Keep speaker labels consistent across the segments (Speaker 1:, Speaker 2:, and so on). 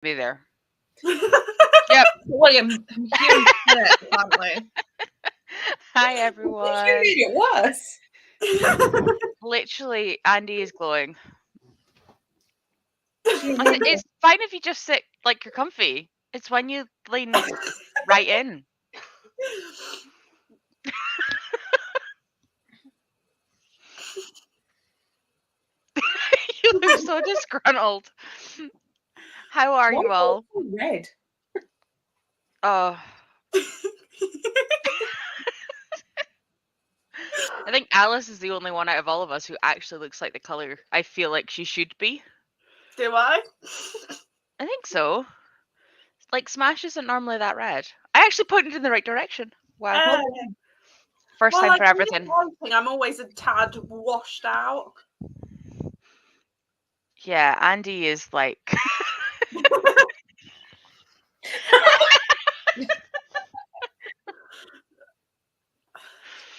Speaker 1: Be there.
Speaker 2: Yep, William, I'm hearing it, apparently.
Speaker 1: Hi,
Speaker 3: You
Speaker 1: everyone.
Speaker 3: made it worse.
Speaker 1: Literally, Andy is glowing. It's fine if you just sit like you're comfy. It's when you lean right in. You look so disgruntled. How are you all?
Speaker 3: Red.
Speaker 1: Oh, I think Alice is the only one out of all of us who actually looks like the color I feel like she should be.
Speaker 4: Do I?
Speaker 1: I think so. Like, Smash isn't normally that red. I actually pointed in the right direction. Wow. First time for everything.
Speaker 4: I'm always a tad washed out.
Speaker 1: Yeah, Andy is like...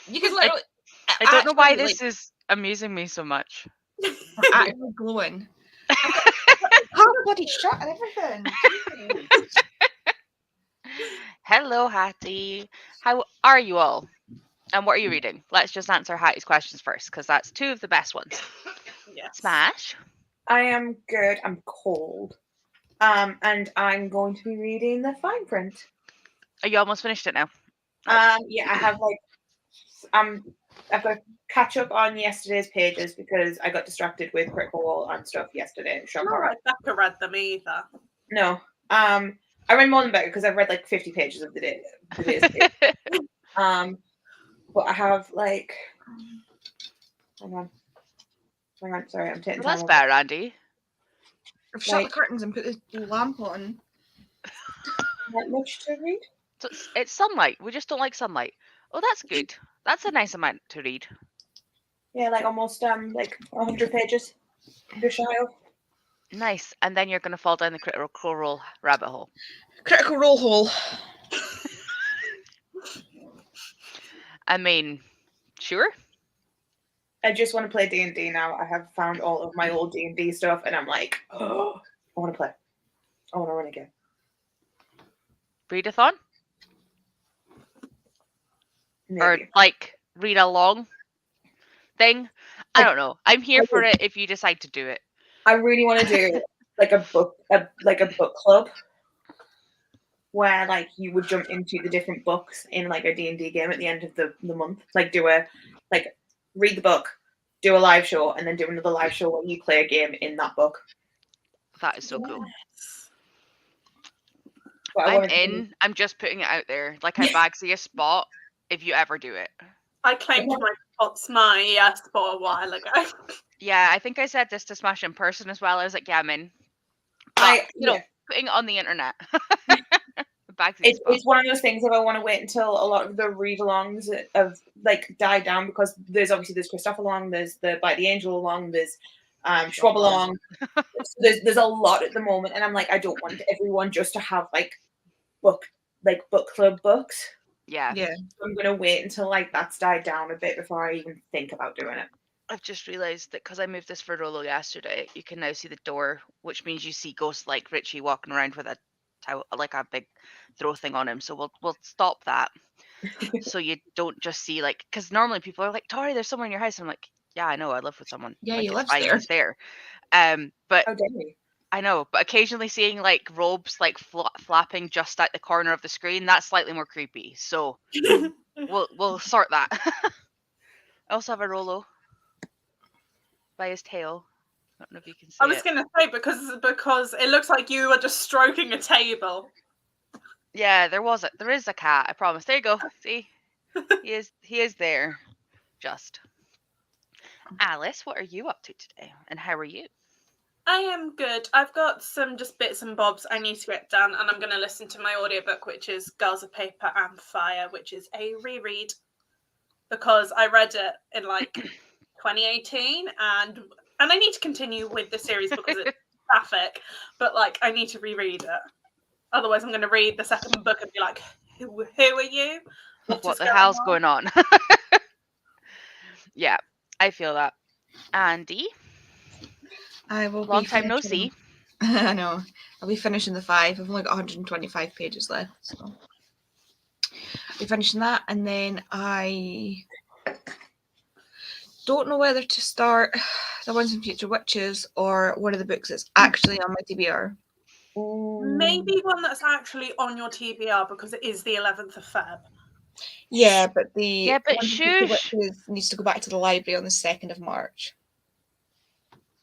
Speaker 2: You can literally.
Speaker 1: I don't know why this is amusing me so much.
Speaker 2: Actually glowing. How bloody shot and everything.
Speaker 1: Hello, Hattie. How are you all? And what are you reading? Let's just answer Hattie's questions first, because that's two of the best ones.
Speaker 4: Yes.
Speaker 1: Smash.
Speaker 3: I am good. I'm cold. And I'm going to be reading the fine print.
Speaker 1: Are you almost finished it now?
Speaker 3: Yeah, I have I've got to catch up on yesterday's pages because I got distracted with Critical Role and stuff yesterday.
Speaker 4: Not like Becca read them either.
Speaker 3: No. I read more than Becca because I've read like 50 pages of the day. But I have like, hang on, sorry, I'm taking
Speaker 1: Well,
Speaker 3: time.
Speaker 1: that's better, Andy.
Speaker 2: I've shut the curtains and put the lamp on.
Speaker 3: Not much to read.
Speaker 1: So it's sunlight. We just don't like sunlight. Oh, that's good. That's a nice amount to read.
Speaker 3: Yeah, like almost like 100 pages. Just shy of.
Speaker 1: Nice. And then you're going to fall down the Critical Role rabbit hole.
Speaker 2: Critical Role hole.
Speaker 1: I mean, sure.
Speaker 3: I just want to play D&D now. I have found all of my old D&D stuff, and I'm like, oh, I want to play. I want to run again.
Speaker 1: Readathon?
Speaker 3: Maybe.
Speaker 1: Or like read along thing? I don't know. I'm here for it if you decide to do it.
Speaker 3: I really want to do like a book club where like you would jump into the different books in like a D&D game at the end of the month. Like read the book, do a live show, and then do another live show where you play a game in that book.
Speaker 1: That is so cool.
Speaker 3: But
Speaker 1: I'm just putting it out there. Like, I bagsy a spot if you ever do it.
Speaker 4: I claimed my spot a while ago.
Speaker 1: Yeah, I think I said this to Smash in person as well. I was like, yeah, I'm in. But, putting it on the internet.
Speaker 3: It's one of those things. If I want to wait until a lot of the read-alongs have like died down, because there's Christopher along, there's the Bite the Angel along, there's Schwab along. there's a lot at the moment, and I'm like, I don't want everyone just to have like book club books.
Speaker 1: Yeah.
Speaker 3: I'm gonna wait until like that's died down a bit before I even think about doing it.
Speaker 1: I've just realised that because I moved this for Rolo yesterday, you can now see the door, which means you see ghosts like Richie walking around with a big throw thing on him. So we'll stop that. So you don't just see like, because normally people are like, Tori, there's someone in your house. I'm like, yeah, I know, I live with someone.
Speaker 2: Yeah,
Speaker 1: like,
Speaker 2: you live there.
Speaker 1: He's there. But
Speaker 3: how dare you?
Speaker 1: I know, but occasionally seeing like robes like flapping just at the corner of the screen, that's slightly more creepy. So we'll sort that. I also have a Rolo by his tail. I don't know if you can see it.
Speaker 4: I was going to say because it looks like you are just stroking a table.
Speaker 1: Yeah, there is a cat. I promise. There you go. See, he is there. Just Alice, what are you up to today, and how are you?
Speaker 4: I am good. I've got some just bits and bobs I need to get done, and I'm going to listen to my audiobook, which is Girls of Paper and Fire, which is a reread because I read it in like 2018, and I need to continue with the series because it's graphic, but like I need to reread it. Otherwise, I'm going to read the second book and be like, who are you?
Speaker 1: What the hell's going on? Yeah, I feel that. Andy?
Speaker 2: I will
Speaker 1: Long time no see.
Speaker 2: I know. I'll be finishing the 5. I've only got 125 pages left, so I'll be finishing that, and then I don't know whether to start The Once and Future Witches or one of the books that's actually on my TBR.
Speaker 4: Maybe one that's actually on your TBR because it is the 11th of Feb.
Speaker 2: Yeah, but the
Speaker 1: but
Speaker 2: Once and Future
Speaker 1: shush.
Speaker 2: Witches needs to go back to the library on the 2nd of March.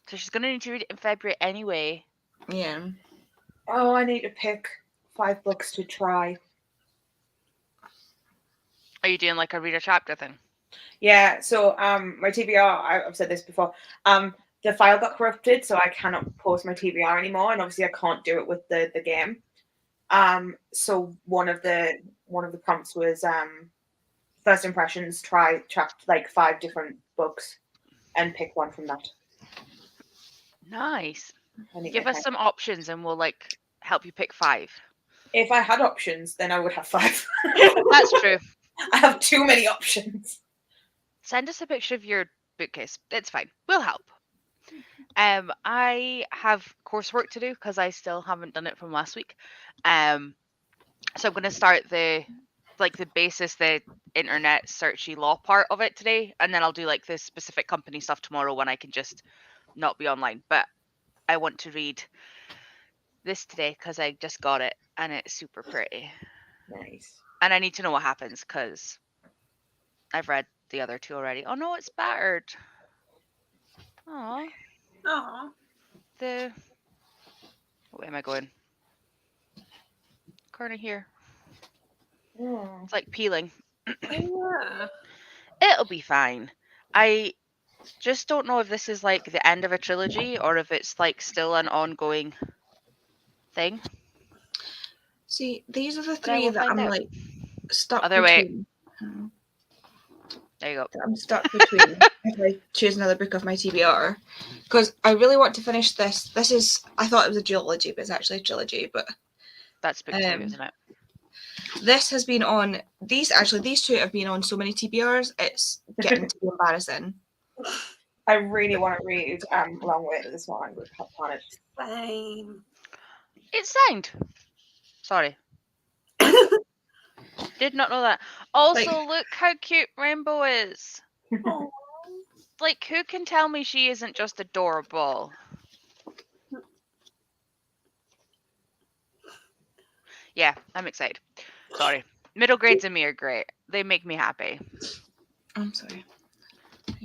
Speaker 1: So she's going to need to read it in February anyway.
Speaker 2: Yeah.
Speaker 3: Oh, I need to pick 5 books to try.
Speaker 1: Are you doing like a read a chapter thing?
Speaker 3: Yeah, so my TBR, I've said this before, the file got corrupted, so I cannot post my TBR anymore, and obviously I can't do it with the game. So one of the prompts was first impressions, try like 5 different books and pick one from that.
Speaker 1: Nice.
Speaker 3: I need
Speaker 1: Give
Speaker 3: my
Speaker 1: us
Speaker 3: time.
Speaker 1: some options and we'll like help you pick 5.
Speaker 3: If I had options, then I would have 5.
Speaker 1: That's true.
Speaker 3: I have too many options.
Speaker 1: Send us a picture of your bookcase. It's fine. We'll help. I have coursework to do because I still haven't done it from last week. So I'm going to start the basis, the internet searchy law part of it today, and then I'll do like the specific company stuff tomorrow when I can just not be online. But I want to read this today because I just got it and it's super pretty.
Speaker 3: Nice.
Speaker 1: And I need to know what happens because I've read the other 2 already. Oh no, it's battered. Oh,
Speaker 4: Oh,
Speaker 1: where am I going? Corner here.
Speaker 3: Oh.
Speaker 1: It's like peeling.
Speaker 4: yeah.
Speaker 1: It'll be fine. I just don't know if this is like the end of a trilogy or if it's like still an ongoing thing.
Speaker 2: See, these are the
Speaker 1: But I
Speaker 2: 3
Speaker 1: will
Speaker 2: that
Speaker 1: find
Speaker 2: I'm
Speaker 1: out.
Speaker 2: like stuck
Speaker 1: Other way.
Speaker 2: between.
Speaker 1: There you go.
Speaker 2: That I'm stuck between if I choose another book of my TBR, because I really want to finish this. This is, I thought it was a duology, but it's actually a trilogy. But
Speaker 1: That's book 2, isn't it?
Speaker 2: this has been on these 2 have been on so many TBRs. It's getting to be embarrassing.
Speaker 3: I really want to read Long Way to This One with Planet.
Speaker 4: Same.
Speaker 1: It's signed. Sorry. Did not know that. Also, look how cute Rainbow is.
Speaker 4: Oh.
Speaker 1: Like, who can tell me she isn't just adorable? Yeah, I'm excited. Sorry. Middle grades and me are great. They make me happy.
Speaker 2: I'm sorry.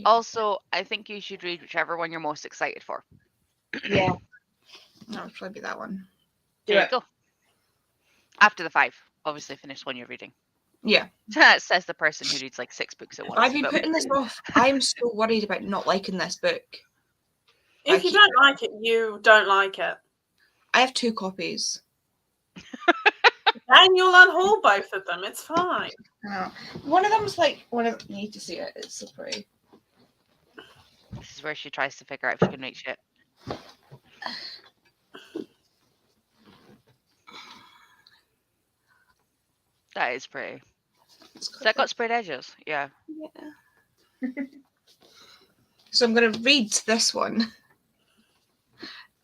Speaker 1: Also, I think you should read whichever one you're most excited for.
Speaker 3: Yeah.
Speaker 2: That would probably be that one.
Speaker 3: Do
Speaker 1: There
Speaker 3: it.
Speaker 1: you go. After the 5. Obviously, finish one you're reading.
Speaker 2: Yeah.
Speaker 1: That says the person who reads like 6 books at once.
Speaker 2: I've been putting this off. I'm so worried about not liking this book.
Speaker 4: If you don't like it, you don't like it.
Speaker 2: I have 2 copies.
Speaker 4: Then you'll unhaul both of them. It's fine.
Speaker 2: One of them's like you need to see it. It's so pretty.
Speaker 1: This is where she tries to figure out if she can make shit. That is pretty. Has that got sprayed edges? Yeah.
Speaker 2: Yeah. So I'm going to read this one.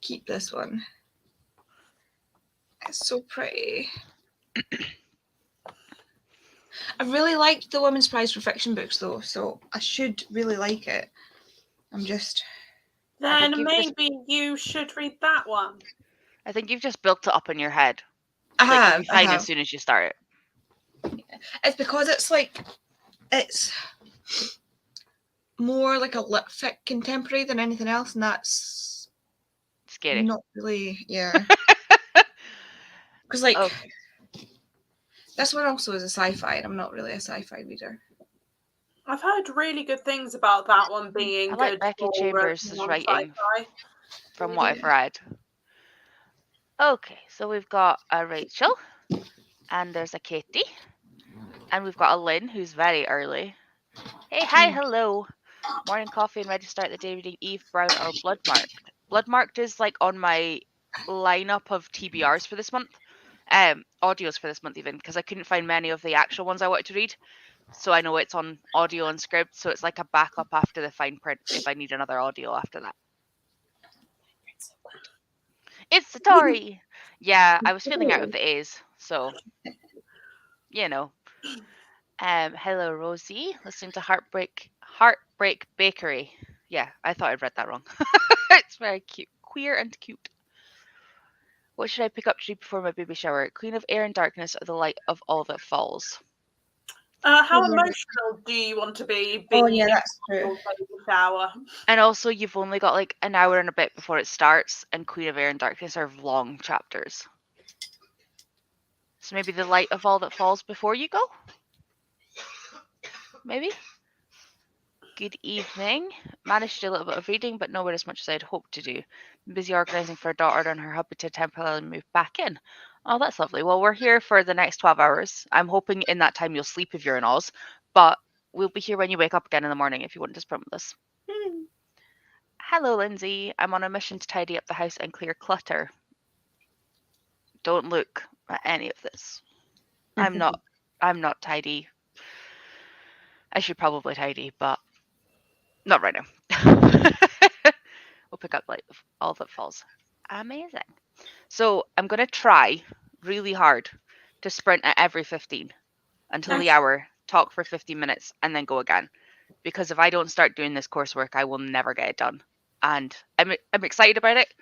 Speaker 2: Keep this one. It's so pretty. I really liked the Women's Prize for Fiction books, though, so I should really like it. I'm just...
Speaker 4: Then maybe you should read that one.
Speaker 1: I think you've just built it up in your head.
Speaker 2: You'll
Speaker 1: be fine as soon as you start it.
Speaker 2: It's because it's more like a lit fic contemporary than anything else, and that's
Speaker 1: scary.
Speaker 2: Not really, yeah. Because this one also is a sci-fi, and I'm not really a sci-fi reader.
Speaker 4: I've heard really good things about that one being
Speaker 1: I like
Speaker 4: good.
Speaker 1: Becky Chambers' writing from what I've read. Okay, so we've got a Rachel, and there's a Katie, and we've got a Lynn who's very early. Hey, hi, hello. Morning coffee and ready to start the day reading Eve Brown or Bloodmarked. Bloodmarked is like on my lineup of TBRs for this month, audios for this month even, because I couldn't find many of the actual ones I wanted to read. So I know it's on audio and script, so it's like a backup after the fine print if I need another audio after that. It's Satori. Yeah, I was feeling out of the A's, so you know. Hello, Rosie. Listening to Heartbreak Bakery. Yeah, I thought I'd read that wrong. It's very cute, queer and cute. What should I pick up to do before my baby shower? Queen of Air and Darkness, or the Light of All That Falls?
Speaker 4: How
Speaker 2: Yeah.
Speaker 4: emotional do you want to be?
Speaker 2: Oh
Speaker 4: Being
Speaker 2: yeah,
Speaker 4: in
Speaker 2: that's true.
Speaker 4: the shower.
Speaker 1: And also, you've only got like an hour and a bit before it starts, and Queen of Air and Darkness are long chapters. So maybe the Light of All That Falls before you go? Maybe? Good evening. Managed to do a little bit of reading, but nowhere as much as I'd hoped to do. I'm busy organising for a daughter and her hubby to temporarily move back in. Oh, that's lovely. Well, we're here for the next 12 hours. I'm hoping in that time you'll sleep if you're in Oz, but we'll be here when you wake up again in the morning if you want to sprint with us. Hello, Lindsay. I'm on a mission to tidy up the house and clear clutter. Don't look at any of this. I'm not tidy. I should probably tidy, but not right now. We'll pick up like all that falls. Amazing. So I'm gonna try really hard to sprint at every 15 until the
Speaker 3: Nice.
Speaker 1: hour, talk for 15 minutes, and then go again. Because if I don't start doing this coursework, I will never get it done. And I'm excited about it,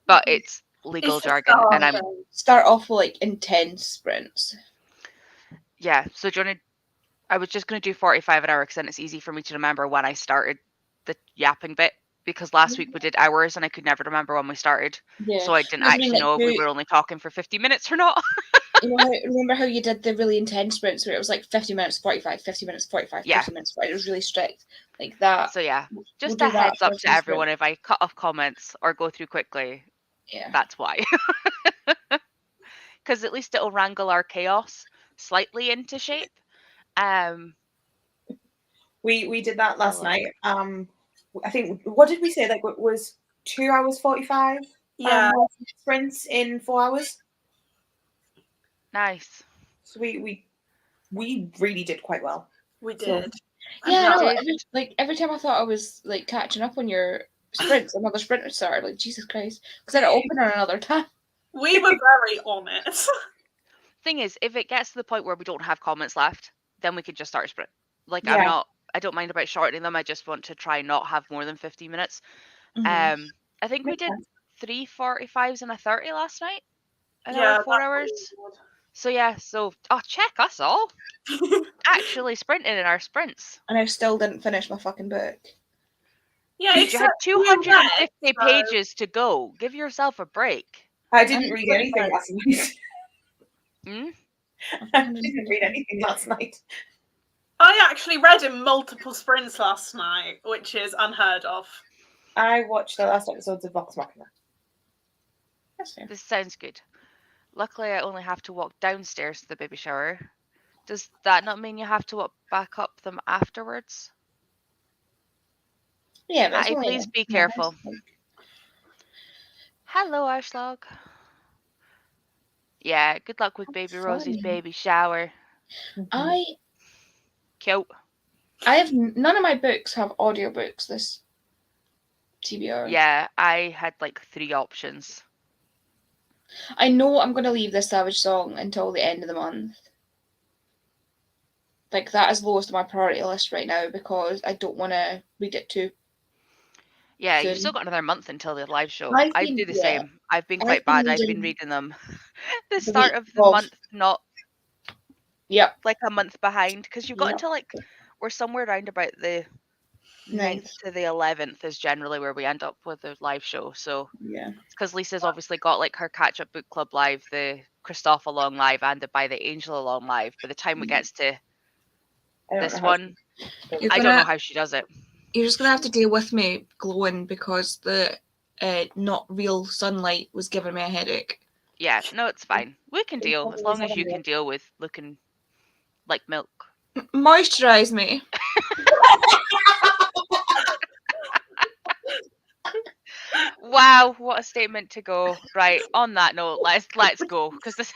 Speaker 1: but it's legal
Speaker 4: It's the
Speaker 1: jargon, and I'm
Speaker 2: Start off with like intense sprints.
Speaker 1: yeah. So do you want to? I was just gonna do 45 an hour because then it's easy for me to remember when I started the yapping bit. Because last week we did hours and I could never remember when we started,
Speaker 2: Yeah.
Speaker 1: so I didn't
Speaker 2: That's what I mean,
Speaker 1: actually
Speaker 2: like,
Speaker 1: know if we were only talking for 50 minutes or not.
Speaker 2: You know, remember how you did the really intense sprints where it was like 50 minutes, 45, 50 minutes, 45,
Speaker 1: Yeah.
Speaker 2: 50 minutes, 45. It was really strict. Like that.
Speaker 1: So yeah,
Speaker 2: We'll
Speaker 1: just
Speaker 2: do
Speaker 1: a
Speaker 2: that
Speaker 1: heads up
Speaker 2: first
Speaker 1: to
Speaker 2: in
Speaker 1: everyone
Speaker 2: sprint.
Speaker 1: if I cut off comments or go through quickly,
Speaker 2: Yeah.
Speaker 1: that's why. Because at least it'll wrangle our chaos slightly into shape.
Speaker 3: We did that last
Speaker 1: Hello.
Speaker 3: night. I think, what did we say? Like, it was 2 hours 45
Speaker 4: Yeah.
Speaker 3: sprints in 4 hours.
Speaker 1: Nice.
Speaker 3: So we really did quite well.
Speaker 4: We
Speaker 3: So-
Speaker 4: did.
Speaker 2: Yeah,
Speaker 1: You
Speaker 2: no,
Speaker 1: did.
Speaker 2: every time I thought I was like catching up on your sprints, another sprint would start. Like, Jesus Christ. Because then it opened on another time.
Speaker 4: We were very on it.
Speaker 1: Thing is, if it gets to the point where we don't have comments left, then we could just start a sprint. Like
Speaker 3: Yeah.
Speaker 1: I don't mind about shortening them. I just want to try not have more than 15 minutes.
Speaker 2: Mhm.
Speaker 1: I think we
Speaker 3: Makes
Speaker 1: did
Speaker 3: sense.
Speaker 1: 3 45s and a 30 last night. An
Speaker 4: Yeah,
Speaker 1: hour, 4 hours. So yeah, check us all. Actually sprinting in our sprints.
Speaker 2: And I still didn't finish my fucking book.
Speaker 4: Yeah,
Speaker 1: Dude, you had
Speaker 4: except you read,
Speaker 1: 250
Speaker 4: so-
Speaker 1: pages to go. Give yourself a break.
Speaker 3: I didn't
Speaker 2: I'm
Speaker 3: read anything
Speaker 2: 25.
Speaker 3: last night.
Speaker 1: Hmm?
Speaker 3: I didn't read anything last night.
Speaker 4: I actually read in multiple sprints last night, which is unheard of.
Speaker 3: I watched the last episodes of Vox Machina.
Speaker 2: That's fair.
Speaker 1: This sounds good. Luckily, I only have to walk downstairs to the baby shower. Does that not mean you have to walk back up them afterwards?
Speaker 2: Yeah, but it's
Speaker 1: Hattie,
Speaker 2: only
Speaker 1: please be
Speaker 2: yeah,
Speaker 1: careful.
Speaker 2: it's-
Speaker 1: Hello, Ashleigh. Yeah, good luck with baby Rosie's
Speaker 2: funny.
Speaker 1: baby shower.
Speaker 2: I
Speaker 1: Cute.
Speaker 2: have none of my books have audiobooks this TBR.
Speaker 1: Yeah, I had like 3 options.
Speaker 2: I know I'm gonna leave this Savage Song until the end of the month. Like, that is lowest on my priority list right now because I don't want to read it too.
Speaker 1: Yeah,
Speaker 2: soon.
Speaker 1: you've still got another month until the live show.
Speaker 2: I've
Speaker 1: I'd
Speaker 2: been-
Speaker 1: do the
Speaker 2: yeah.
Speaker 1: same. I've been
Speaker 2: I've
Speaker 1: quite
Speaker 2: been
Speaker 1: bad. I've been
Speaker 2: reading
Speaker 1: reading them the
Speaker 2: the
Speaker 1: start
Speaker 2: week
Speaker 1: of the
Speaker 2: of-
Speaker 1: month, not
Speaker 2: Yep.
Speaker 1: like a month behind, because you've got
Speaker 2: Yep.
Speaker 1: until like we're somewhere around about the 9th to the 11th is generally where we end up with the live show. So
Speaker 2: Yeah.
Speaker 1: because Lisa's obviously got like her catch up book club live, the Christoph along live, and the By the Angel along live. By the time it gets to
Speaker 3: I don't
Speaker 1: this
Speaker 3: know how
Speaker 1: one,
Speaker 2: You're
Speaker 1: I don't
Speaker 2: gonna-
Speaker 1: know how she does it.
Speaker 2: You're just gonna have to deal with me glowing because the not real sunlight was giving me a headache.
Speaker 1: Yeah, no, it's fine. We can deal as long as you can deal with looking like milk.
Speaker 2: Moisturize me.
Speaker 1: Wow, what a statement to go. Right, on that note, let's go because this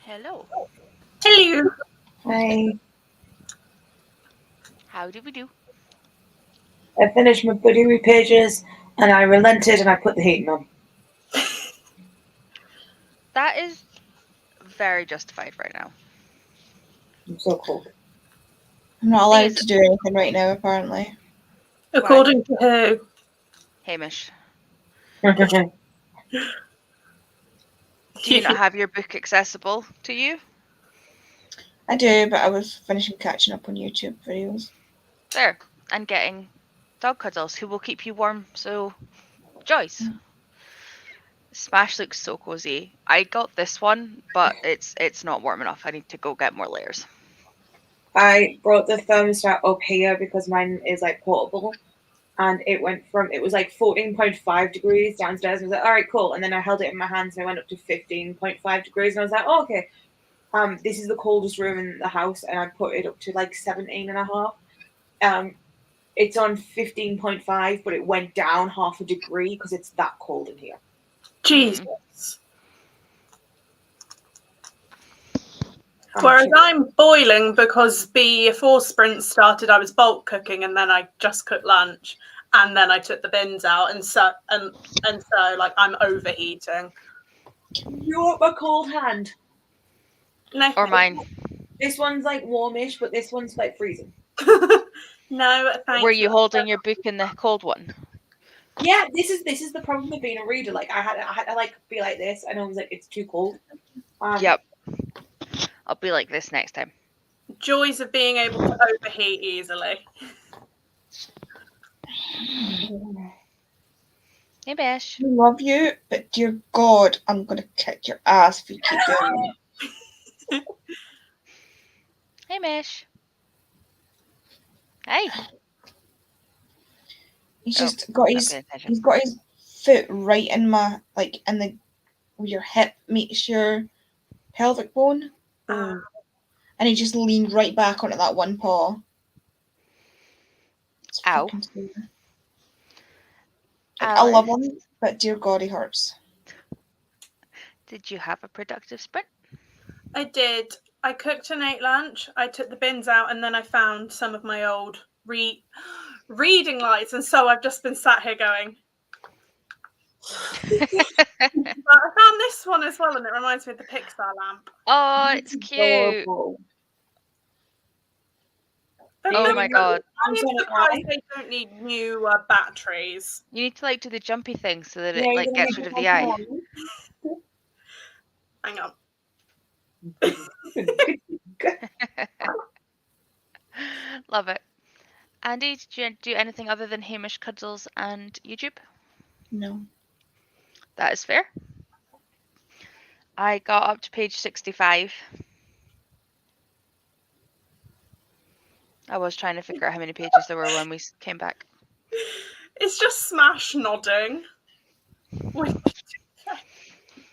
Speaker 1: Hello.
Speaker 4: Hello.
Speaker 3: I
Speaker 1: How do we do?
Speaker 3: finished my Buddy pages and I relented and I put the heating on.
Speaker 1: That is very justified right now.
Speaker 3: I'm so cold.
Speaker 2: I'm not allowed
Speaker 1: is-
Speaker 2: to do anything right now, apparently.
Speaker 4: According to who?
Speaker 1: Hamish,
Speaker 3: I
Speaker 1: do you not have your book accessible to you?
Speaker 2: I do, but I was finishing catching up on YouTube videos.
Speaker 1: There. And getting dog cuddles who will keep you warm. So, Joyce. Smash looks so cozy. I got this one, but it's not warm enough. I need to go get more layers.
Speaker 3: brought the thermostat up here because mine is like portable. And it was like 14.5 degrees downstairs. I was like, all right, cool. And then I held it in my hands and I went up to 15.5 degrees. And I was like, oh, okay. This is the coldest room in the house. And I put it up to like 17 and a half. It's on 15.5, but it went down half a degree because it's that cold in here.
Speaker 4: Jesus. Whereas I'm boiling because before sprint started, I was bulk cooking and then I just cooked lunch and then I took the bins out and so like I'm overheating.
Speaker 3: You want my cold hand?
Speaker 4: No,
Speaker 1: Or mine.
Speaker 3: This one's like warmish, but this one's like freezing.
Speaker 4: no, thank
Speaker 1: Were you holding your book in the cold one?
Speaker 3: Yeah, this is the problem with being a reader. Like I had to like be like this, and I was like, it's too cold.
Speaker 1: Yep. I'll be like this next time.
Speaker 4: Joys of being able to overheat easily.
Speaker 1: Hey, Bash.
Speaker 2: I love you, but dear God, I'm going to kick your ass if you keep doing it.
Speaker 1: Hey, Mesh. Hey.
Speaker 2: He's
Speaker 1: Oh,
Speaker 2: just got
Speaker 1: not
Speaker 2: his
Speaker 1: paying attention.
Speaker 2: he's got his foot right in my in the where your hip meets your pelvic bone, and he just leaned right back onto that one paw. It's
Speaker 1: Ow.
Speaker 2: fucking scary. I love him, but dear God, he hurts.
Speaker 1: Did you have a productive sprint?
Speaker 4: I did. I cooked an 8 lunch. I took the bins out and then I found some of my old reading lights, and so I've just been sat here going. But I found this one as well, and it reminds me of the Pixar lamp.
Speaker 1: Oh, it's cute. Oh my God.
Speaker 4: I'm surprised they don't need new batteries.
Speaker 1: You need to do the jumpy thing so that
Speaker 3: Yeah,
Speaker 1: it gets rid of the eye.
Speaker 4: Hang on.
Speaker 1: Love it. Andy, did you do anything other than Hamish Cuddles and YouTube?
Speaker 2: No.
Speaker 1: That is fair. I got up to page 65. I was trying to figure out how many pages there were when we came back.
Speaker 4: It's just Smash nodding.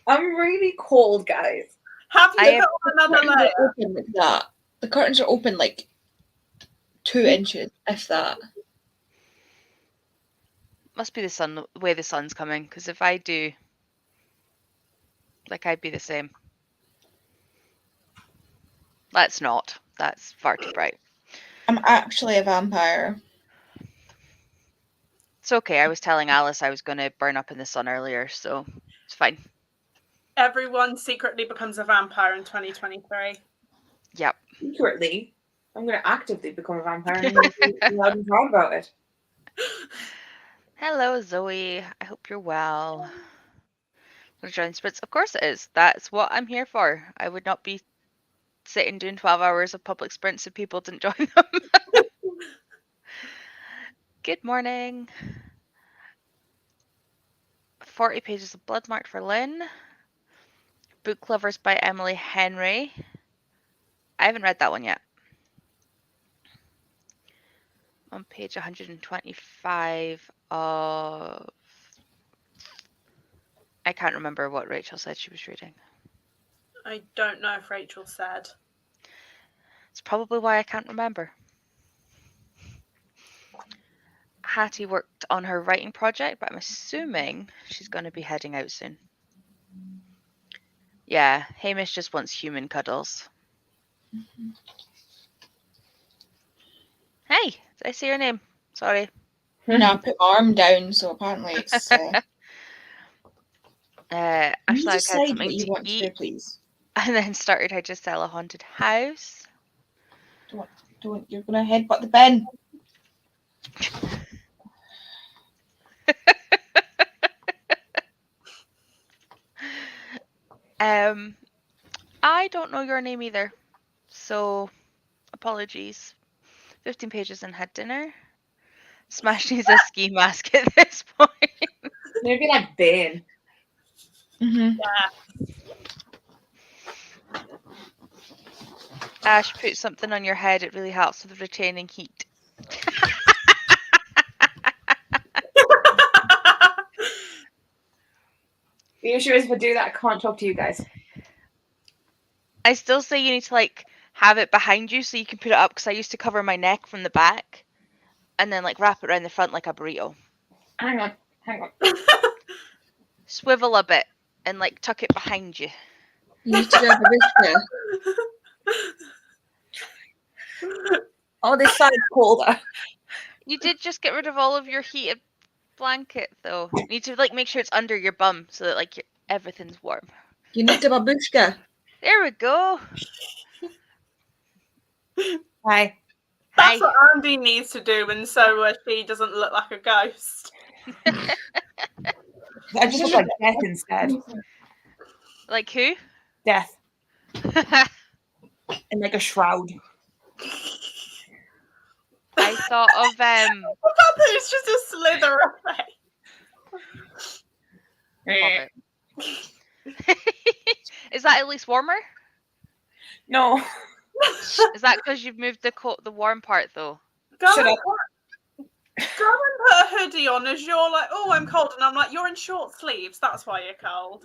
Speaker 3: I'm really cold, guys.
Speaker 4: Have you put on another layer?
Speaker 2: Open like that. The curtains are open like 2 inches, if that.
Speaker 1: Must be the way the sun's coming, because if I do, I'd be the same. Let's not. That's far too bright.
Speaker 2: I'm actually a vampire.
Speaker 1: It's okay. I was telling Alice I was going to burn up in the sun earlier, so it's fine.
Speaker 4: Everyone secretly becomes a vampire in 2023.
Speaker 1: Yep.
Speaker 3: Secretly, I'm going to actively become a vampire and I'm going to be loud and proud about it.
Speaker 1: Hello, Zoe. I hope you're well. Join sprints. Of course it is. That's what I'm here for. I would not be sitting doing 12 hours of public sprints if people didn't join them. Good morning. 40 pages of Blood Marked for Lynn. Book Lovers by Emily Henry. I haven't read that one yet. On page 125 of... I can't remember what Rachel said she was reading.
Speaker 4: I don't know if Rachel said.
Speaker 1: It's probably why I can't remember. Hattie worked on her writing project, but I'm assuming she's going to be heading out soon. Yeah, Hamish just wants human cuddles. Hey, did I say your name? Sorry.
Speaker 2: No, I put my arm down, so apparently it's. Can you
Speaker 1: Ashleigh had
Speaker 2: decide
Speaker 1: something
Speaker 2: what you
Speaker 1: to
Speaker 2: want to
Speaker 1: eat,
Speaker 2: do, please?
Speaker 1: and then started how to sell a haunted house.
Speaker 2: Don't. You're gonna headbutt the bin.
Speaker 1: I don't know your name either, so apologies. 15 pages and had dinner. Smash needs a ski mask at this point.
Speaker 3: Maybe like Bane.
Speaker 2: Mm-hmm.
Speaker 1: Ash, put something on your head. It really helps with retaining heat.
Speaker 3: The issue is if I do that, I can't talk to you guys.
Speaker 1: I still say you need to like have it behind you so you can put it up, because I used to cover my neck from the back and then like wrap it around the front like a burrito.
Speaker 3: Hang on.
Speaker 1: Swivel a bit and like tuck it behind you.
Speaker 2: You need to do a babushka.
Speaker 3: Oh, this side's colder.
Speaker 1: You did just get rid of all of your heated blanket though. You need to like make sure it's under your bum so that like everything's warm.
Speaker 2: You need a babushka.
Speaker 1: There we go.
Speaker 3: Hi.
Speaker 4: That's
Speaker 1: Hi.
Speaker 4: what Andi needs to do, and so she doesn't look like a ghost.
Speaker 3: I just look like Death instead.
Speaker 1: Like who?
Speaker 3: Death. In like a shroud.
Speaker 1: I thought of
Speaker 4: What about that? It's just a slither away.
Speaker 1: Love it. Is that at least warmer?
Speaker 3: No.
Speaker 1: Is that because you've moved the warm part though?
Speaker 4: Go
Speaker 3: Shut
Speaker 4: and
Speaker 3: up.
Speaker 4: put a hoodie on as you're like, oh, I'm cold, and I'm like, you're in short sleeves. That's why you're cold.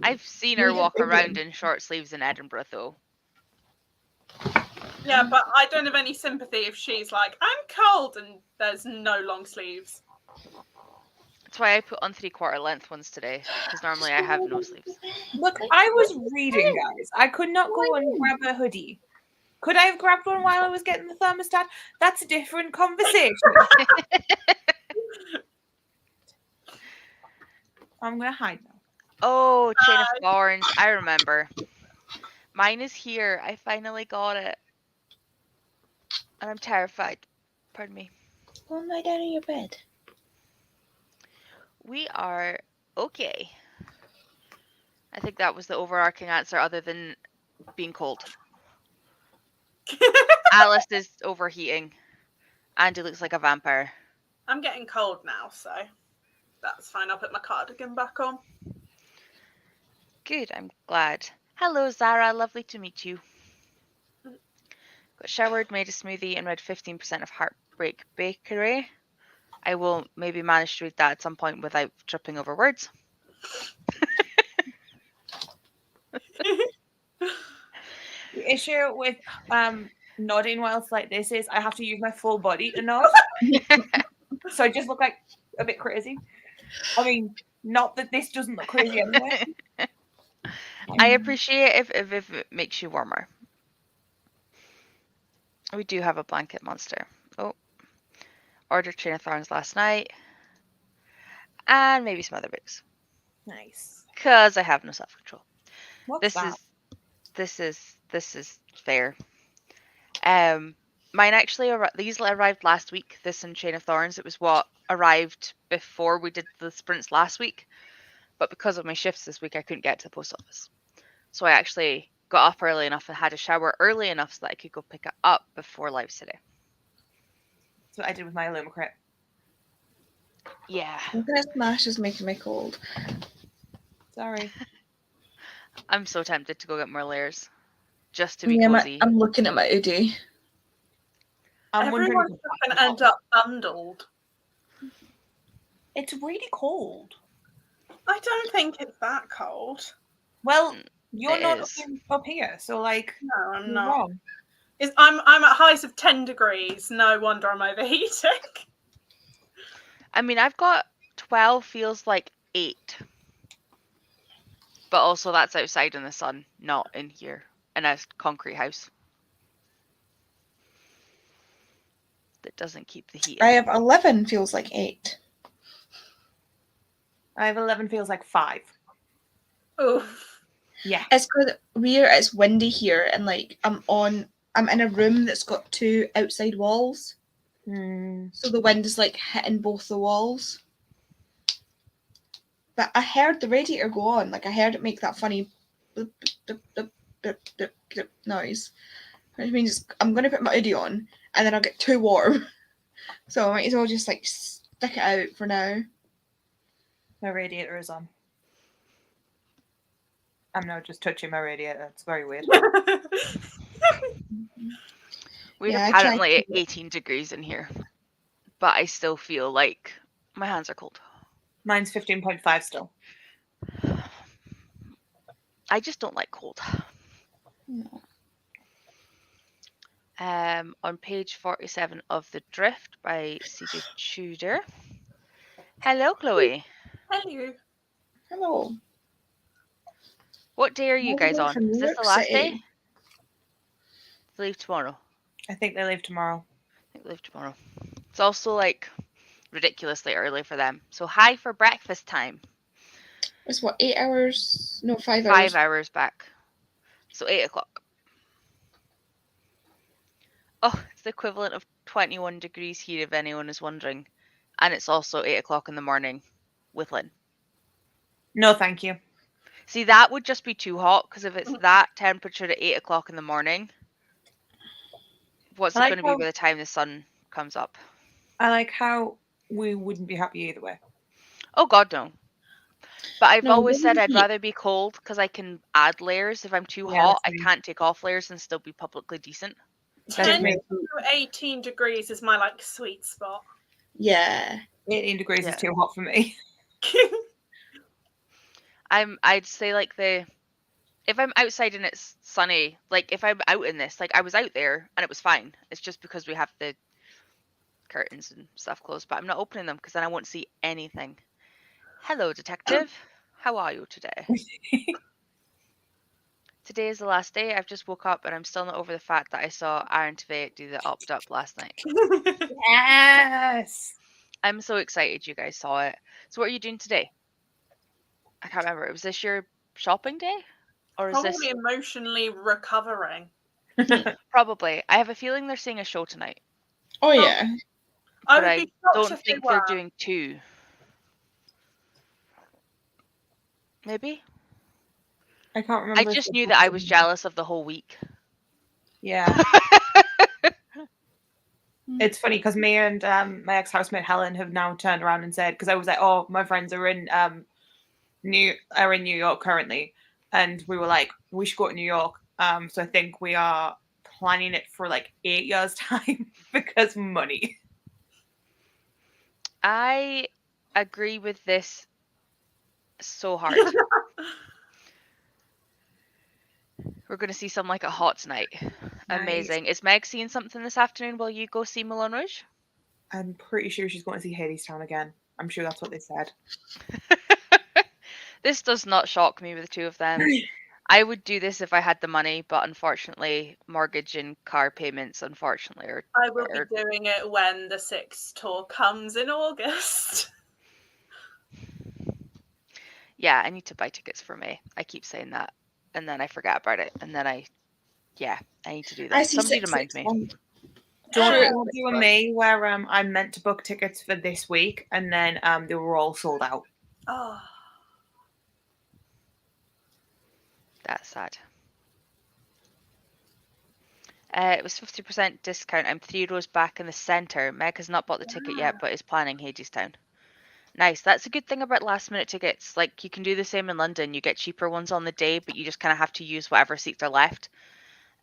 Speaker 1: I've seen her walk around in short sleeves in Edinburgh though.
Speaker 4: Yeah, but I don't have any sympathy if she's like, I'm cold, and there's no long sleeves.
Speaker 1: That's why I put on 3/4 length ones today, because normally I have no sleeves.
Speaker 3: Look, I was reading, guys. I could not go and grab a hoodie. Could I have grabbed one while I was getting the thermostat? That's a different conversation. I'm going to hide now.
Speaker 1: Oh, Chain of Thorns. I remember. Mine is here. I finally got it. And I'm terrified. Pardon me.
Speaker 2: Go and lie down in your bed.
Speaker 1: We are okay. I think that was the overarching answer, other than being cold. Alice is overheating. Andi looks like a vampire.
Speaker 4: I'm getting cold now, so that's fine. I'll put my cardigan back on.
Speaker 1: Good, I'm glad. Hello, Zara. Lovely to meet you. Got showered, made a smoothie, and read 15% of Heartbreak Bakery. I will maybe manage to read that at some point without tripping over words.
Speaker 3: The issue with nodding whilst like this is I have to use my full body to nod. So I just look like a bit crazy. I mean, not that this doesn't look crazy anyway.
Speaker 1: I appreciate if it makes you warmer. We do have a blanket monster. Oh. Ordered Chain of Thorns last night. And maybe some other books.
Speaker 3: Nice.
Speaker 1: Because I have no self-control.
Speaker 3: What's that?
Speaker 1: This is fair. Mine actually these arrived last week. This and Chain of Thorns. It was what arrived before we did the sprints last week. But because of my shifts this week, I couldn't get to the post office. So I actually got up early enough and had a shower early enough so that I could go pick it up before live today.
Speaker 3: That's what I did with my Illumicrate.
Speaker 1: Yeah.
Speaker 2: This mash is making me cold.
Speaker 3: Sorry.
Speaker 1: I'm so tempted to go get more layers. Just to be
Speaker 2: Yeah,
Speaker 1: cozy.
Speaker 2: I'm looking at my hoodie.
Speaker 3: I'm wondering
Speaker 4: Everyone's
Speaker 3: if
Speaker 4: going to end up bundled.
Speaker 3: it's really cold.
Speaker 4: I don't think it's that cold.
Speaker 3: Well, you're
Speaker 1: It
Speaker 3: not
Speaker 1: is.
Speaker 3: up here, so like
Speaker 4: No, I'm
Speaker 3: you're
Speaker 4: not.
Speaker 3: wrong.
Speaker 4: I'm at highs of 10 degrees. No wonder I'm overheating.
Speaker 1: I mean, I've got 12 feels like 8. But also that's outside in the sun, not in here in a concrete house that doesn't keep the heat
Speaker 2: I
Speaker 1: in.
Speaker 2: have 11 feels like 8.
Speaker 3: I have 11 feels like 5.
Speaker 4: Oof.
Speaker 3: Yeah.
Speaker 2: It's because it's windy here, and like I'm in a room that's got 2 outside walls, so the wind is like hitting both the walls. But I heard the radiator go on, like I heard it make that funny bloop, bloop, bloop, bloop, bloop, bloop noise, which means I'm gonna put my hoodie on, and then I'll get too warm. So I might as well just like stick it out for now.
Speaker 3: My radiator is on. I'm now just touching my radiator. It's very weird.
Speaker 1: We're
Speaker 2: Yeah, I
Speaker 1: apparently
Speaker 2: tried to-
Speaker 1: 18 degrees in here, but I still feel like my hands are cold.
Speaker 3: Mine's 15.5 still.
Speaker 1: I just don't like cold.
Speaker 2: No.
Speaker 1: On page 47 of The Drift by CJ Tudor. Hello, Chloe.
Speaker 4: Hello.
Speaker 2: Hello.
Speaker 1: What day are you
Speaker 2: How's it
Speaker 1: guys
Speaker 2: going
Speaker 1: on?
Speaker 2: from
Speaker 1: Is
Speaker 2: New
Speaker 1: this
Speaker 2: York
Speaker 1: the last
Speaker 2: City?
Speaker 1: day? They leave tomorrow.
Speaker 3: I think they leave tomorrow.
Speaker 1: I think they leave tomorrow. It's also like ridiculously early for them. So hi for breakfast time.
Speaker 2: It's what, 8 hours? No, 5
Speaker 1: 5
Speaker 2: hours.
Speaker 1: hours back. So 8 o'clock. Oh, it's the equivalent of 21 degrees here, if anyone is wondering. And it's also 8 o'clock in the morning with Lynn.
Speaker 3: No, thank you.
Speaker 1: See, that would just be too hot, because if it's that temperature at 8 o'clock in the morning, what's
Speaker 3: I
Speaker 1: it
Speaker 3: like
Speaker 1: going to be
Speaker 3: how-
Speaker 1: by the time the sun comes up?
Speaker 3: I like how we wouldn't be happy either way.
Speaker 1: Oh, God, no. But I've
Speaker 2: No,
Speaker 1: always said
Speaker 2: really
Speaker 1: I'd
Speaker 2: heat.
Speaker 1: rather be cold, because I can add layers. If I'm too
Speaker 3: Yeah,
Speaker 1: hot, I
Speaker 3: same.
Speaker 1: can't take off layers and still be publicly decent.
Speaker 4: 10
Speaker 3: me.
Speaker 4: to 18 degrees is my like sweet spot.
Speaker 2: Yeah.
Speaker 3: 18 degrees
Speaker 1: Yeah.
Speaker 3: is too hot for me.
Speaker 1: I'd say like if I'm outside and it's sunny, like if I'm out in this, like I was out there and it was fine. It's just because we have the curtains and stuff closed, but I'm not opening them because then I won't see anything. Hello, detective. How are you today? Today is the last day. I've just woke up and I'm still not over the fact that I saw Aaron Tveit do the opt-up last night.
Speaker 3: Yes.
Speaker 1: I'm so excited you guys saw it. So what are you doing today? I can't remember. Was this your shopping day? Or is
Speaker 4: Probably
Speaker 1: this
Speaker 4: emotionally recovering.
Speaker 1: probably? I have a feeling they're seeing a show tonight.
Speaker 2: Oh, yeah.
Speaker 4: I
Speaker 1: But
Speaker 4: would
Speaker 1: I
Speaker 4: be shocked
Speaker 1: don't
Speaker 4: if they
Speaker 1: think they're
Speaker 4: were.
Speaker 1: doing 2. Maybe?
Speaker 3: I can't remember.
Speaker 1: I
Speaker 3: if
Speaker 1: just
Speaker 3: they
Speaker 1: knew
Speaker 3: put
Speaker 1: that I
Speaker 3: them-
Speaker 1: was jealous of the whole week.
Speaker 3: Yeah. It's funny because me and my ex-housemate Helen have now turned around and said, because I was like, oh, my friends are in New York currently, and we were like, we should go to New York. So I think we are planning it for like 8 years time because money.
Speaker 1: I agree with this so hard. We're going to see some like a hot tonight.
Speaker 3: Nice.
Speaker 1: Amazing. Is Meg seeing something this afternoon while you go see Moulin Rouge?
Speaker 3: I'm pretty sure she's going to see Hadestown again. I'm sure that's what they said.
Speaker 1: This does not shock me with the two of them. I would do this if I had the money, but unfortunately, mortgage and car payments, unfortunately, are.
Speaker 4: I will be doing it when the 6 tour comes in August.
Speaker 1: Yeah, I need to buy tickets for May. I keep saying that, and then I forget about it, and then I need to do that. Somebody remind me.
Speaker 3: Don't want to do a May where I'm meant to book tickets for this week, and then they were all sold out.
Speaker 4: Oh.
Speaker 1: That's sad. It was 50% discount. I'm 3 rows back in the centre. Meg has not bought the ticket yet, but is planning Hadestown. Nice. That's a good thing about last minute tickets. Like you can do the same in London. You get cheaper ones on the day, but you just kind of have to use whatever seats are left.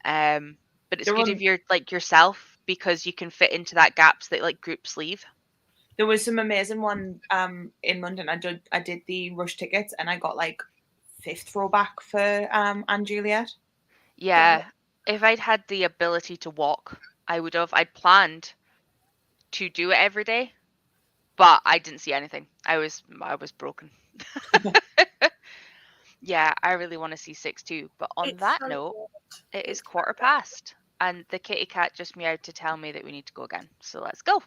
Speaker 1: But it's good if you're like yourself because you can fit into that gaps that like groups leave.
Speaker 3: There was some amazing one in London. I did the rush tickets and I got like 5th row back for Anne Juliet.
Speaker 1: Yeah. If I'd had the ability to walk, I would have. I'd planned to do it every day, but I didn't see anything. I was broken. Yeah, I really want to see 6 too. But on
Speaker 4: It's
Speaker 1: that
Speaker 4: so
Speaker 1: note,
Speaker 4: good.
Speaker 1: it is
Speaker 4: It's so
Speaker 1: 1:15, and the kitty cat just meowed to tell me that we need to go again. So let's go.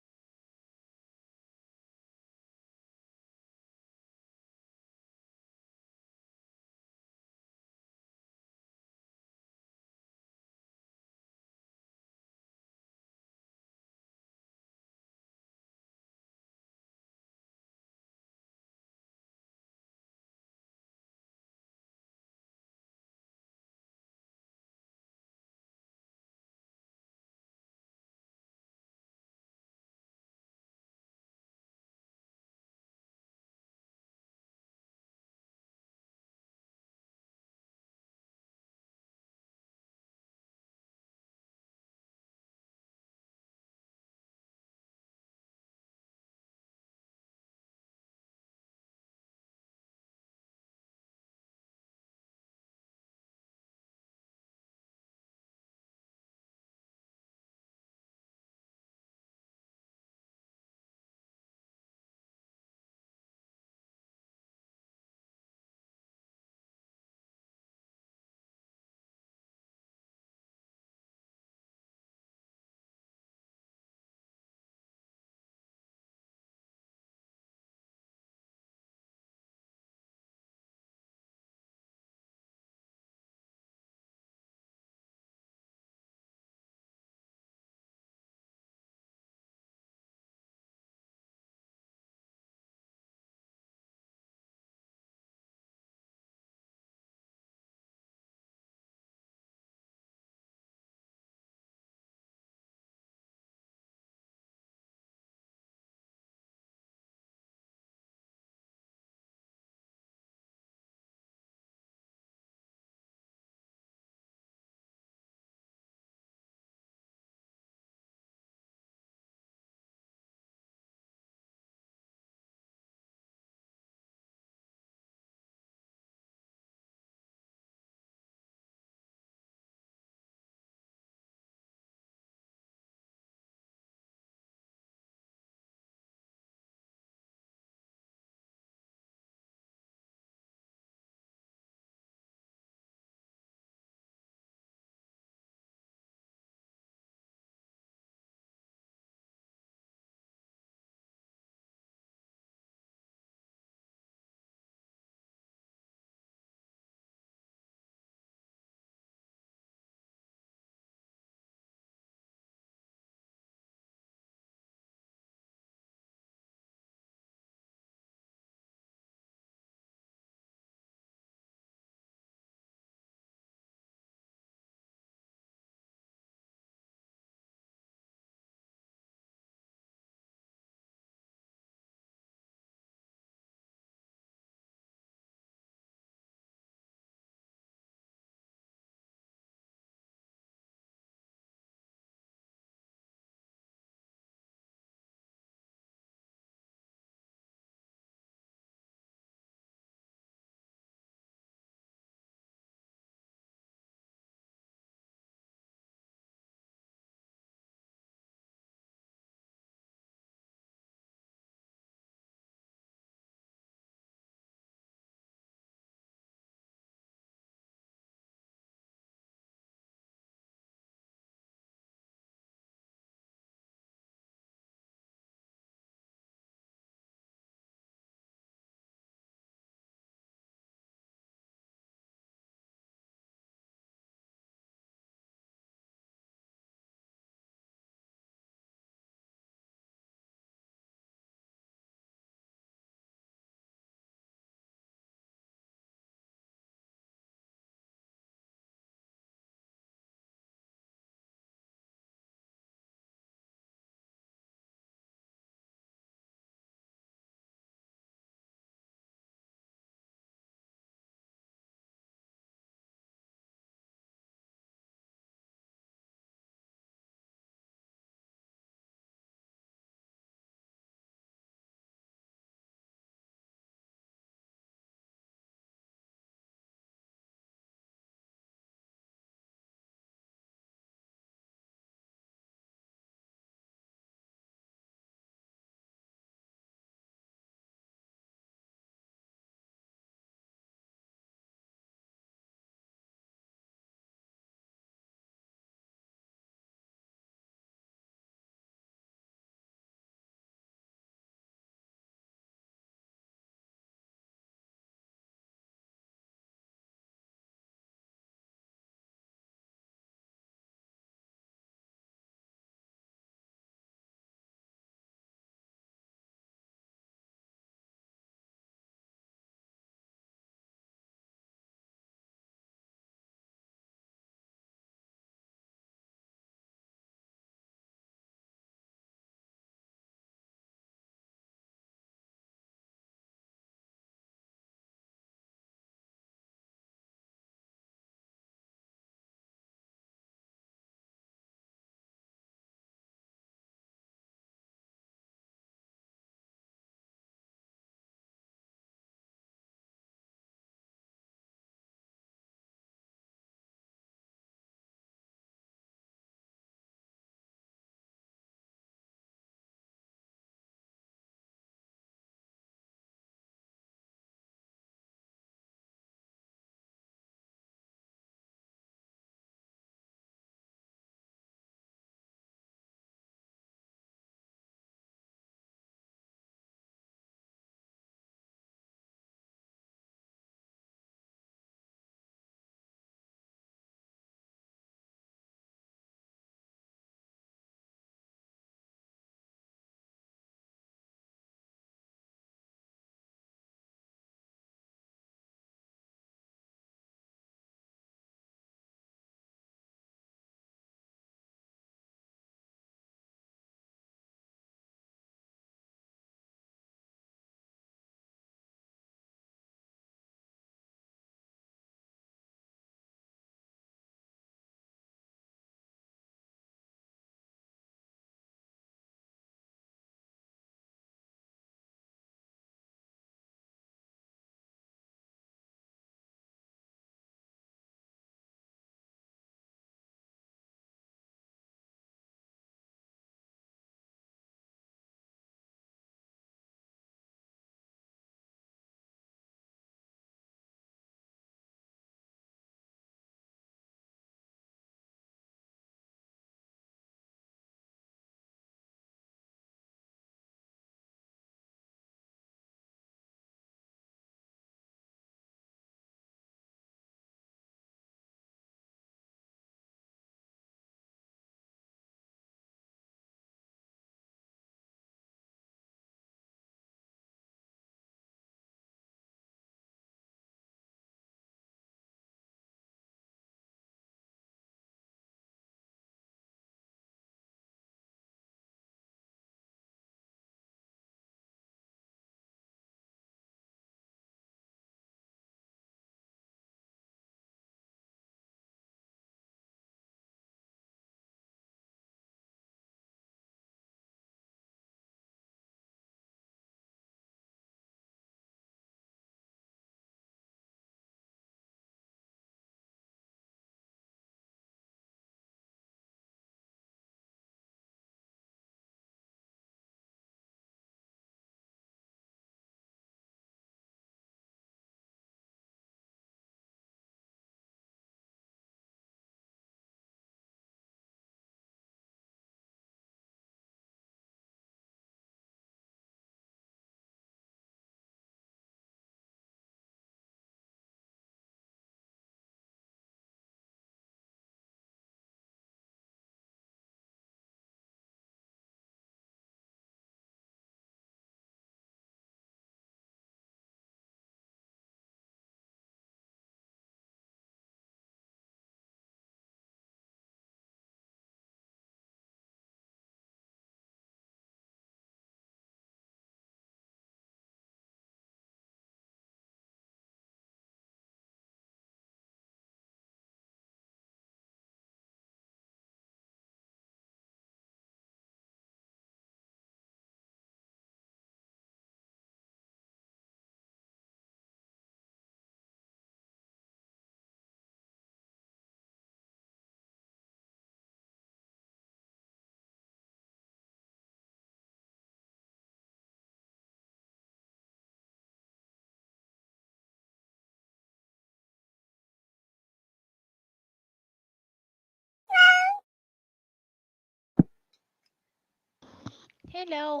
Speaker 1: Hello.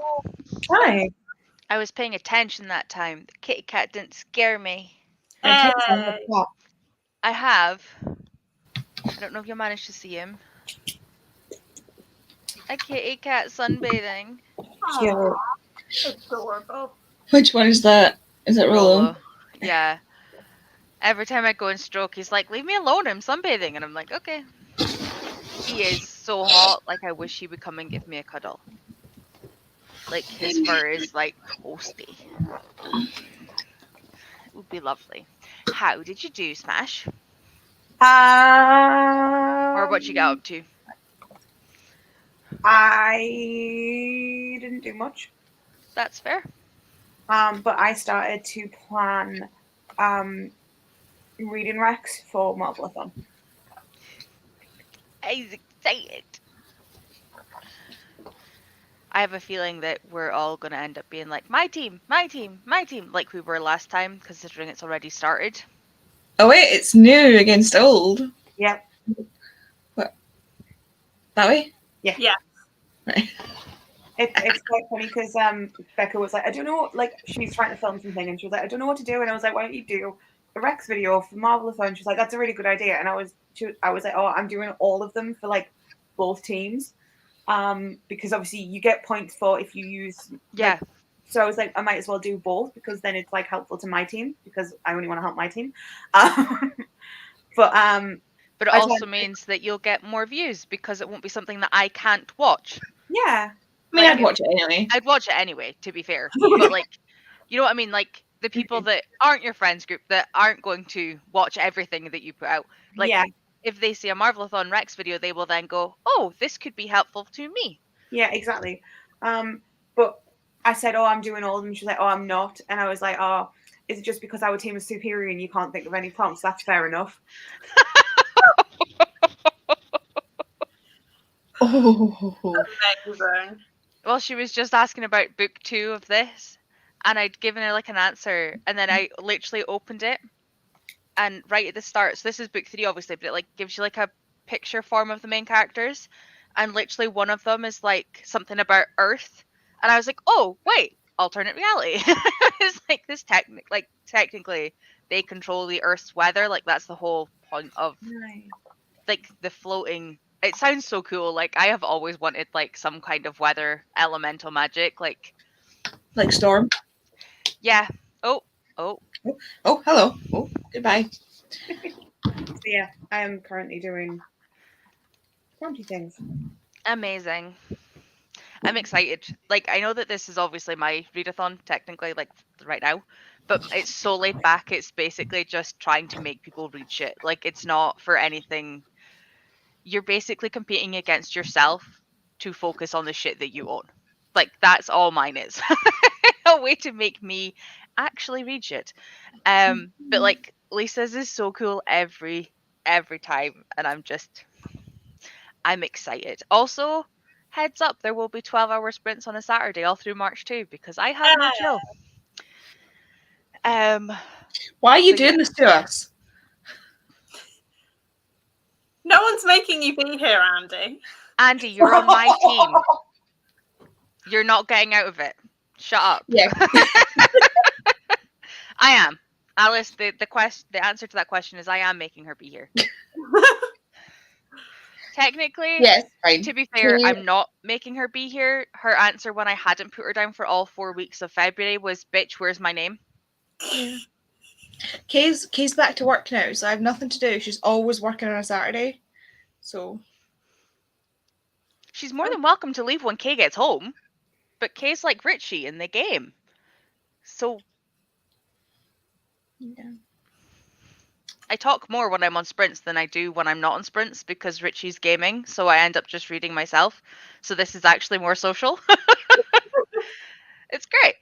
Speaker 3: Hi.
Speaker 1: I was paying attention that time. The kitty cat didn't scare me.
Speaker 2: Okay,
Speaker 4: Hey.
Speaker 1: I have. I don't know if you managed to see him. A kitty cat sunbathing.
Speaker 3: Cute.
Speaker 4: Adorable.
Speaker 2: Which one is that? Is it Rollo?
Speaker 1: Yeah. Every time I go and stroke, he's like, leave me alone, I'm sunbathing. And I'm like, okay. He is so hot. Like, I wish he would come and give me a cuddle. Like, his fur is like toasty. It would be lovely. How did you do, Smash? Or what you got up to?
Speaker 3: I didn't do much.
Speaker 1: That's fair.
Speaker 3: But I started to plan reading recs for Marloes.
Speaker 1: I was excited. I have a feeling that we're all going to end up being like, my team, my team, my team, like we were last time, considering it's already started.
Speaker 2: Oh wait, it's new against old.
Speaker 3: Yep.
Speaker 2: What? That way?
Speaker 3: Yeah.
Speaker 4: Yeah.
Speaker 2: Right.
Speaker 3: It's quite funny because Becca was like, I don't know, like she's trying to film something and she was like, I don't know what to do, and I was like, why don't you do a Rex video for Marvelathon? She's like, that's a really good idea, and I was like, oh, I'm doing all of them for like both teams, because obviously you get points for if you use
Speaker 1: Yeah.
Speaker 3: so I was like, I might as well do both because then it's like helpful to my team because I only want to help my team. But
Speaker 1: it also means that you'll get more views because it won't be something that I can't watch.
Speaker 3: Yeah.
Speaker 2: I mean, I'd watch it anyway.
Speaker 1: I'd watch it anyway, to be fair. But like, you know what I mean? Like the people that aren't your friends group that aren't going to watch everything that you put out. Like,
Speaker 3: yeah.
Speaker 1: If they see a Marvelathon Rex video, they will then go, "Oh, this could be helpful to me."
Speaker 3: Yeah, exactly. But I said, "Oh, I'm doing all of them." She's like, "Oh, I'm not," and I was like, "Oh, is it just because our team is superior and you can't think of any prompts? That's fair enough."
Speaker 2: Oh.
Speaker 4: Amazing.
Speaker 1: Well, she was just asking about book 2 of this, and I'd given her like an answer, and then I literally opened it, and right at the start, so this is book 3 obviously, but it like gives you like a picture form of the main characters, and literally one of them is like something about Earth, and I was like, oh wait, alternate reality. It's like this technically they control the Earth's weather, like that's the whole point of like the floating. It sounds so cool. Like I have always wanted like some kind of weather elemental magic, like
Speaker 2: Storm.
Speaker 1: Yeah. Oh.
Speaker 2: Oh, hello. Oh, goodbye.
Speaker 3: So yeah, I am currently doing prompty things.
Speaker 1: Amazing. I'm excited. Like I know that this is obviously my readathon technically, like right now, but it's so laid back. It's basically just trying to make people read shit. Like it's not for anything. You're basically competing against yourself to focus on the shit that you own. Like that's all mine is. A way to make me actually read shit. But like Lisa's is so cool every time, and I'm excited. Also, heads up, there will be 12-hour sprints on a Saturday all through March too, because I have no chill.
Speaker 2: Why are you doing this to us?
Speaker 4: No one's making you be here, Andy.
Speaker 1: Andy, you're on my team. You're not getting out of it. Shut up.
Speaker 2: Yeah.
Speaker 1: I am. Alice, the answer to that question is I am making her be here. Technically,
Speaker 2: yes, fine.
Speaker 1: To be fair, I'm not making her be here. Her answer when I hadn't put her down for all 4 weeks of February was, "Bitch, where's my name?"
Speaker 2: Yeah. Kay's back to work now, so I have nothing to do. She's always working on a Saturday. So
Speaker 1: she's more than welcome to leave when Kay gets home. But Kay's like Richie in the game. So
Speaker 2: yeah.
Speaker 1: I talk more when I'm on sprints than I do when I'm not on sprints because Richie's gaming, so I end up just reading myself. So this is actually more social. It's great.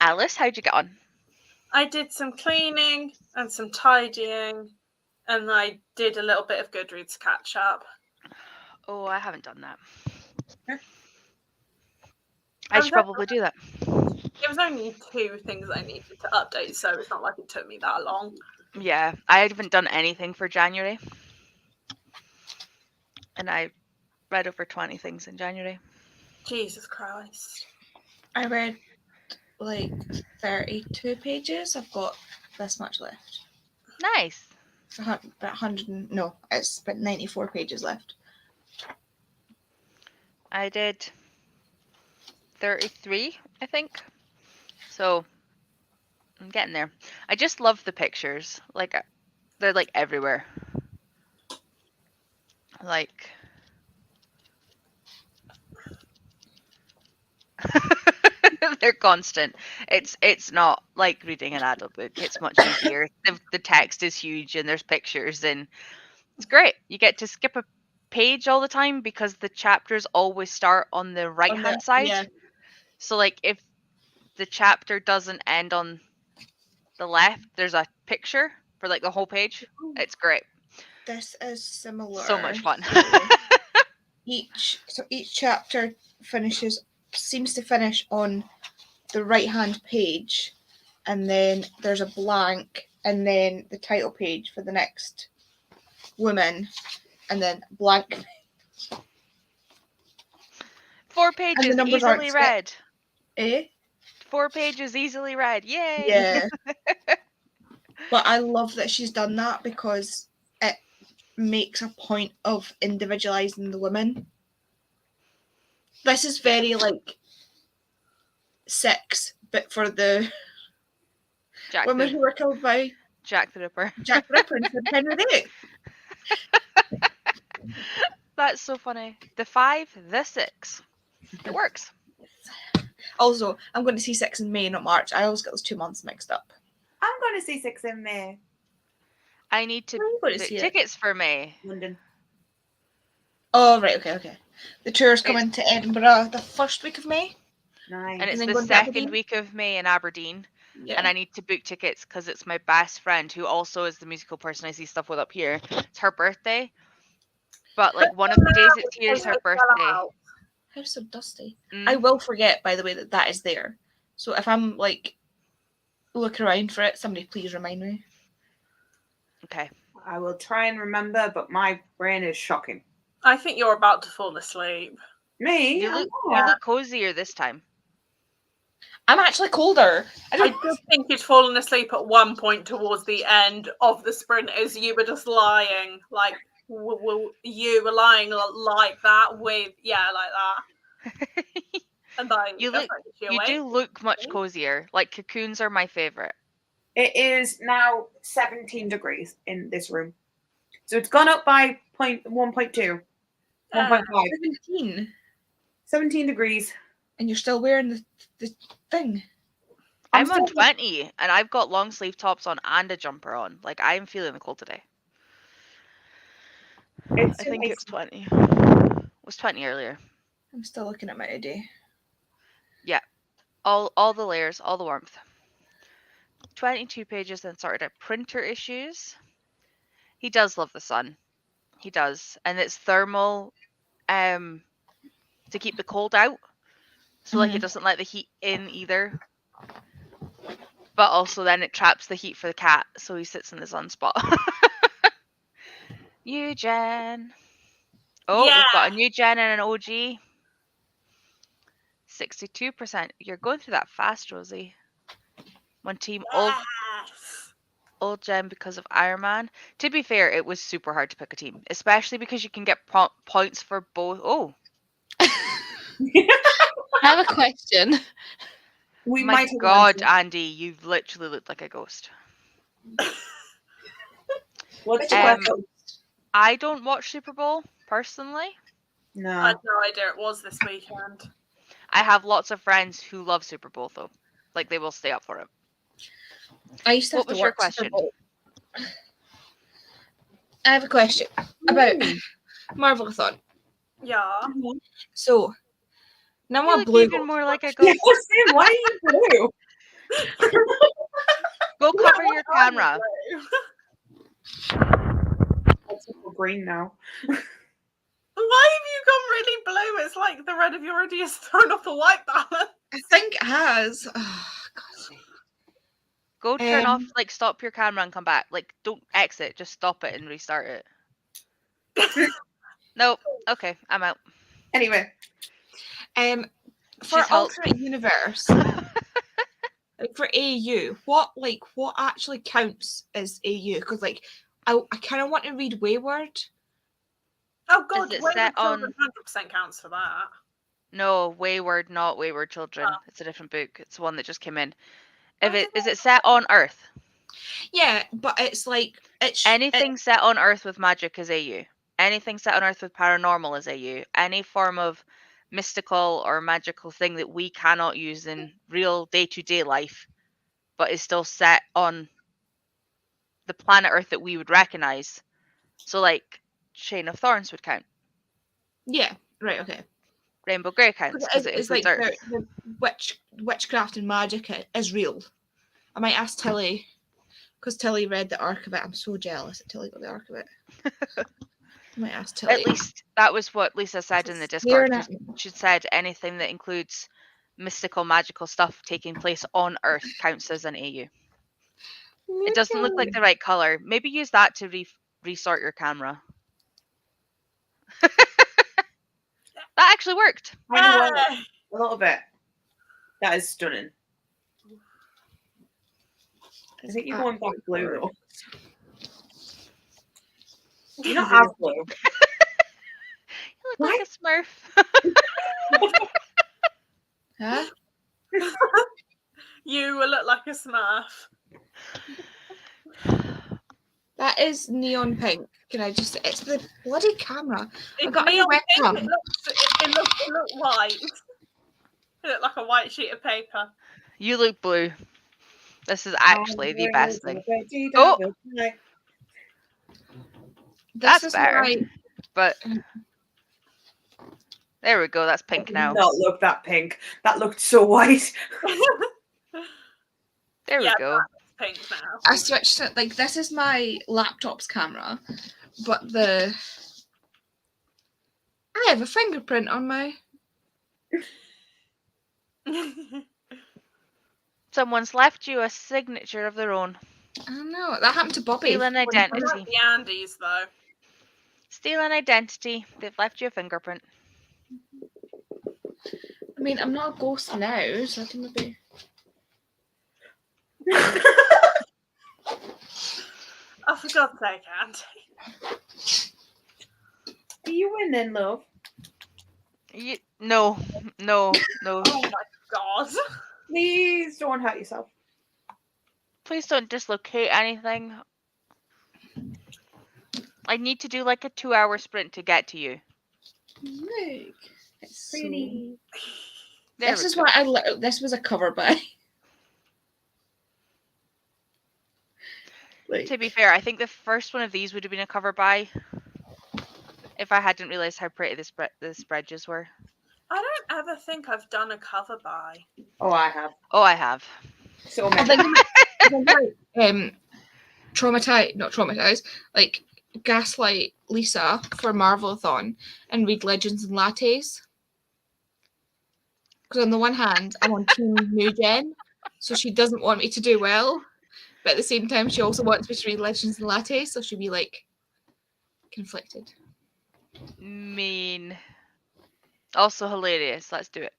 Speaker 1: Alice, how'd you get on?
Speaker 4: I did some cleaning and some tidying, and I did a little bit of Goodreads catch up.
Speaker 1: Oh, I haven't done that.
Speaker 3: Huh?
Speaker 1: I should probably do that.
Speaker 4: It was only 2 things I needed to update, so it's not like it took me that long.
Speaker 1: Yeah, I haven't done anything for January. And I read over 20 things in January.
Speaker 4: Jesus Christ.
Speaker 2: I read like 32 pages. I've got this much left.
Speaker 1: Nice.
Speaker 2: So about 100. No, it's about 94 pages left.
Speaker 1: I did 33, I think. So I'm getting there. I just love the pictures. Like they're like everywhere. Like they're constant. It's not like reading an adult book. It's much easier. The text is huge and there's pictures and it's great. You get to skip a page all the time because the chapters always start on the right hand side.
Speaker 2: Yeah.
Speaker 1: So like if the chapter doesn't end on the left, there's a picture for like the whole page. It's great.
Speaker 2: This is similar.
Speaker 1: So much fun.
Speaker 2: each chapter seems to finish on the right hand page, and then there's a blank, and then the title page for the next woman, and then blank.
Speaker 1: 4 pages
Speaker 2: numbers aren't
Speaker 1: easily read. 4 pages easily read. Yay!
Speaker 2: Yeah. But I love that she's done that because it makes a point of individualizing the women. This is very like 6, but for the women who were killed by
Speaker 1: Jack the Ripper.
Speaker 2: Jack the Ripper instead of Henry VIII.
Speaker 1: That's so funny. The 5, the 6. It works.
Speaker 2: Also, I'm going to see 6 in May, not March. I always get those 2 months mixed up.
Speaker 3: I'm going to see 6 in May.
Speaker 1: I need to
Speaker 2: Where are you going to
Speaker 1: book
Speaker 2: see it?
Speaker 1: tickets for May.
Speaker 3: London.
Speaker 2: Oh, right, okay. The tour's coming to Edinburgh the first week of May.
Speaker 3: Nice.
Speaker 1: And it's
Speaker 2: then
Speaker 1: the
Speaker 2: going to
Speaker 1: second
Speaker 2: Aberdeen?
Speaker 1: week of May in Aberdeen.
Speaker 2: Yeah.
Speaker 1: And I need to book tickets because it's my best friend who also is the musical person I see stuff with up here. It's her birthday. But like one of the days it's here is her birthday.
Speaker 2: How's so dusty?
Speaker 1: Mm.
Speaker 2: I will forget, by the way, that is there. So if I'm like looking around for it, somebody please remind me.
Speaker 1: Okay.
Speaker 3: I will try and remember, but my brain is shocking.
Speaker 4: I think you're about to fall asleep.
Speaker 3: Me?
Speaker 1: You look cozier this time.
Speaker 2: I'm actually colder.
Speaker 4: I just think you'd fallen asleep at one point towards the end of the sprint as you were just lying, like you were lying like that with like that. And like
Speaker 1: You do look much cozier. Like cocoons are my favorite.
Speaker 3: It is now 17 degrees in this room. So it's gone up by 1.2. 1.5. 17 degrees.
Speaker 2: And you're still wearing the thing.
Speaker 1: I'm on 20 and I've got long sleeve tops on and a jumper on. Like I'm feeling the cold today. I think it's 20. It was 20 earlier.
Speaker 2: I'm still looking at my ID.
Speaker 1: Yeah. All the layers, all the warmth. 22 pages then sorted out printer issues. He does love the sun. He does. And it's thermal to keep the cold out. So like it doesn't let the heat in either. But also then it traps the heat for the cat, so he sits in the sun spot. New gen. Oh, yeah. We've got a new gen and an OG. 62%. You're going through that fast, Rosie. One team old gen because of Iron Man. To be fair, it was super hard to pick a team, especially because you can get points for both. Oh.
Speaker 5: I have a question.
Speaker 1: My God, Andy, you've literally looked like a ghost.
Speaker 3: What's your question?
Speaker 1: I don't watch Super Bowl personally.
Speaker 3: No.
Speaker 4: I had no idea it was this weekend.
Speaker 1: I have lots of friends who love Super Bowl though. Like they will stay up for it.
Speaker 2: I used to have
Speaker 1: What was
Speaker 2: to
Speaker 1: your
Speaker 2: work
Speaker 1: question?
Speaker 2: Super Bowl. I have a question about Marloes.
Speaker 4: Yeah.
Speaker 2: So now
Speaker 1: You
Speaker 2: I'm
Speaker 1: look
Speaker 2: blue.
Speaker 1: even more like a
Speaker 3: Yeah,
Speaker 1: ghost.
Speaker 3: Sam, why are you blue?
Speaker 1: Go cover your camera.
Speaker 3: It's green now.
Speaker 4: Why have you gone really blue? It's like the red of your already has thrown off the white balance.
Speaker 2: I think it has. Oh, God's sake.
Speaker 1: Go turn off, like stop your camera and come back. Like don't exit, just stop it and restart it. Nope. Okay, I'm out.
Speaker 3: Anyway.
Speaker 2: For
Speaker 1: She's held-
Speaker 2: alternate universe, like for AU, what actually counts as AU? Because like I kind of want to read Wayward.
Speaker 4: Oh god,
Speaker 1: it
Speaker 4: Wayward
Speaker 1: set
Speaker 4: Children
Speaker 1: on-
Speaker 4: 100% counts for that.
Speaker 1: No, Wayward, not Wayward Children.
Speaker 4: Oh.
Speaker 1: It's a different book. It's one that just came in.
Speaker 4: I
Speaker 1: Is it set on Earth?
Speaker 2: Yeah, but it's like
Speaker 1: Anything set on Earth with magic is AU. Anything set on Earth with paranormal is AU. Any form of mystical or magical thing that we cannot use in real day-to-day life, but is still set on the planet Earth that we would recognize. So, like, Chain of Thorns would count.
Speaker 2: Yeah, right, okay.
Speaker 1: Rainbow Grey counts because it
Speaker 2: It's
Speaker 1: includes
Speaker 2: like
Speaker 1: Earth.
Speaker 2: the witchcraft and magic is real. I might ask Tilly, because Tilly read the arc of it. I'm so jealous that Tilly got the arc of it. I might ask Tilly.
Speaker 1: At least that was what Lisa said in the Discord. She said anything that includes mystical, magical stuff taking place on Earth counts as an AU. It doesn't look like the right color. Maybe use that to resort your camera. That actually worked.
Speaker 3: I know a little bit. That is stunning. I think you're going back blue though. You're not as blue.
Speaker 1: You look like a Smurf.
Speaker 2: Huh?
Speaker 4: You will look like a Smurf.
Speaker 2: That is neon pink. Can I just? It's the bloody camera.
Speaker 4: It's
Speaker 2: got a
Speaker 4: neon
Speaker 2: webcam.
Speaker 4: pink. It looks white. It looked like a white sheet of paper.
Speaker 1: You look blue. This is actually the best thing. Oh! That's better. But there we go. That's pink now.
Speaker 3: Not look that pink. That looked so white.
Speaker 1: There we go.
Speaker 4: Pink now.
Speaker 2: I switched it. Like this is my laptop's camera, but I have a fingerprint on my.
Speaker 1: Someone's left you a signature of their own.
Speaker 2: I don't know. That happened to Bobby.
Speaker 1: Steal an
Speaker 4: I
Speaker 1: identity.
Speaker 4: like the Andys though.
Speaker 1: Steal an identity. They've left you a fingerprint.
Speaker 2: I mean, I'm not a ghost now, so I can maybe.
Speaker 4: Oh, for God's sake, Andy.
Speaker 3: Are you winning, love?
Speaker 1: No.
Speaker 4: Oh my God.
Speaker 3: Please don't hurt yourself.
Speaker 1: Please don't dislocate anything. I need to do like a 2-hour sprint to get to you.
Speaker 2: Look, it's
Speaker 3: Pretty.
Speaker 1: There
Speaker 2: This
Speaker 1: we
Speaker 2: is
Speaker 1: go.
Speaker 2: what this was a cover by. Like,
Speaker 1: To be fair, I think the first one of these would have been a cover by if I hadn't realised how pretty the spreads were.
Speaker 4: I don't ever think I've done a cover by.
Speaker 3: Oh, I have.
Speaker 1: Oh, I have.
Speaker 3: So
Speaker 2: I
Speaker 3: many.
Speaker 2: think not traumatized, like gaslight Lisa for Marvelathon and read Legends and Lattes. Because on the one hand, I'm on Team New Gen, so she doesn't want me to do well, but at the same time, she also wants me to read Legends and Lattes, so she'd be like conflicted.
Speaker 1: Mean. Also hilarious. Let's do it.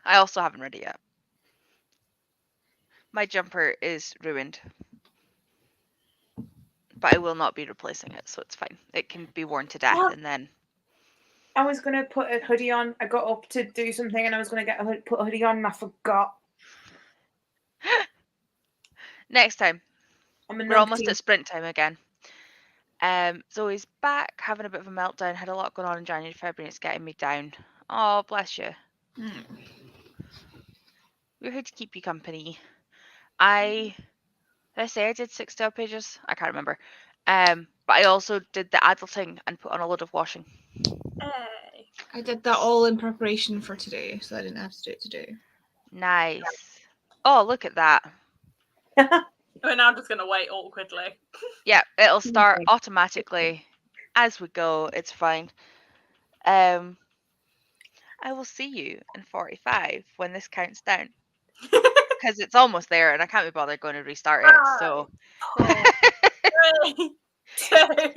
Speaker 1: I also haven't read it yet. My jumper is ruined. But I will not be replacing it, so it's fine. It can be worn to death and then...
Speaker 3: I was going to put a hoodie on. I got up to do something and I was going to put a hoodie on and I forgot.
Speaker 1: Next time.
Speaker 3: I'm
Speaker 1: We're almost at sprint time again. Zoe's back, having a bit of a meltdown. Had a lot going on in January, February. It's getting me down. Oh, bless you. We're here to keep you company. Did I say I did 60 odd pages? I can't remember. But I also did the adulting and put on a load of washing.
Speaker 4: Hey.
Speaker 2: I did that all in preparation for today, so I didn't have to do it today.
Speaker 1: Nice. Oh, look at that.
Speaker 4: We're now just going to wait awkwardly.
Speaker 1: Yeah, it'll start automatically as we go. It's fine. I will see you in 45 when this counts down. Because it's almost there and I can't be bothered going to restart it. So
Speaker 4: 3, 2,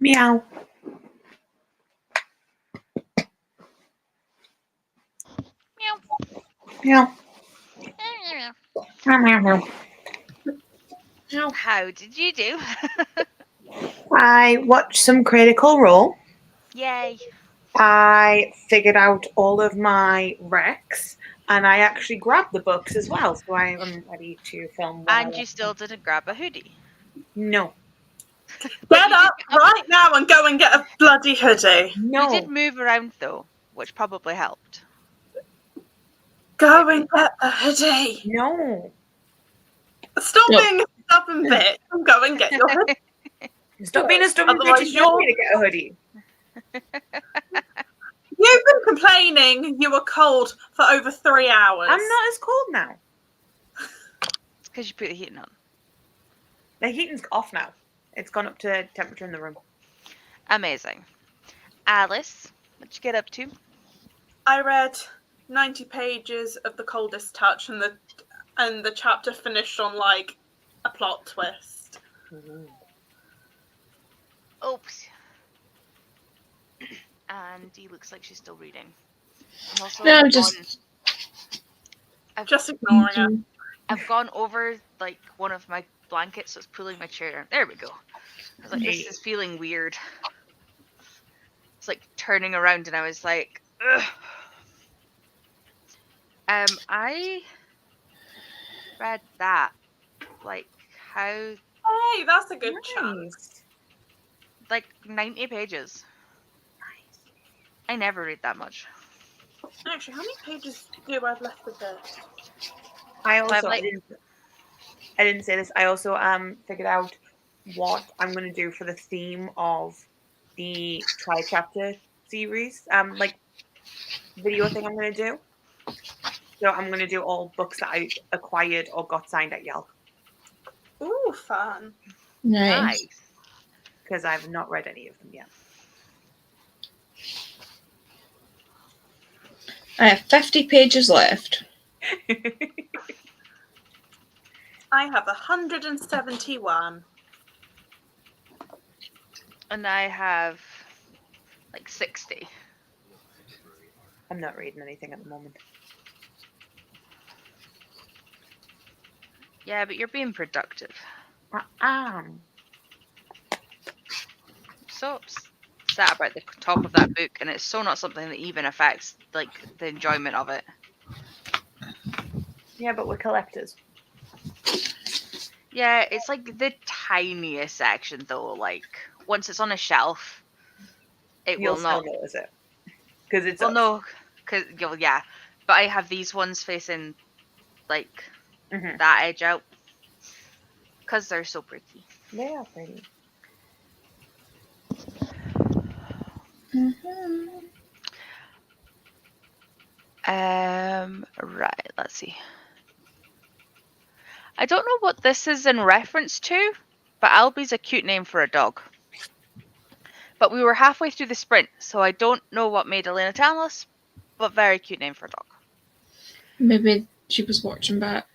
Speaker 3: Meow. Meow. Meow, meow, meow.
Speaker 1: How did you do?
Speaker 3: I watched some Critical Role.
Speaker 1: Yay.
Speaker 3: I figured out all of my recs, and I actually grabbed the books as well, so I am ready to film.
Speaker 1: And you still didn't grab a hoodie.
Speaker 3: No.
Speaker 4: Get up right now and go and get a bloody hoodie.
Speaker 3: No.
Speaker 1: You did move around though, which probably helped.
Speaker 4: Go
Speaker 1: Maybe.
Speaker 4: and get a hoodie.
Speaker 3: No.
Speaker 4: Stop
Speaker 2: No.
Speaker 4: being a stubborn bitch and go and get your hoodie.
Speaker 3: Stop being a stubborn bitch
Speaker 4: Otherwise
Speaker 3: and get me to get a hoodie.
Speaker 4: You've been complaining you were cold for over 3 hours.
Speaker 3: I'm not as cold now.
Speaker 1: It's because you put the heating on.
Speaker 3: The heating's off now. It's gone up to temperature in the room.
Speaker 1: Amazing. Alice, what'd you get up to?
Speaker 4: I read 90 pages of The Coldest Touch, and the chapter finished on like a plot twist.
Speaker 1: Oops. And he looks like she's still reading. I'm also
Speaker 2: No, I'm just-
Speaker 4: Just ignoring it.
Speaker 1: I've gone over like one of my blankets, so it's pulling my chair. There we go. I was like, this is feeling weird. It's like turning around, and I was like, ugh. I read that. Like how?
Speaker 4: Hey, that's a good chunk.
Speaker 3: Nice.
Speaker 1: Like 90 pages. I never read that much.
Speaker 4: Actually, how many pages do I have left of this?
Speaker 3: I also
Speaker 1: like-
Speaker 3: I didn't say this. I also figured out what I'm gonna do for the theme of the tri-chapter series like video thing I'm gonna do. So I'm gonna do all books that I acquired or got signed at Yale
Speaker 4: Ooh, fun.
Speaker 2: Nice.
Speaker 3: because I've not read any of them yet.
Speaker 2: I have 50 pages left.
Speaker 4: I have 171.
Speaker 1: And I have like 60.
Speaker 3: I'm not reading anything at the moment.
Speaker 1: Yeah, but you're being productive.
Speaker 3: I am.
Speaker 1: So sad about the top of that book, and it's so not something that even affects like the enjoyment of it.
Speaker 3: Yeah, but we're collectors.
Speaker 1: Yeah, it's like the tiniest section though. Like once it's on a shelf, it
Speaker 3: You'll
Speaker 1: will not.
Speaker 3: still notice it because it's
Speaker 1: Well, no, because yeah, but I have these ones facing like
Speaker 3: Mhm.
Speaker 1: that edge out because they're so pretty.
Speaker 3: They are pretty.
Speaker 1: Right, let's see. I don't know what this is in reference to, but Albie's a cute name for a dog. But we were halfway through the sprint, so I don't know what made Elena tell us, but very cute name for a dog.
Speaker 2: Maybe she was watching back.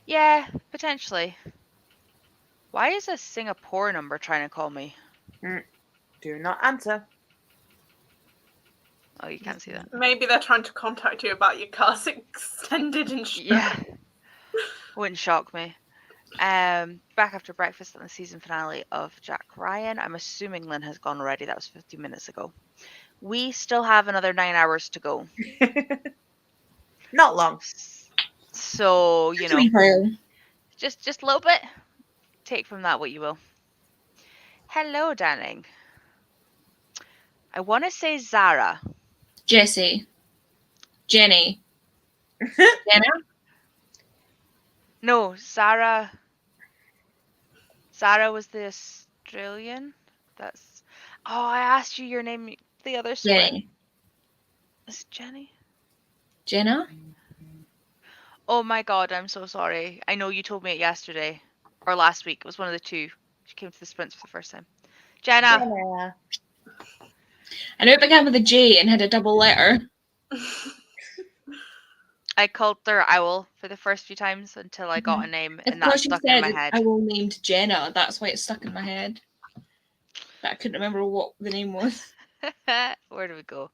Speaker 1: Yeah, potentially. Why is a Singapore number trying to call me?
Speaker 3: Do not answer.
Speaker 1: Oh, you can't see that.
Speaker 4: Maybe they're trying to contact you about your car's extended insurance.
Speaker 1: Yeah. Wouldn't shock me. Back after breakfast on the season finale of Jack Ryan. I'm assuming Lynn has gone already. That was 15 minutes ago. We still have another 9 hours to go.
Speaker 3: Not long.
Speaker 1: So, you know,
Speaker 2: While.
Speaker 1: just a little bit. Take from that what you will. Hello, darling. I want to say Zara.
Speaker 2: Jessie. Jenny. Jenna?
Speaker 1: No, Zara. Zara was the Australian. That's. Oh, I asked you your name the other sprint.
Speaker 2: Jenny.
Speaker 1: Is it Jenny?
Speaker 2: Jenna?
Speaker 1: Oh my god, I'm so sorry. I know you told me it yesterday or last week. It was one of the two. She came to the sprints for the first time. Jenna.
Speaker 3: Yeah.
Speaker 2: I know it began with a J and had a double letter.
Speaker 1: I called her Owl for the first few times until I got a name,
Speaker 2: It's
Speaker 1: and that
Speaker 2: because you
Speaker 1: stuck in my
Speaker 2: said
Speaker 1: head.
Speaker 2: I will named Jenna. That's why it's stuck in my head. But I couldn't remember what the name was.
Speaker 1: Where do we go?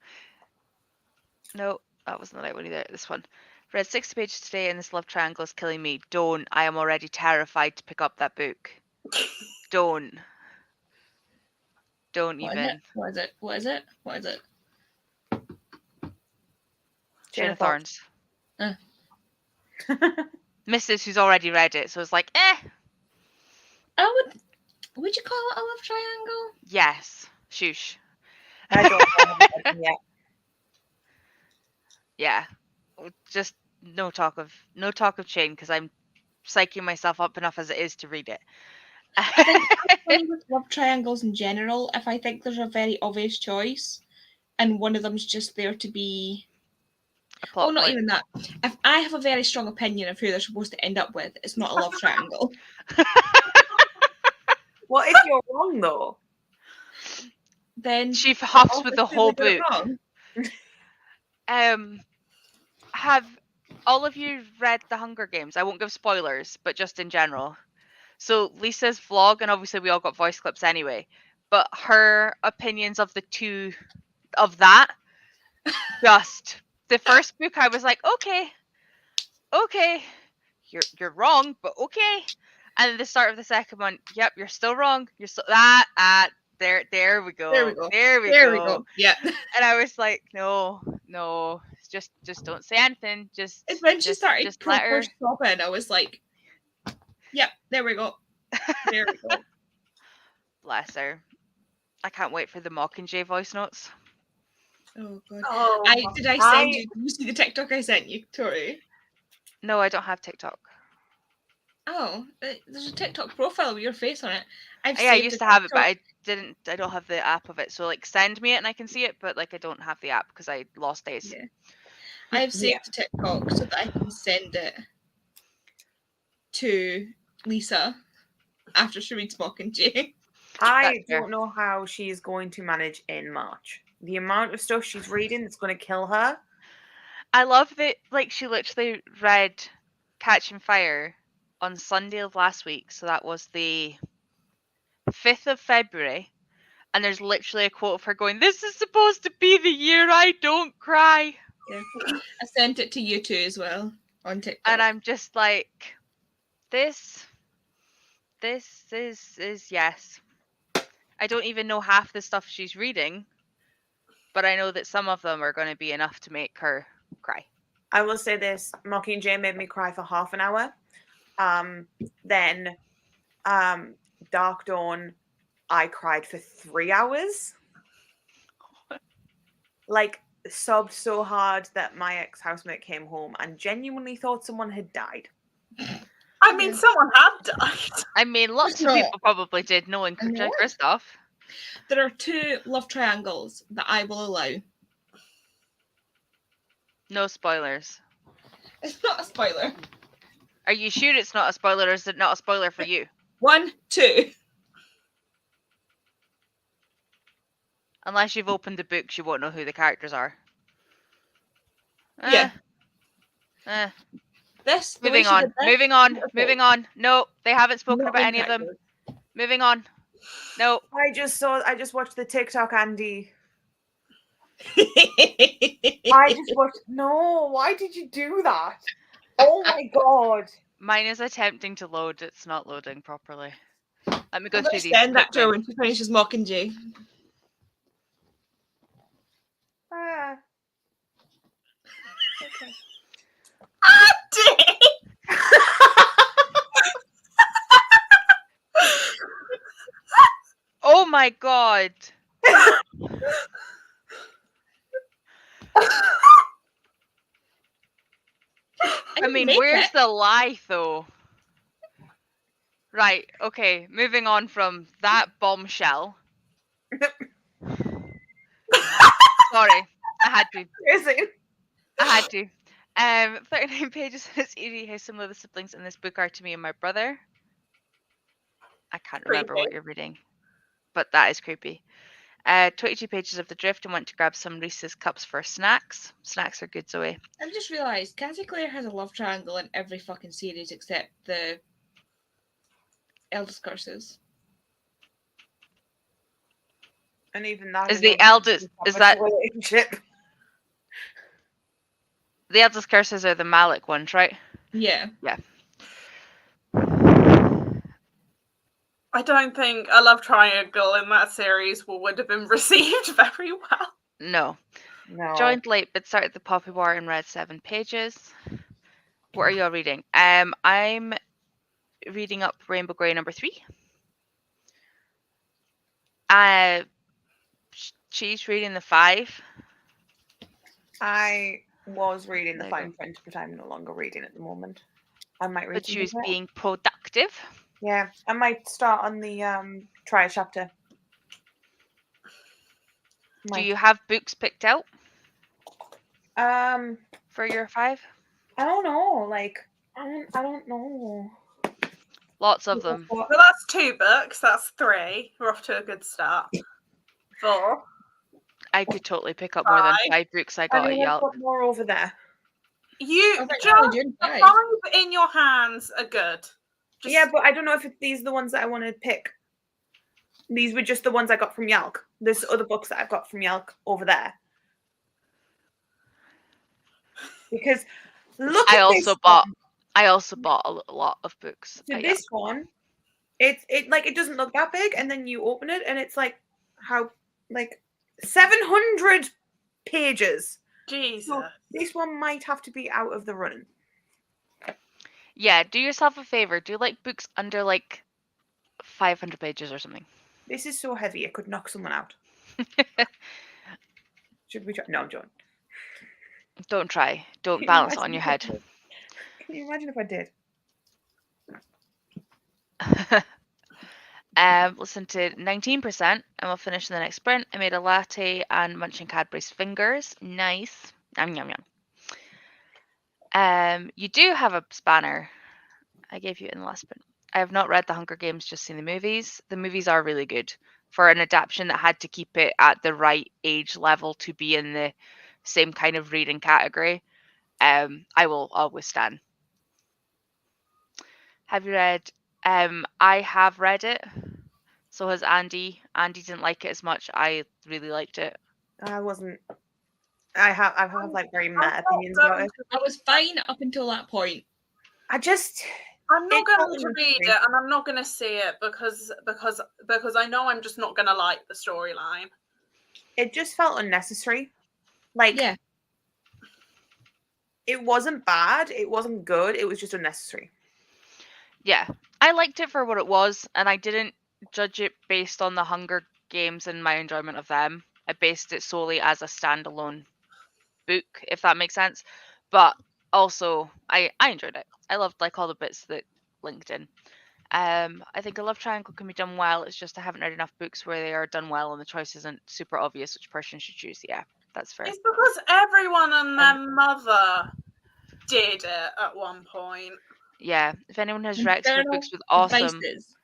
Speaker 1: No, that wasn't the right one either. This one. Read 60 pages today and this love triangle is killing me. Don't. I am already terrified to pick up that book. Don't. Don't
Speaker 2: What is
Speaker 1: even.
Speaker 2: it? What is it? What is it? What is it?
Speaker 1: Chain of Thorns.
Speaker 2: Uh.
Speaker 1: Mrs. who's already read it, so it's like,
Speaker 2: Would you call it a love triangle?
Speaker 1: yes. Shush.
Speaker 3: I don't know yet.
Speaker 1: Yeah. Just no talk of chain because I'm psyching myself up enough as it is to read it.
Speaker 2: I think I'm funny with love triangles in general. If I think there's a very obvious choice, and one of them's just there to be.
Speaker 1: A plot
Speaker 2: Not
Speaker 1: point.
Speaker 2: even that. If I have a very strong opinion of who they're supposed to end up with, it's not a love triangle.
Speaker 3: What if you're wrong though?
Speaker 2: Then
Speaker 1: She huffs with the
Speaker 2: obviously
Speaker 1: whole
Speaker 2: we got it
Speaker 1: book.
Speaker 2: wrong.
Speaker 1: Have all of you read The Hunger Games? I won't give spoilers, but just in general. So Lisa's vlog, and obviously we all got voice clips anyway, but her opinions of the two of that, just the first book I was like, okay, you're wrong, but okay. And then the start of the second one, yep, you're still wrong. You're still there we go.
Speaker 2: There we go.
Speaker 1: There we
Speaker 2: There
Speaker 1: go.
Speaker 2: we go. Yeah.
Speaker 1: And I was like, no, just don't say anything. Just
Speaker 2: It's when she started
Speaker 1: just let her.
Speaker 2: stopping, I was like, yep, there we go. There we go.
Speaker 1: Bless her. I can't wait for the Mockingjay voice notes.
Speaker 2: Oh god.
Speaker 3: Oh,
Speaker 2: Did I send you? Did you see the TikTok I sent you, Tori?
Speaker 1: No, I don't have TikTok.
Speaker 2: Oh, there's a TikTok profile with your face on it.
Speaker 1: I used to have it, but I don't have the app of it. So like, send me it and I can see it, but like, I don't have the app because I lost days.
Speaker 2: Yeah. I've saved the TikTok so that I can send it to Lisa after she reads Mockingjay.
Speaker 3: I don't know how she's going to manage in March. The amount of stuff she's reading is going to kill her.
Speaker 1: I love that, like, she literally read Catching Fire on Sunday of last week. So that was the 5th of February. And there's literally a quote of her going, "This is supposed to be the year I don't cry."
Speaker 2: Yeah. I sent it to you too as well on TikTok.
Speaker 1: And I'm just like, this is yes. I don't even know half the stuff she's reading, but I know that some of them are going to be enough to make her cry.
Speaker 3: I will say this: Mockingjay made me cry for half an hour. Then Dark Dawn, I cried for 3 hours. Like, sobbed so hard that my ex-housemate came home and genuinely thought someone had died.
Speaker 4: I mean, someone had died.
Speaker 1: I mean, lots of people probably did, knowing Kristoff.
Speaker 2: There are 2 love triangles that I will allow.
Speaker 1: No spoilers.
Speaker 2: It's not a spoiler.
Speaker 1: Are you sure it's not a spoiler, or is it not a spoiler for you?
Speaker 2: 1, 2.
Speaker 1: Unless you've opened the books, you won't know who the characters are.
Speaker 2: Yeah. Moving
Speaker 1: on. No, they haven't spoken about any of them. Moving on. No.
Speaker 3: I just watched the TikTok, Andy. I just watched. No, why did you do that? Oh my god.
Speaker 1: Mine is attempting to load. It's not loading properly. Let me go through these.
Speaker 2: Send that to her when she finishes Mockingjay.
Speaker 3: Okay.
Speaker 1: Oh my god. I mean, where's the lie, though? Right, okay, moving on from that bombshell. Sorry, I had to. I had to. 39 pages. It's eerie how similar the siblings in this book are to me and my brother. I can't remember what you're reading, but that is creepy. 22 pages of The Drift and went to grab some Reese's cups for snacks. Snacks are good, Zoe.
Speaker 2: I've just realised Cassie Clare has a love triangle in every fucking series except the Eldest Curses.
Speaker 3: And even that
Speaker 1: Is the eldest? Is that
Speaker 3: relationship?
Speaker 1: the eldest curses are the Malik ones, right?
Speaker 2: Yeah.
Speaker 1: Yeah.
Speaker 4: I don't think a love triangle in that series would have been received very well.
Speaker 1: No.
Speaker 3: No.
Speaker 1: Joined late but started the Poppy War and read 7 pages. What are you all reading? I'm reading up Rainbow Grey number 3. She's reading the 5.
Speaker 3: I was reading the
Speaker 1: There you go.
Speaker 3: Fine Print, but I'm no longer reading at the moment. I might read
Speaker 1: But she
Speaker 3: something
Speaker 1: was
Speaker 3: else.
Speaker 1: being productive.
Speaker 3: Yeah, I might start on the try chapter.
Speaker 1: Do you have books picked out
Speaker 3: Um,
Speaker 1: for your 5?
Speaker 3: I don't know. Like, I don't know.
Speaker 1: Lots of them.
Speaker 4: Well, that's 2 books. That's 3. We're off to a good start. 4.
Speaker 1: I could totally pick up more than 5 books I got
Speaker 3: I
Speaker 1: at
Speaker 3: mean, I've
Speaker 1: Yelp.
Speaker 3: got more over there.
Speaker 4: You
Speaker 2: I think
Speaker 4: just
Speaker 2: we're doing
Speaker 4: the
Speaker 2: 5.
Speaker 4: 5 in your hands are good. Just,
Speaker 3: Yeah, but I don't know if these are the ones that I want to pick. These were just the ones I got from Yelk. There's other books that I've got from Yelk over there. Because look
Speaker 1: I
Speaker 3: at
Speaker 1: also
Speaker 3: this
Speaker 1: bought
Speaker 3: one.
Speaker 1: I also bought a lot of books.
Speaker 3: So
Speaker 1: at
Speaker 3: this one, it doesn't look that big, and then you open it and it's like how 700 pages.
Speaker 4: Jesus.
Speaker 3: So this one might have to be out of the running.
Speaker 1: Yeah, do yourself a favor. Do like books under like 500 pages or something.
Speaker 3: This is so heavy it could knock someone out. Should we try? No, I'm joking.
Speaker 1: Don't try. Don't
Speaker 3: Can you
Speaker 1: balance it
Speaker 3: imagine
Speaker 1: on your
Speaker 3: if I
Speaker 1: head.
Speaker 3: did? Can you imagine if I did?
Speaker 1: Listen to 19%, and we'll finish in the next sprint. I made a latte and munching Cadbury's fingers. Nice. Yum, yum, yum. You do have a spanner. I gave you it in the last sprint. I have not read The Hunger Games, just seen the movies. The movies are really good for an adaptation that had to keep it at the right age level to be in the same kind of reading category. I will always stand. Have you read? I have read it. So has Andi. Andi didn't like it as much. I really liked it.
Speaker 3: I wasn't. I have like very mad opinions about it.
Speaker 2: I was fine up until that point.
Speaker 3: I just.
Speaker 4: I'm not
Speaker 3: It
Speaker 4: going
Speaker 3: felt
Speaker 4: to read
Speaker 3: unnecessary.
Speaker 4: it, and I'm not going to see it because I know I'm just not going to like the storyline.
Speaker 3: It just felt unnecessary. Like,
Speaker 2: Yeah.
Speaker 3: it wasn't bad. It wasn't good. It was just unnecessary.
Speaker 1: Yeah, I liked it for what it was, and I didn't judge it based on the Hunger Games and my enjoyment of them. I based it solely as a standalone book, if that makes sense. But also, I enjoyed it. I loved like all the bits that linked in. I think a love triangle can be done well. It's just I haven't read enough books where they are done well and the choice isn't super obvious which person should choose. Yeah, that's fair.
Speaker 4: It's because everyone and their mother did it at one point.
Speaker 1: Yeah, if anyone has Rexford
Speaker 2: Internal
Speaker 1: books with awesome,
Speaker 2: devices.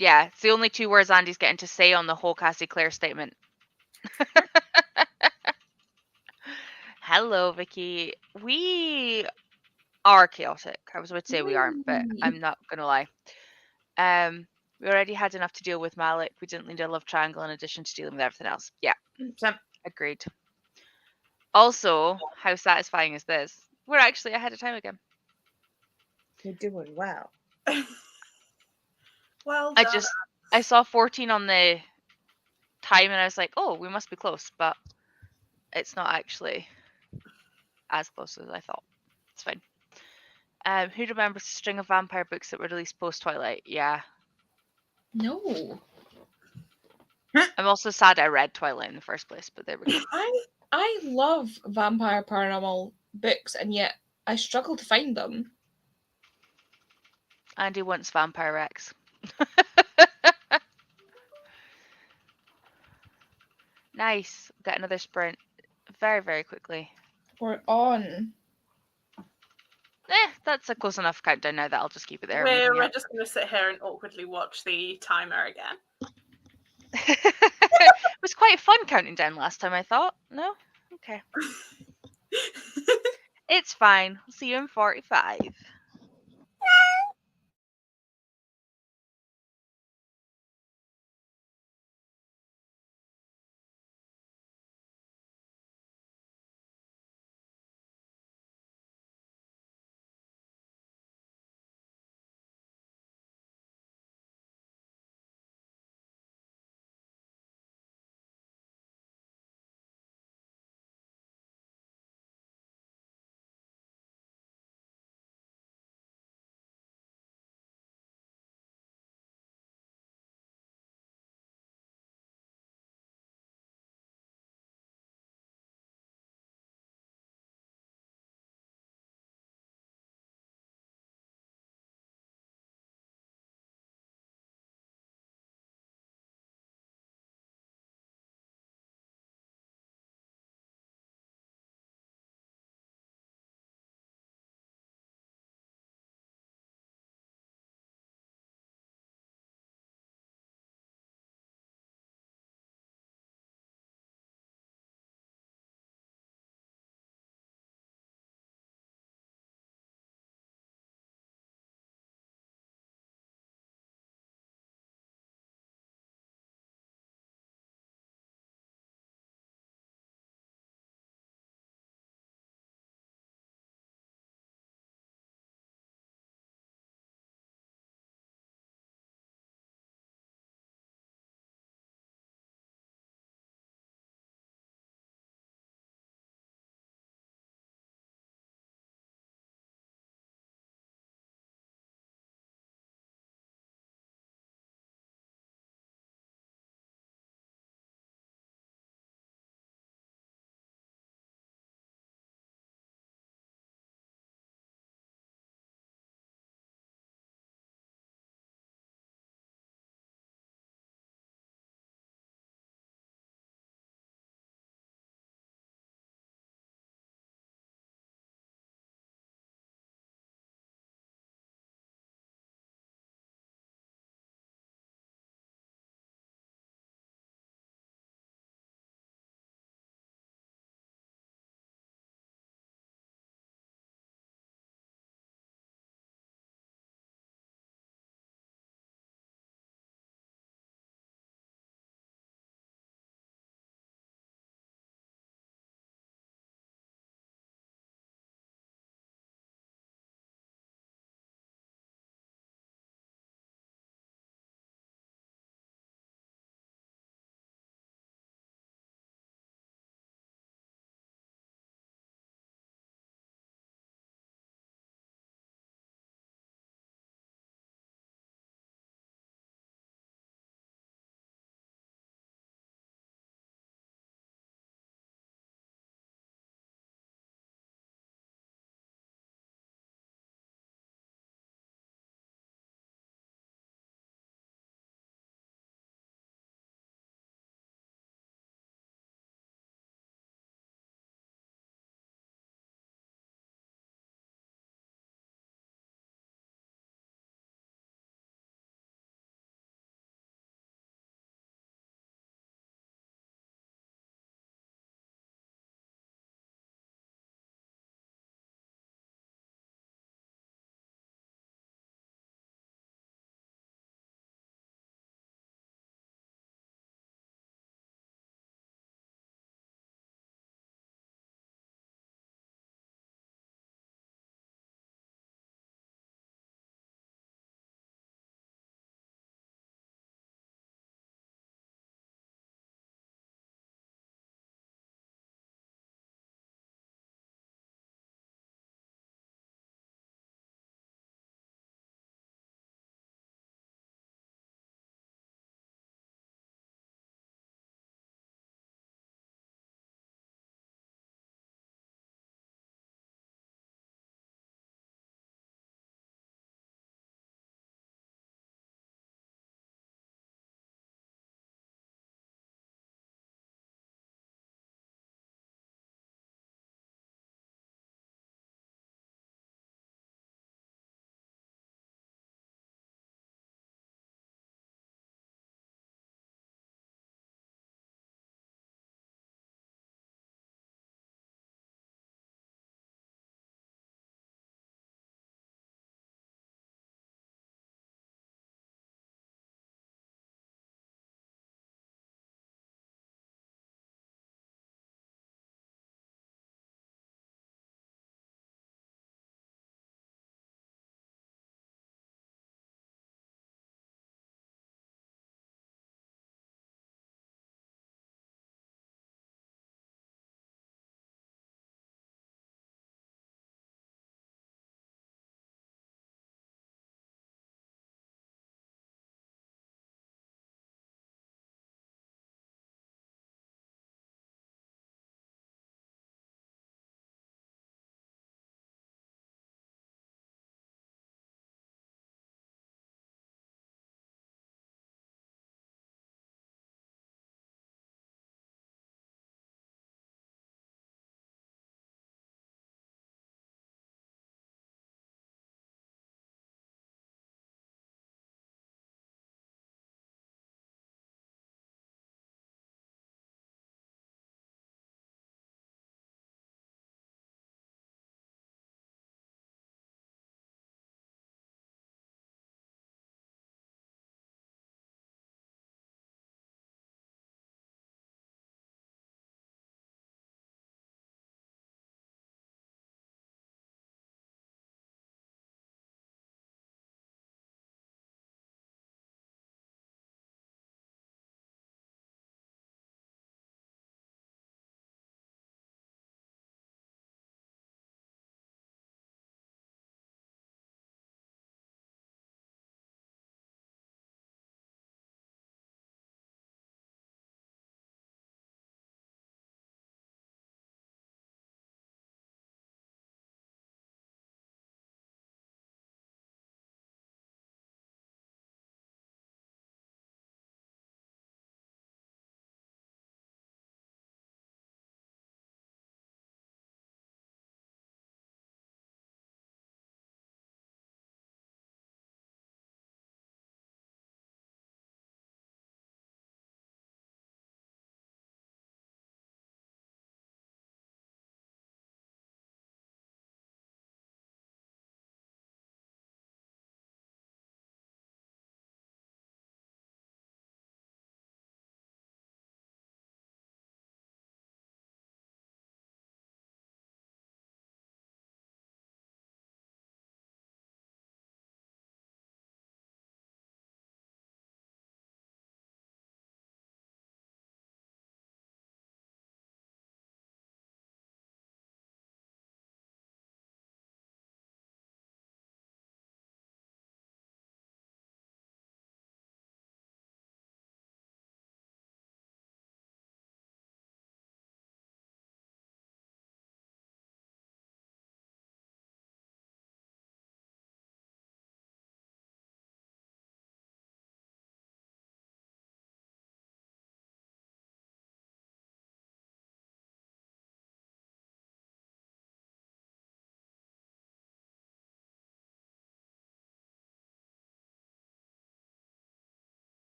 Speaker 1: yeah, it's the only 2 words Andy's getting to say on the whole Cassie Clare statement. Hello, Vicky. We are chaotic. I was about to say we aren't, but I'm not gonna lie. We already had enough to deal with Malik. We didn't need a love triangle in addition to dealing with everything else. Yeah,
Speaker 3: So,
Speaker 1: agreed. Also, how satisfying is this? We're actually ahead of time again.
Speaker 3: you're doing well.
Speaker 4: Well done.
Speaker 1: I saw 14 on the time and I was like, oh, we must be close, but it's not actually as close as I thought. It's fine. Who remembers the string of vampire books that were released post Twilight? Yeah.
Speaker 2: No.
Speaker 1: I'm also sad I read Twilight in the first place, but there we go.
Speaker 2: I love vampire paranormal books, and yet I struggle to find them.
Speaker 1: Andy wants Vampire Rex. Nice. Got another sprint. Very, very quickly.
Speaker 2: We're on.
Speaker 1: That's a close enough countdown now that I'll just keep it there.
Speaker 4: We're just going to sit here and awkwardly watch the timer again.
Speaker 1: It was quite fun counting down last time, I thought. No? Okay. It's fine. We'll see you in 45.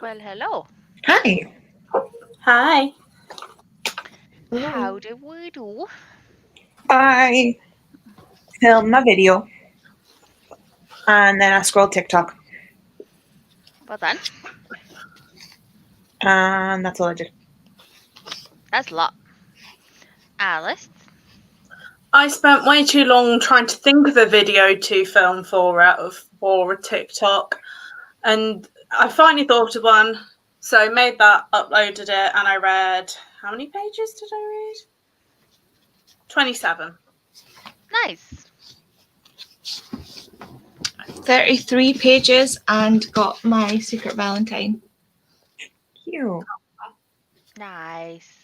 Speaker 1: Well, hello.
Speaker 3: Hi.
Speaker 4: Hi.
Speaker 1: How do we do?
Speaker 3: I filmed my video and then I scrolled TikTok
Speaker 1: Well done.
Speaker 3: and that's all I did.
Speaker 1: That's a lot. Alice?
Speaker 4: I spent way too long trying to think of a video to film for a TikTok, and I finally thought of one. So I made that, uploaded it, and I read. How many pages did I read? 27.
Speaker 1: Nice.
Speaker 2: 33 pages and got my Secret Valentine.
Speaker 3: Cute.
Speaker 1: Nice.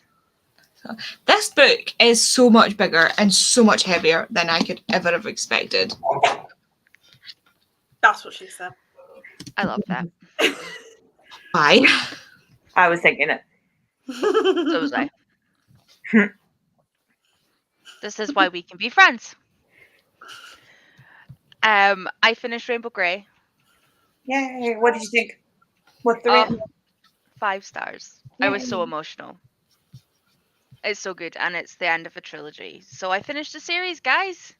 Speaker 2: This book is so much bigger and so much heavier than I could ever have expected.
Speaker 4: That's what she said.
Speaker 1: I love that.
Speaker 2: Why?
Speaker 3: I was thinking it.
Speaker 1: So was I. This is why we can be friends. I finished Rainbow Grey.
Speaker 3: Yay. What did you think? What's the rating?
Speaker 1: 5 stars. I was so
Speaker 3: Yay.
Speaker 1: emotional. It's so good, and it's the end of a trilogy. So I finished the series, guys.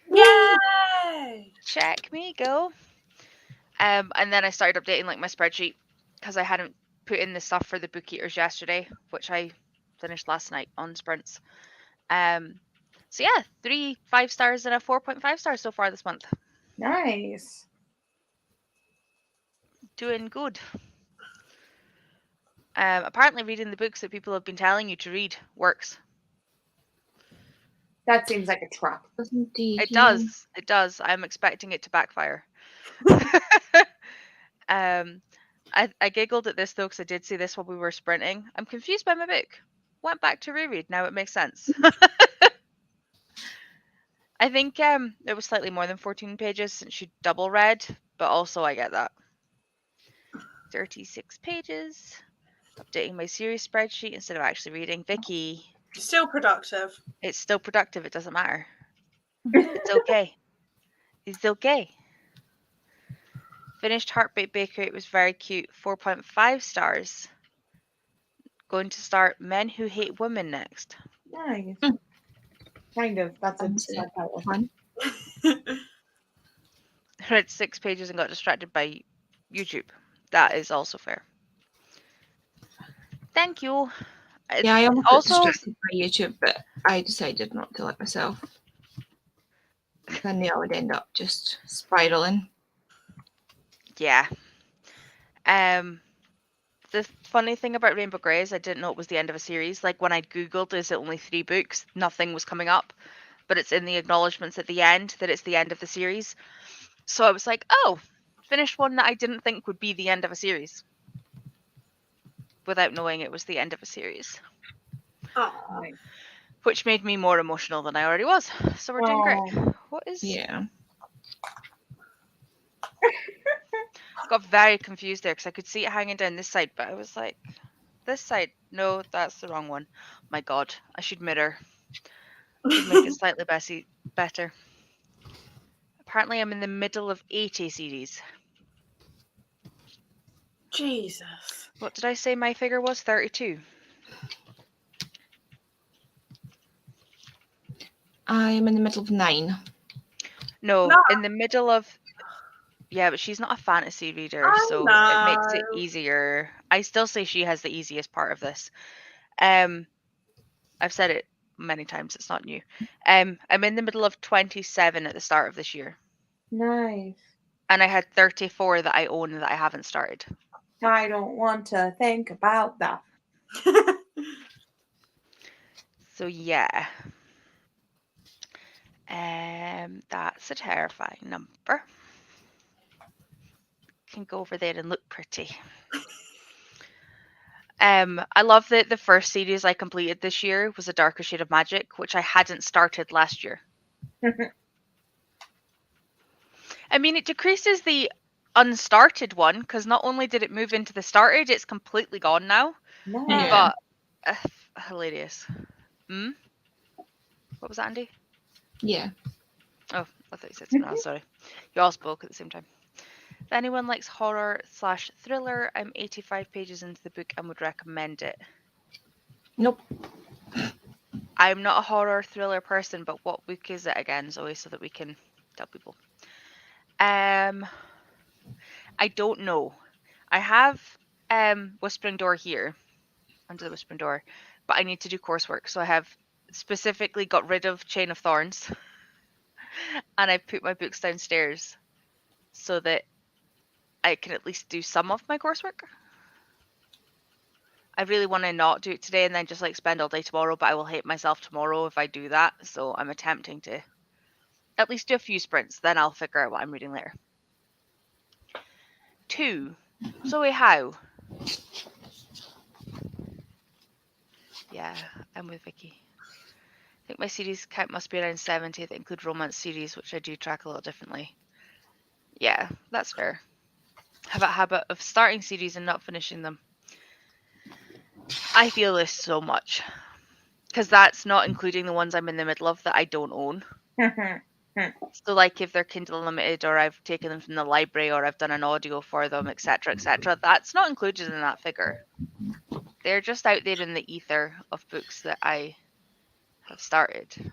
Speaker 4: Yay!
Speaker 1: Check me go. And then I started updating like my spreadsheet because I hadn't put in the stuff for the book eaters yesterday, which I finished last night on sprints. So yeah, 3 5 stars and a 4.5 stars so far this month.
Speaker 3: Nice.
Speaker 1: Doing good. Apparently reading the books that people have been telling you to read works.
Speaker 3: That seems like a trap.
Speaker 1: It does. It does. I'm expecting it to backfire. I giggled at this though because I did see this while we were sprinting. I'm confused by my book. Went back to reread. Now it makes sense. I think it was slightly more than 14 pages since she double read, but also I get that. 36 pages. Updating my series spreadsheet instead of actually reading. Vicky.
Speaker 4: Still productive.
Speaker 1: It's still productive. It doesn't matter. It's okay. It's okay. Finished Heartbeat Baker. It was very cute. 4.5 stars. Going to start Men Who Hate Women next.
Speaker 3: Nice. Kind of. That's a sad title.
Speaker 2: Fun.
Speaker 1: Read 6 pages and got distracted by YouTube. That is also fair. Thank you.
Speaker 2: Yeah, I almost got
Speaker 1: Also,
Speaker 2: distracted by YouTube, but I decided not to let myself. Then I would end up just spiraling.
Speaker 1: yeah. The funny thing about Rainbow Grey is I didn't know it was the end of a series. Like when I googled, is it only 3 books? Nothing was coming up, but it's in the acknowledgements at the end that it's the end of the series. So I was like, oh, finished one that I didn't think would be the end of a series, without knowing it was the end of a series,
Speaker 4: Aw.
Speaker 1: which made me more emotional than I already was. So we're doing great. What is?
Speaker 2: Yeah.
Speaker 1: Got very confused there because I could see it hanging down this side, but I was like, this side? No, that's the wrong one. My God, I should mirror. Should make it slightly better. Apparently, I'm in the middle of 80 series.
Speaker 4: Jesus.
Speaker 1: What did I say my figure was? 32.
Speaker 2: I'm in the middle of 9.
Speaker 1: No,
Speaker 4: No.
Speaker 1: in the middle of. Yeah, but she's not a fantasy reader,
Speaker 4: I
Speaker 1: so it makes it
Speaker 4: know.
Speaker 1: easier. I still say she has the easiest part of this. I've said it many times, it's not new. I'm in the middle of 27 at the start of this year.
Speaker 3: Nice.
Speaker 1: And I had 34 that I own that I haven't started.
Speaker 3: I don't want to think about that.
Speaker 1: So yeah. That's a terrifying number. Can go over there and look pretty. I love that the first series I completed this year was A Darker Shade of Magic, which I hadn't started last year. I mean, it decreases the unstarted one because not only did it move into the started, it's completely gone now.
Speaker 3: Nice.
Speaker 2: Yeah.
Speaker 1: But hilarious. What was that, Andy?
Speaker 2: Yeah.
Speaker 1: Oh, I thought you said something else. Sorry, you all spoke at the same time. If anyone likes horror/thriller, I'm 85 pages into the book and would recommend it.
Speaker 2: Nope.
Speaker 1: I'm not a horror thriller person, but what book is it again, Zoe, so that we can tell people? I don't know. I have Whispering Door here, under the Whispering Door, but I need to do coursework, so I have specifically got rid of Chain of Thorns, and I put my books downstairs so that I can at least do some of my coursework. I really want to not do it today and then just like spend all day tomorrow, but I will hate myself tomorrow if I do that. So I'm attempting to at least do a few sprints, then I'll figure out what I'm reading later. 2. Zoe, how? Yeah, I'm with Vicky. I think my series count must be around 70 that include romance series, which I do track a little differently. Yeah, that's fair. Have a habit of starting series and not finishing them. I feel this so much. Because that's not including the ones I'm in the middle of that I don't own. So like if they're Kindle Unlimited or I've taken them from the library or I've done an audio for them, etc., that's not included in that figure. They're just out there in the ether of books that I have started.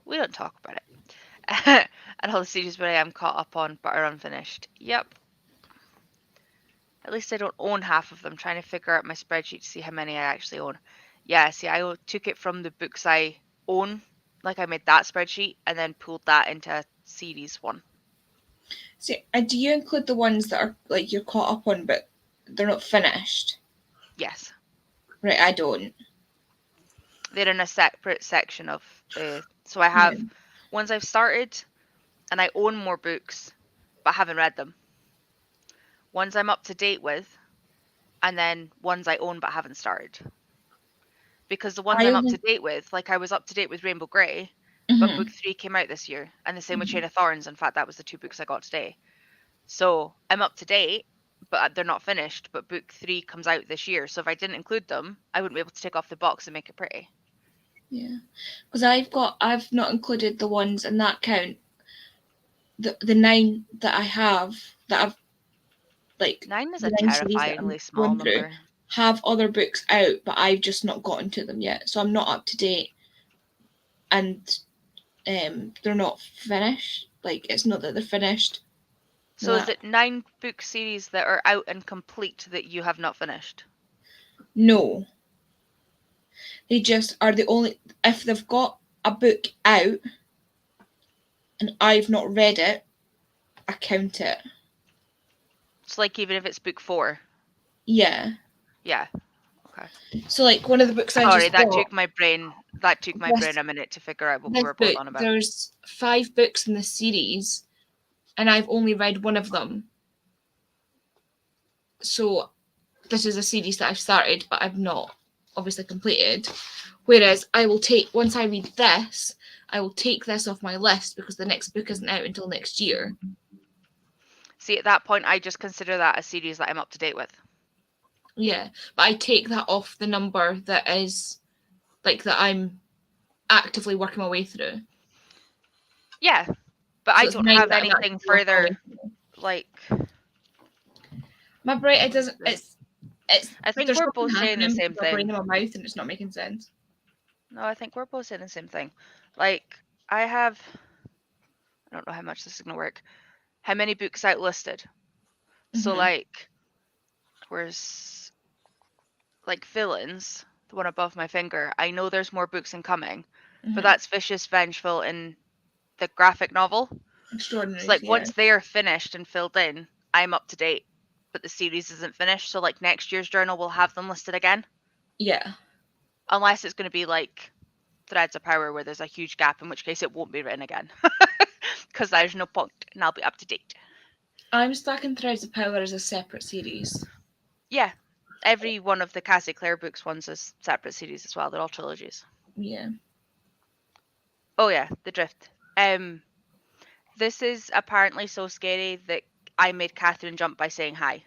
Speaker 1: We don't talk about it. And all the series where I am caught up on but are unfinished. Yep. At least I don't own half of them. Trying to figure out my spreadsheet to see how many I actually own. Yeah, see, I took it from the books I own. Like I made that spreadsheet and then pulled that into a series one.
Speaker 2: See, do you include the ones that are like you're caught up on but they're not finished?
Speaker 1: Yes.
Speaker 2: Right, I don't.
Speaker 1: They're in a separate section of the... So I have ones I've started and I own more books but haven't read them. Ones I'm up to date with, and then ones I own but haven't started. Because the ones I'm up to date with, like I was up to date with Rainbow Grey, but book 3 came out this year, and the same with Chain of Thorns. In fact, that was the 2 books I got today. So I'm up to date, but they're not finished, but book 3 comes out this year. So if I didn't include them, I wouldn't be able to take off the box and make it pretty.
Speaker 2: Yeah, because I've not included the ones in that count. The 9 that I have that I've like
Speaker 1: 9 is a terrifyingly small number.
Speaker 2: Have other books out, but I've just not gotten to them yet, so I'm not up to date, and they're not finished. Like it's not that they're finished.
Speaker 1: So is it 9 book series that are out and complete that you have not finished?
Speaker 2: No. They just are the only... If they've got a book out and I've not read it, I count it.
Speaker 1: So like even if it's book 4?
Speaker 2: Yeah.
Speaker 1: Yeah. Okay.
Speaker 2: So like one of the books
Speaker 1: Sorry, that took my brain a minute to figure out what we were both on about.
Speaker 2: There's 5 books in the series and I've only read one of them. So this is a series that I've started but I've not obviously completed. Whereas I will take, once I read this, I will take this off my list because the next book isn't out until next year.
Speaker 1: See, at that point, I just consider that a series that I'm up to date with.
Speaker 2: Yeah, but I take that off the number that is, like, that I'm actively working my way through.
Speaker 1: Yeah, but so I don't have anything further, like...
Speaker 2: My brain, it doesn't, it's
Speaker 1: I think we're both saying the same thing.
Speaker 2: In my mouth and it's not making sense.
Speaker 1: No, I think we're both saying the same thing. Like, I don't know how much this is going to work. How many books out listed? So, like, where's, like, Villains, the one above my finger, I know there's more books incoming, but that's Vicious, Vengeful in the graphic novel.
Speaker 2: Extraordinary.
Speaker 1: So, like, once they are finished and filled in, I'm up to date, but the series isn't finished. So, like, next year's journal will have them listed again.
Speaker 2: Yeah.
Speaker 1: Unless it's going to be, like, Threads of Power where there's a huge gap, in which case it won't be written again. Because there's no point, and I'll be up to date.
Speaker 2: I'm stuck in Threads of Power as a separate series.
Speaker 1: Yeah. Every one of the Cassie Clare books one's a separate series as well. They're all trilogies.
Speaker 2: Yeah.
Speaker 1: Oh yeah, The Drift. This is apparently so scary that I made Catherine jump by saying hi.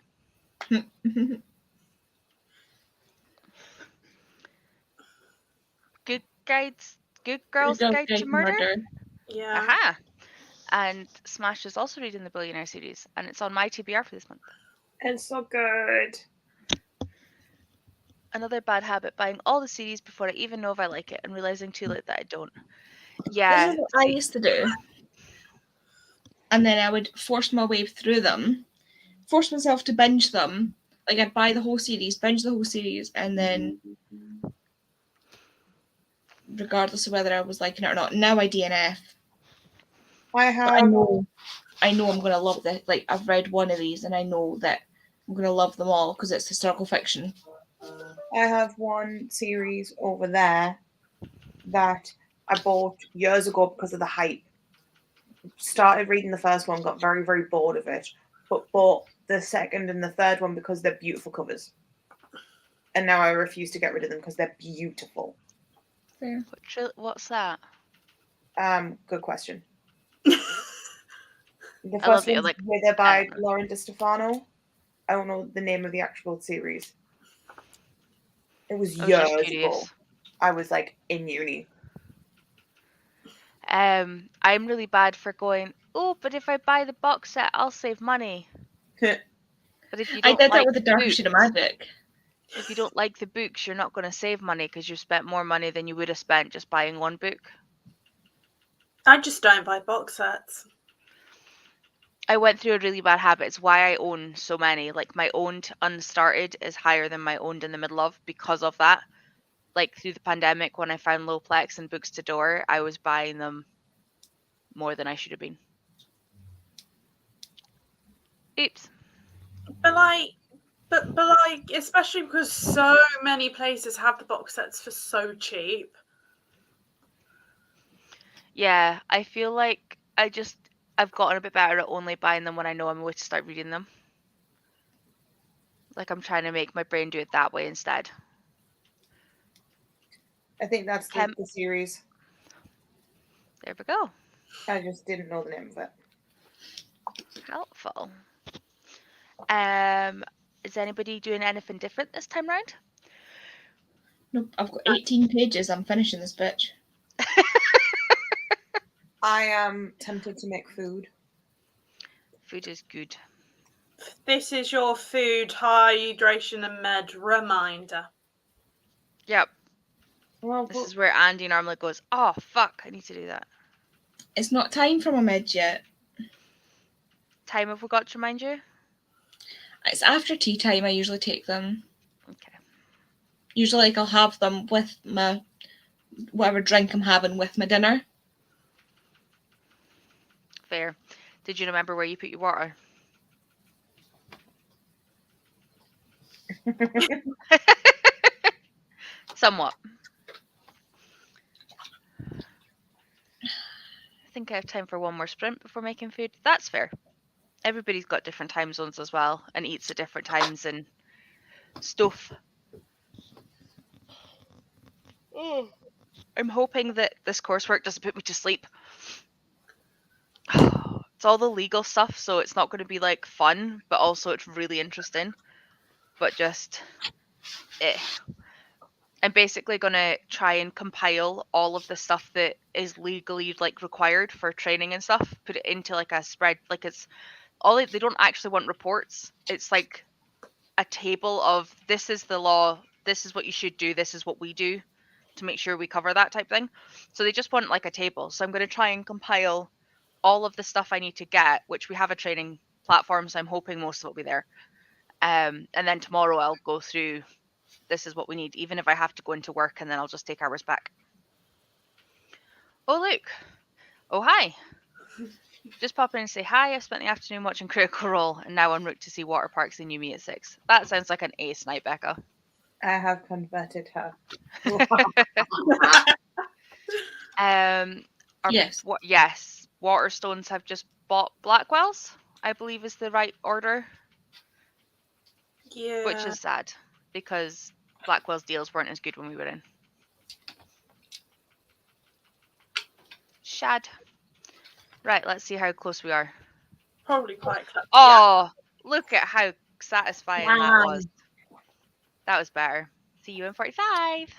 Speaker 1: Good Girls Guide to Murder?
Speaker 4: Yeah.
Speaker 1: Aha. And Smash is also reading the Billionaire series, and it's on my TBR for this month.
Speaker 3: It's so good.
Speaker 1: Another bad habit, buying all the series before I even know if I like it and realizing too late that I don't.
Speaker 2: This
Speaker 1: Yeah,
Speaker 2: is what I used to do. And then I would force my way through them, force myself to binge them. Like I'd buy the whole series, binge the whole series, and then regardless of whether I was liking it or not. Now I DNF.
Speaker 3: I
Speaker 2: But I
Speaker 3: have
Speaker 2: know I'm gonna love this. Like I've read one of these, and I know that I'm gonna love them all because it's historical fiction.
Speaker 3: one series over there that I bought years ago because of the hype. Started reading the first one, got very, very bored of it, but bought the second and the third one because they're beautiful covers. And now I refuse to get rid of them because they're beautiful.
Speaker 2: Fair.
Speaker 1: What's that?
Speaker 3: Good question. The
Speaker 1: I love
Speaker 3: first
Speaker 1: that you're
Speaker 3: one's
Speaker 1: like,
Speaker 3: Wither by Lauren DeStefano. I don't know the name of the actual series. It was
Speaker 1: I was just
Speaker 3: years
Speaker 1: curious.
Speaker 3: ago. I was like in uni.
Speaker 1: I'm really bad for going, oh, but if I buy the box set, I'll save money. But if you
Speaker 2: I
Speaker 1: don't
Speaker 2: did
Speaker 1: like
Speaker 2: that with the Darker
Speaker 1: books,
Speaker 2: Shade of Magic.
Speaker 1: if you don't like the books, you're not going to save money because you've spent more money than you would have spent just buying one book.
Speaker 4: I just don't buy box sets.
Speaker 1: I went through a really bad habit. It's why I own so many. Like my owned unstarted is higher than my owned in the middle of because of that. Like through the pandemic, when I found low plex and books to door, I was buying them more than I should have been. Oops.
Speaker 4: But like, especially because so many places have the box sets for so cheap.
Speaker 1: Yeah, I feel like I've gotten a bit better at only buying them when I know I'm going to start reading them. Like I'm trying to make my brain do it that way instead.
Speaker 3: I think that's the series.
Speaker 1: There we go.
Speaker 3: I just didn't know the name of it.
Speaker 1: Helpful. Is anybody doing anything different this time round?
Speaker 2: Nope, I've got 18 pages. I'm finishing this bitch.
Speaker 3: I am tempted to make food.
Speaker 1: Food is good.
Speaker 4: This is your food, hydration, and med reminder.
Speaker 1: Yep.
Speaker 3: Well,
Speaker 1: This is where Andy normally goes, oh, fuck, I need to do that.
Speaker 2: It's not time for my meds yet.
Speaker 1: Time have we got to remind you?
Speaker 2: It's after tea time. I usually take them.
Speaker 1: Okay.
Speaker 2: Usually, like, I'll have them with my whatever drink I'm having with my dinner.
Speaker 1: Fair. Did you remember where you put your water? Somewhat. I think I have time for one more sprint before making food. That's fair. Everybody's got different time zones as well and eats at different times and stuff. I'm hoping that this coursework doesn't put me to sleep. It's all the legal stuff, so it's not going to be like fun, but also it's really interesting. But just, I'm basically going to try and compile all of the stuff that is legally like required for training and stuff, put it into like a spread, like it's all they don't actually want reports. It's like a table of this is the law, this is what you should do, this is what we do to make sure we cover that type thing. So they just want like a table. So I'm going to try and compile all of the stuff I need to get, which we have a training platform, so I'm hoping most of it will be there. And then tomorrow I'll go through this is what we need, even if I have to go into work and then I'll just take hours back. Oh, look. Oh, hi. Just pop in and say hi. I spent the afternoon watching Critical Role and now en route to see Water Parks and You Me at 6. That sounds like an ace night, Becca.
Speaker 3: I have converted her.
Speaker 2: Yes.
Speaker 1: Yes. Waterstones have just bought Blackwells, I believe is the right order.
Speaker 4: Yeah.
Speaker 1: Which is sad because Blackwell's deals weren't as good when we were in. Shad. Right, let's see how close we are.
Speaker 4: Probably quite close.
Speaker 1: Oh, look at how satisfying that was. That was better. See you in 45.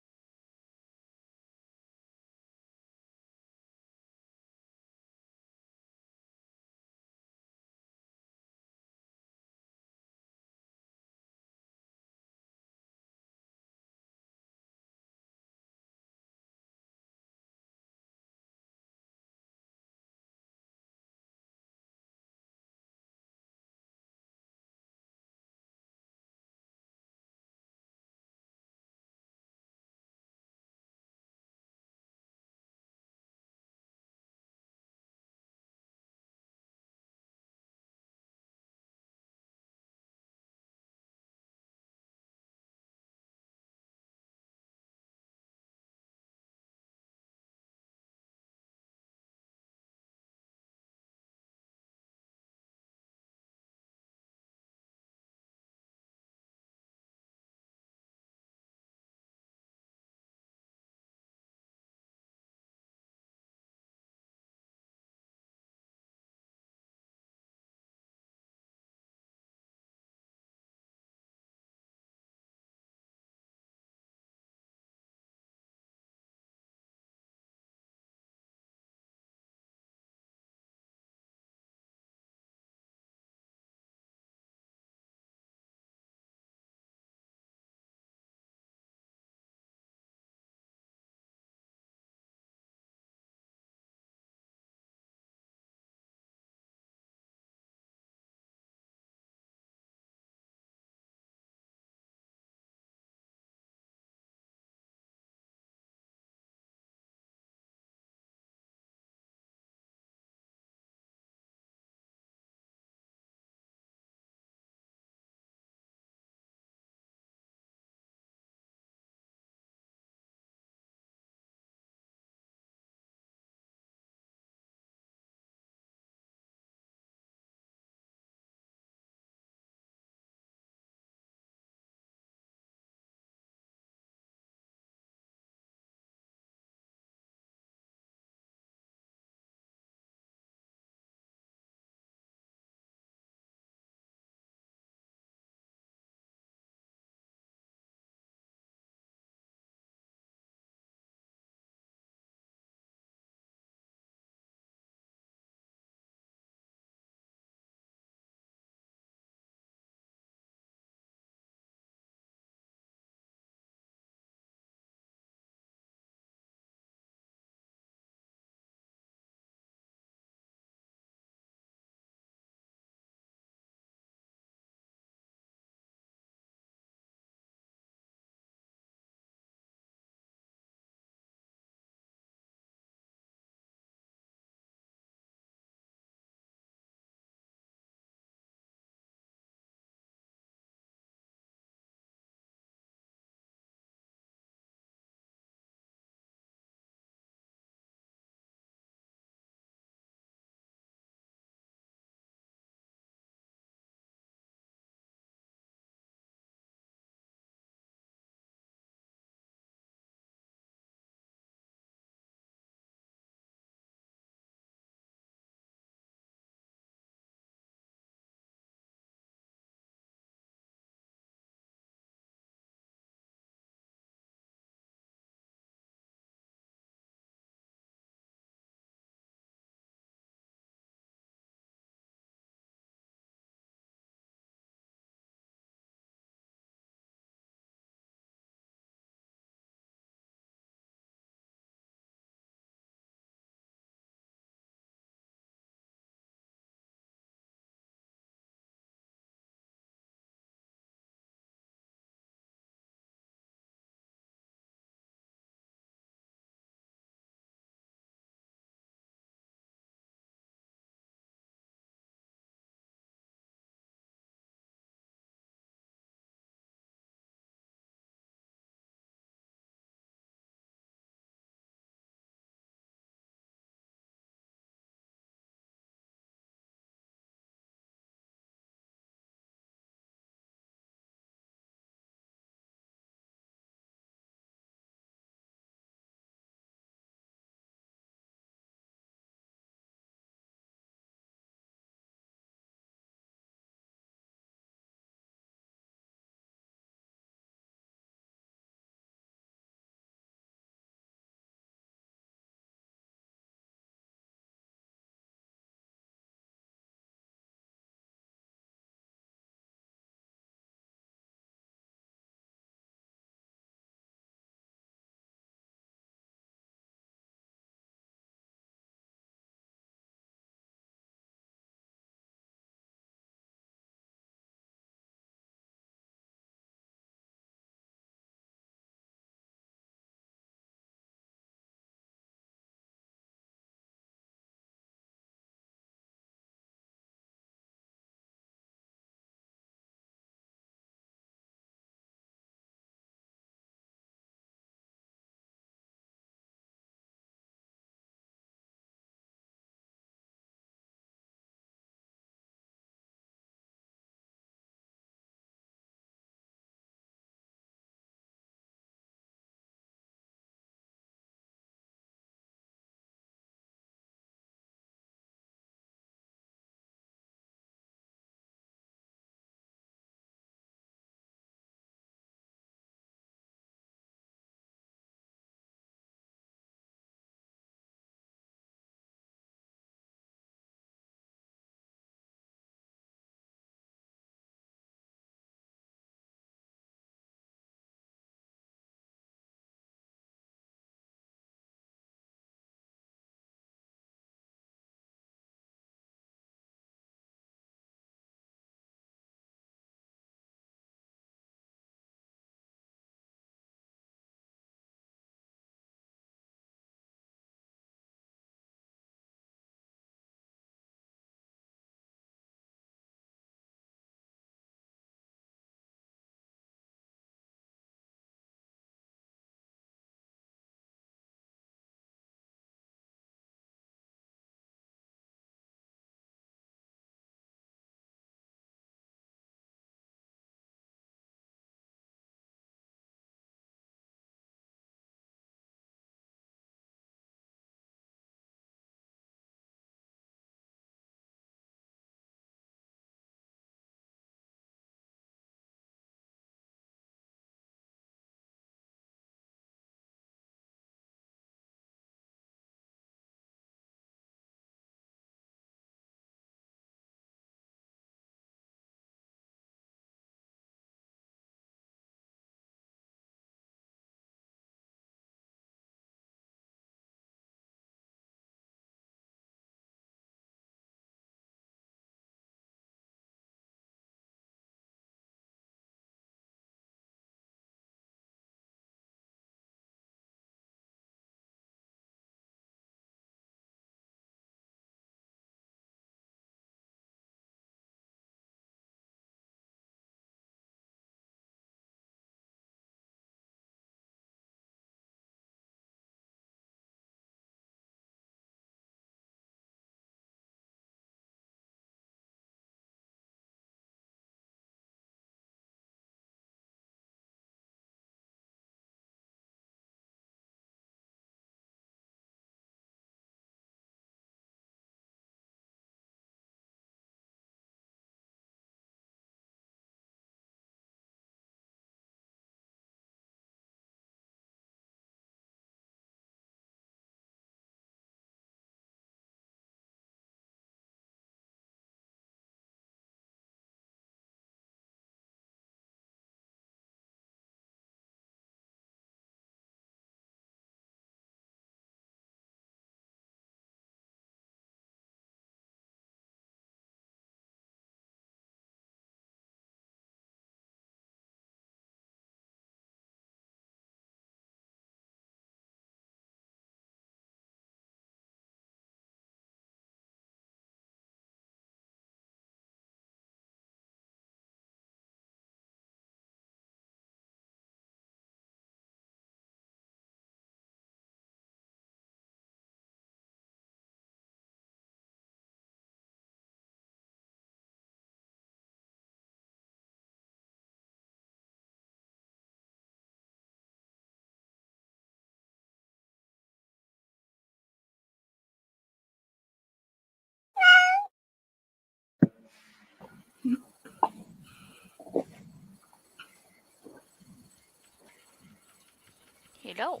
Speaker 1: Hello.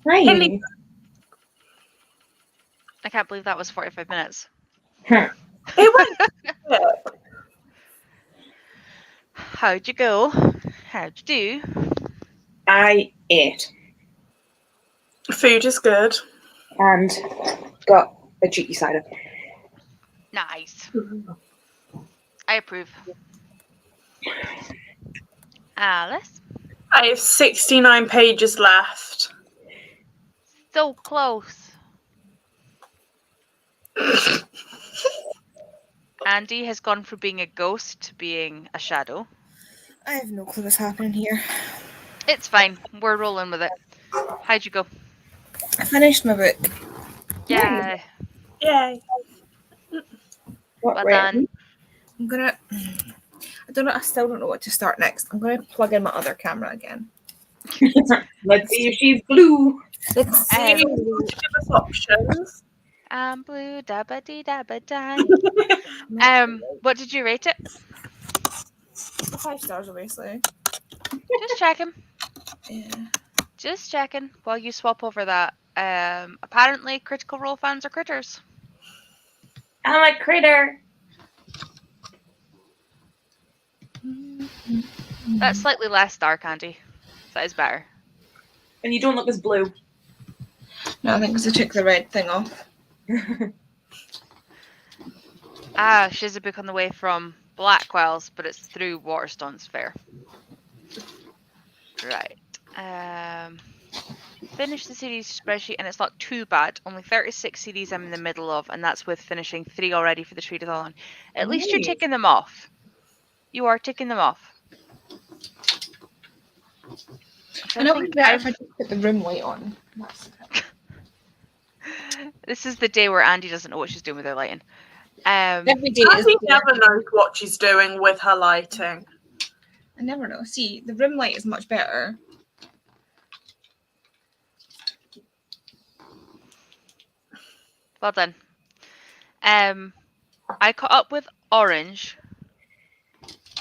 Speaker 3: Hi.
Speaker 1: I can't believe that was 45 minutes.
Speaker 3: Huh.
Speaker 4: It went good.
Speaker 1: How'd you go? How'd you do?
Speaker 3: I ate
Speaker 4: Food is good.
Speaker 3: and got a cheeky cider.
Speaker 1: Nice. I approve. Alice?
Speaker 4: I have 69 pages left.
Speaker 1: So close. Andi has gone from being a ghost to being a shadow.
Speaker 2: I have no clue what's happening here.
Speaker 1: It's fine. We're rolling with it. How'd you go?
Speaker 2: I finished my book.
Speaker 1: Yeah.
Speaker 4: Yay.
Speaker 3: What
Speaker 1: Well
Speaker 3: rate?
Speaker 1: done.
Speaker 2: I'm gonna. I don't know. I still don't know what to start next. I'm gonna plug in my other camera again.
Speaker 3: Let's see if she's blue.
Speaker 2: Let's see.
Speaker 1: Um,
Speaker 4: Give us options.
Speaker 1: I'm blue, dabba dee dabba die. What did you rate it?
Speaker 2: 5 stars, obviously.
Speaker 1: Just checking.
Speaker 2: Yeah.
Speaker 1: Just checking. While you swap over that. Apparently Critical Role fans are critters.
Speaker 3: I'm a critter.
Speaker 1: That's slightly less dark, Andy. That is better.
Speaker 3: And you don't look as blue.
Speaker 2: No, I think because I took the red thing off.
Speaker 1: She has a book on the way from Blackwell's, but it's through Waterstone's Fair. Right. Finish the series spreadsheet, and it's not too bad. Only 36 series I'm in the middle of, and that's with finishing 3 already for the Treadathon. At least you're
Speaker 3: Nice.
Speaker 1: ticking them off. You are ticking them off.
Speaker 2: I know it'd be better if I just put the room light on.
Speaker 1: This is the day where Andi doesn't know what she's doing with her lighting.
Speaker 2: Every day is
Speaker 4: Andy
Speaker 2: the
Speaker 4: never knows what she's doing with her lighting.
Speaker 2: I never know. See, the room light is much better.
Speaker 1: Well done. I caught up with Orange.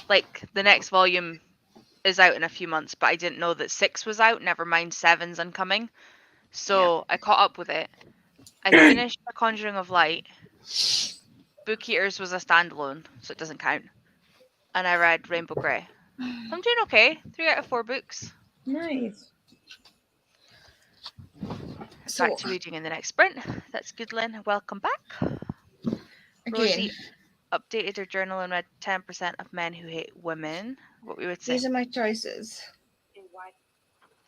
Speaker 1: Like, the next volume is out in a few months, but I didn't know that 6 was out, never mind 7's incoming. So I caught up with it. I finished The Conjuring of Light. Book Eaters was a standalone, so it doesn't count. And I read Rainbow Grey. I'm doing okay. 3 out of 4 books.
Speaker 3: Nice.
Speaker 2: So
Speaker 1: Back to reading in the next sprint. That's good, Lynn. Welcome back.
Speaker 2: again,
Speaker 1: Rosie updated her journal and read 10% of Men Who Hate Women. What we would say.
Speaker 2: these are my choices.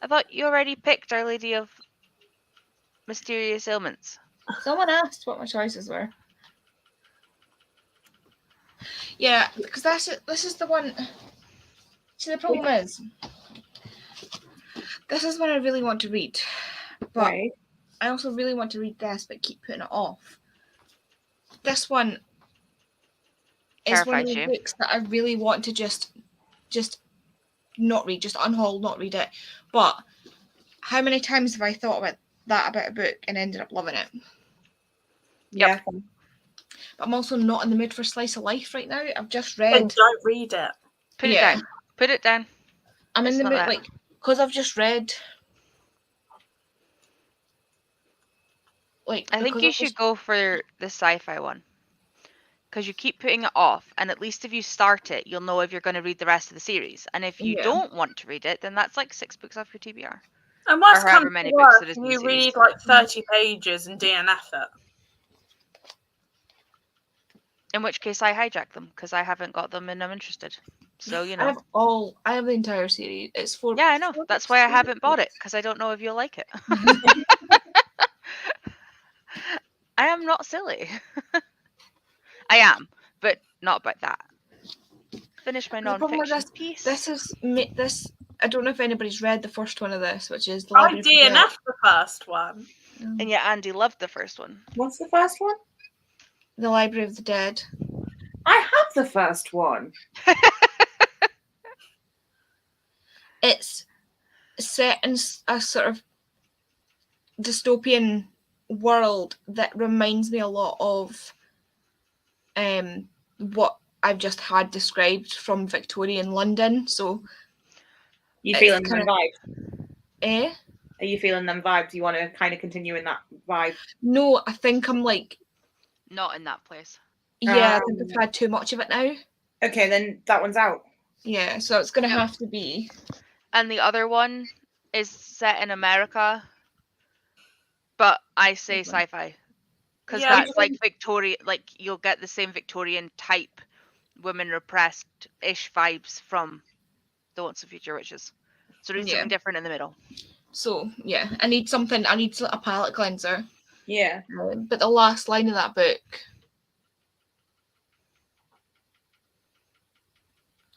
Speaker 1: I thought you already picked Our Lady of Mysterious Ailments.
Speaker 2: Someone asked what my choices were. Yeah, because this is the one. See, the problem is, this is one I really want to read, but
Speaker 3: Right.
Speaker 2: I also really want to read this, but keep putting it off. This one is one of
Speaker 1: Terrifies
Speaker 2: the
Speaker 1: you.
Speaker 2: books that I really want to just not read, just unhaul, not read it. But how many times have I thought about that about a book and ended up loving it?
Speaker 3: Yeah.
Speaker 2: But I'm also not in the mood for slice of life right now. I've just
Speaker 4: Then
Speaker 2: read.
Speaker 4: don't read it.
Speaker 1: Put it
Speaker 2: Yeah.
Speaker 1: down. Put it down.
Speaker 2: I'm
Speaker 1: It's
Speaker 2: in the
Speaker 1: not
Speaker 2: mood,
Speaker 1: that.
Speaker 2: like, because I've just read. Like,
Speaker 1: I think
Speaker 2: because
Speaker 1: you
Speaker 2: I've
Speaker 1: should
Speaker 2: just-
Speaker 1: go for the sci-fi one. Because you keep putting it off, and at least if you start it, you'll know if you're going to read the rest of the series. And if you
Speaker 2: Yeah.
Speaker 1: don't want to read it, then that's like 6 books off your TBR.
Speaker 4: And worst
Speaker 1: Or however
Speaker 4: comes
Speaker 1: many
Speaker 4: to
Speaker 1: books
Speaker 4: worst,
Speaker 1: there is in the
Speaker 4: you
Speaker 1: series.
Speaker 4: read like 30 pages and DNF it.
Speaker 1: In which case I hijack them, because I haven't got them and I'm interested. So, you know.
Speaker 2: I have the entire series. It's 4.
Speaker 1: Yeah, I know.
Speaker 2: 4
Speaker 1: That's
Speaker 2: books,
Speaker 1: why I
Speaker 2: 4
Speaker 1: haven't bought it,
Speaker 2: books.
Speaker 1: because I don't know if you'll like it. I am not silly. I am, but not about that. Finish my
Speaker 2: The problem with
Speaker 1: non-fiction piece.
Speaker 2: This. I don't know if anybody's read the first one of this, which is the
Speaker 4: I
Speaker 2: Library of the Dead.
Speaker 4: DNF the first one.
Speaker 1: And yet Andy loved the first one.
Speaker 3: What's the first one?
Speaker 2: The Library of the Dead.
Speaker 3: I have the first one.
Speaker 2: It's set in a sort of dystopian world that reminds me a lot of what I've just had described from Victorian London. So
Speaker 3: You
Speaker 2: It's
Speaker 3: feeling my
Speaker 2: kinda-
Speaker 3: vibe?
Speaker 2: eh?
Speaker 3: Are Are you feeling them vibes? Do you want to kind of continue in that vibe?
Speaker 2: No, I think I'm like,
Speaker 1: Not in that place.
Speaker 2: yeah, I think I've had too much of it now.
Speaker 3: Okay, then that one's out.
Speaker 2: Yeah, so it's going to
Speaker 1: Yep.
Speaker 2: have to be.
Speaker 1: And the other one is set in America, but I say
Speaker 2: Okay.
Speaker 1: sci-fi. Because
Speaker 4: Yeah.
Speaker 1: that's like Victoria, like you'll get the same Victorian type women repressed-ish vibes from the Once and Future Witches. So there's
Speaker 2: Yeah.
Speaker 1: something different in the middle.
Speaker 2: So, yeah, I need a palette cleanser.
Speaker 3: Yeah.
Speaker 2: But the last line of that book,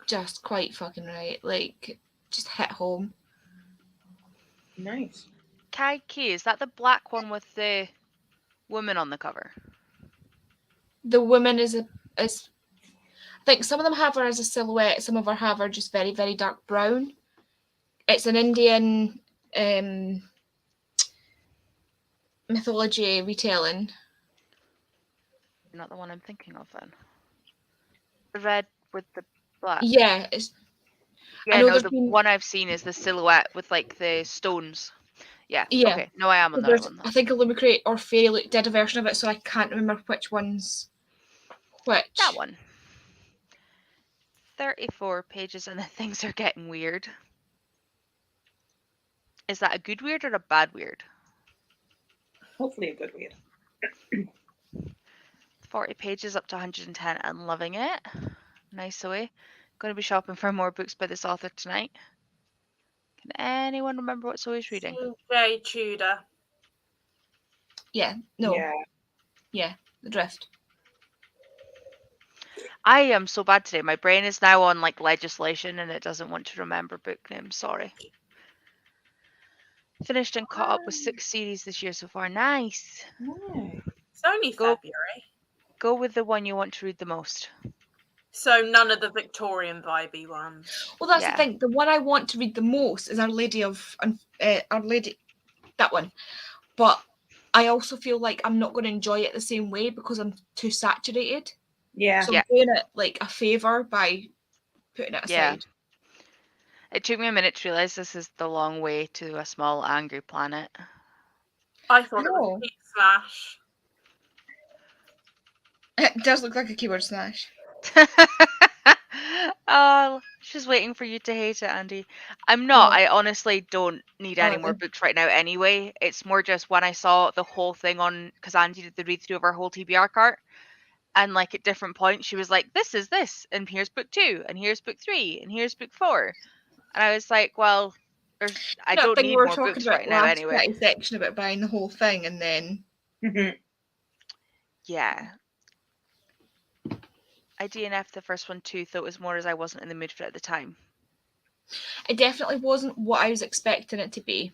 Speaker 2: just quite fucking right. Like, just hit home.
Speaker 3: Nice.
Speaker 1: Kai Key, is that the black one with the woman on the cover?
Speaker 2: The woman is I think some of them have her as a silhouette, some of her have her just very, very dark brown. It's an Indian mythology retelling.
Speaker 1: Not the one I'm thinking of then. The red with the black.
Speaker 2: Yeah,
Speaker 1: Yeah,
Speaker 2: know
Speaker 1: no,
Speaker 2: there's
Speaker 1: the
Speaker 2: been-
Speaker 1: one I've seen is the silhouette with like the stones. Yeah.
Speaker 2: Yeah.
Speaker 1: Okay. No, I am on that
Speaker 2: there's,
Speaker 1: one.
Speaker 2: I think Illumicrate or Fairy did a version of it, so I can't remember which one's which.
Speaker 1: That one. 34 pages and then things are getting weird. Is that a good weird or a bad weird?
Speaker 3: Hopefully a good weird.
Speaker 1: 40 pages up to 110 and loving it. Nice away. Going to be shopping for more books by this author tonight. Can anyone remember what Zoe's reading?
Speaker 4: J. Tudor.
Speaker 2: Yeah, no.
Speaker 3: Yeah.
Speaker 2: Yeah, The Drift.
Speaker 1: I am so bad today. My brain is now on like legislation and it doesn't want to remember book names. Sorry. Finished and caught up with 6 series this year so far. Nice.
Speaker 3: Nice.
Speaker 4: It's only
Speaker 1: Go.
Speaker 4: February.
Speaker 1: Go with the one you want to read the most.
Speaker 4: So none of the Victorian vibey ones.
Speaker 2: Well, that's
Speaker 1: Yeah.
Speaker 2: the thing. The one I want to read the most is Our Lady, that one. But I also feel like I'm not going to enjoy it the same way because I'm too saturated.
Speaker 3: Yeah.
Speaker 2: So
Speaker 1: Yeah.
Speaker 2: I'm doing it like a favour by putting it
Speaker 1: Yeah.
Speaker 2: aside.
Speaker 1: It took me a minute to realise this is The Long Way to a Small Angry Planet.
Speaker 4: I thought it was
Speaker 2: Oh.
Speaker 4: Pete Slash.
Speaker 2: It does look like a keyword smash.
Speaker 1: Oh, she's waiting for you to hate it, Andy. I'm not.
Speaker 2: Oh.
Speaker 1: I honestly don't need any more
Speaker 2: Okay.
Speaker 1: books right now anyway. It's more just when I saw the whole thing on, because Andy did the read through of our whole TBR cart, and like at different points she was like, this is this, and here's book 2, and here's book 3, and here's book 4. And I was like, well, I
Speaker 2: That
Speaker 1: don't
Speaker 2: thing
Speaker 1: need
Speaker 2: we were
Speaker 1: more
Speaker 2: talking
Speaker 1: books
Speaker 2: about
Speaker 1: right now
Speaker 2: last
Speaker 1: anyway.
Speaker 2: pretty section about buying the whole thing and then
Speaker 1: Yeah. I DNF'd the first one too, though it was more as I wasn't in the mood for it at the time.
Speaker 2: it definitely wasn't what I was expecting it to be.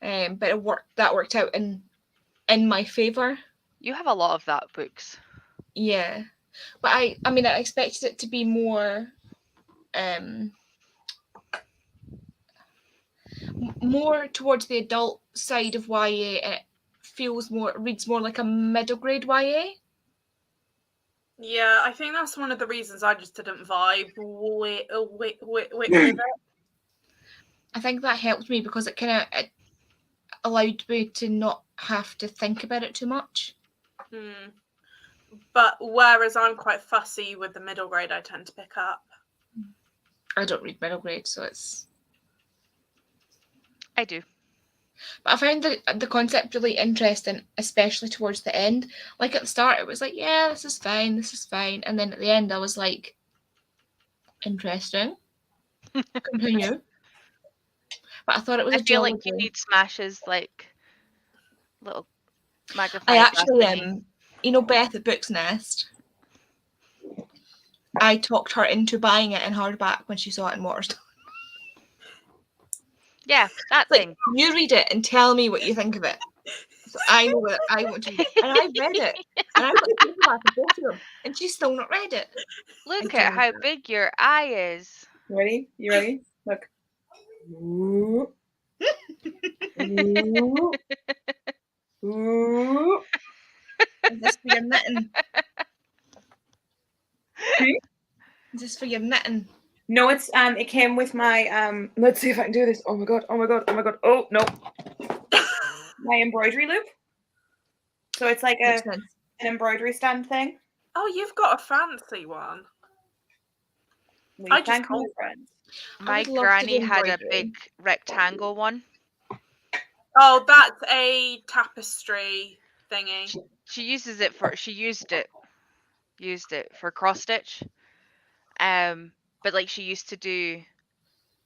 Speaker 2: But it worked. That worked out in my favour.
Speaker 1: You have a lot of that books.
Speaker 2: Yeah, but I mean, I expected it to be more, more towards the adult side of YA, and it reads more like a middle grade YA.
Speaker 4: Yeah, I think that's one of the reasons I just didn't vibe with it.
Speaker 2: I think that helped me because it kind of allowed me to not have to think about it too much.
Speaker 4: But whereas I'm quite fussy with the middle grade, I tend to pick up.
Speaker 2: I don't read middle grade, so it's.
Speaker 1: I do.
Speaker 2: But I found the concept really interesting, especially towards the end. Like at the start, it was like, yeah, this is fine, and then at the end, I was like, interesting. Continue. But I thought it was
Speaker 1: I
Speaker 2: a
Speaker 1: feel like
Speaker 2: trilogy.
Speaker 1: you need smashes, like little magnifying
Speaker 2: I
Speaker 1: glass
Speaker 2: actually
Speaker 1: thingy.
Speaker 2: you know Beth at Books Nest. I talked her into buying it in hardback when she saw it in Waterstone.
Speaker 1: Yeah, that
Speaker 2: Like,
Speaker 1: thing.
Speaker 2: you read it and tell me what you think of it. So I know what I want to read. And I read it. And I got the paperback of both of them. And she's still not read it.
Speaker 1: Look
Speaker 2: I
Speaker 1: at
Speaker 2: do
Speaker 1: how
Speaker 2: that.
Speaker 1: big your eye is.
Speaker 3: Ready? You ready? Look. Ooh. Ooh. Ooh.
Speaker 2: Is this for your knitting?
Speaker 3: Hmm?
Speaker 2: Is this for your knitting?
Speaker 3: No, it's it came with my let's see if I can do this. Oh my god, oh my god, oh my god. Oh no. My embroidery loop. So it's like
Speaker 2: Makes sense.
Speaker 3: an embroidery stand thing.
Speaker 4: Oh, you've got a fancy one.
Speaker 3: We
Speaker 4: I just
Speaker 3: thank my
Speaker 4: can't.
Speaker 3: friends.
Speaker 1: My
Speaker 2: would love to
Speaker 1: granny
Speaker 2: do
Speaker 1: had a
Speaker 2: embroidery.
Speaker 1: big rectangle one.
Speaker 4: Oh, that's a tapestry thingy.
Speaker 1: She uses it for used it for cross stitch. But like she used to do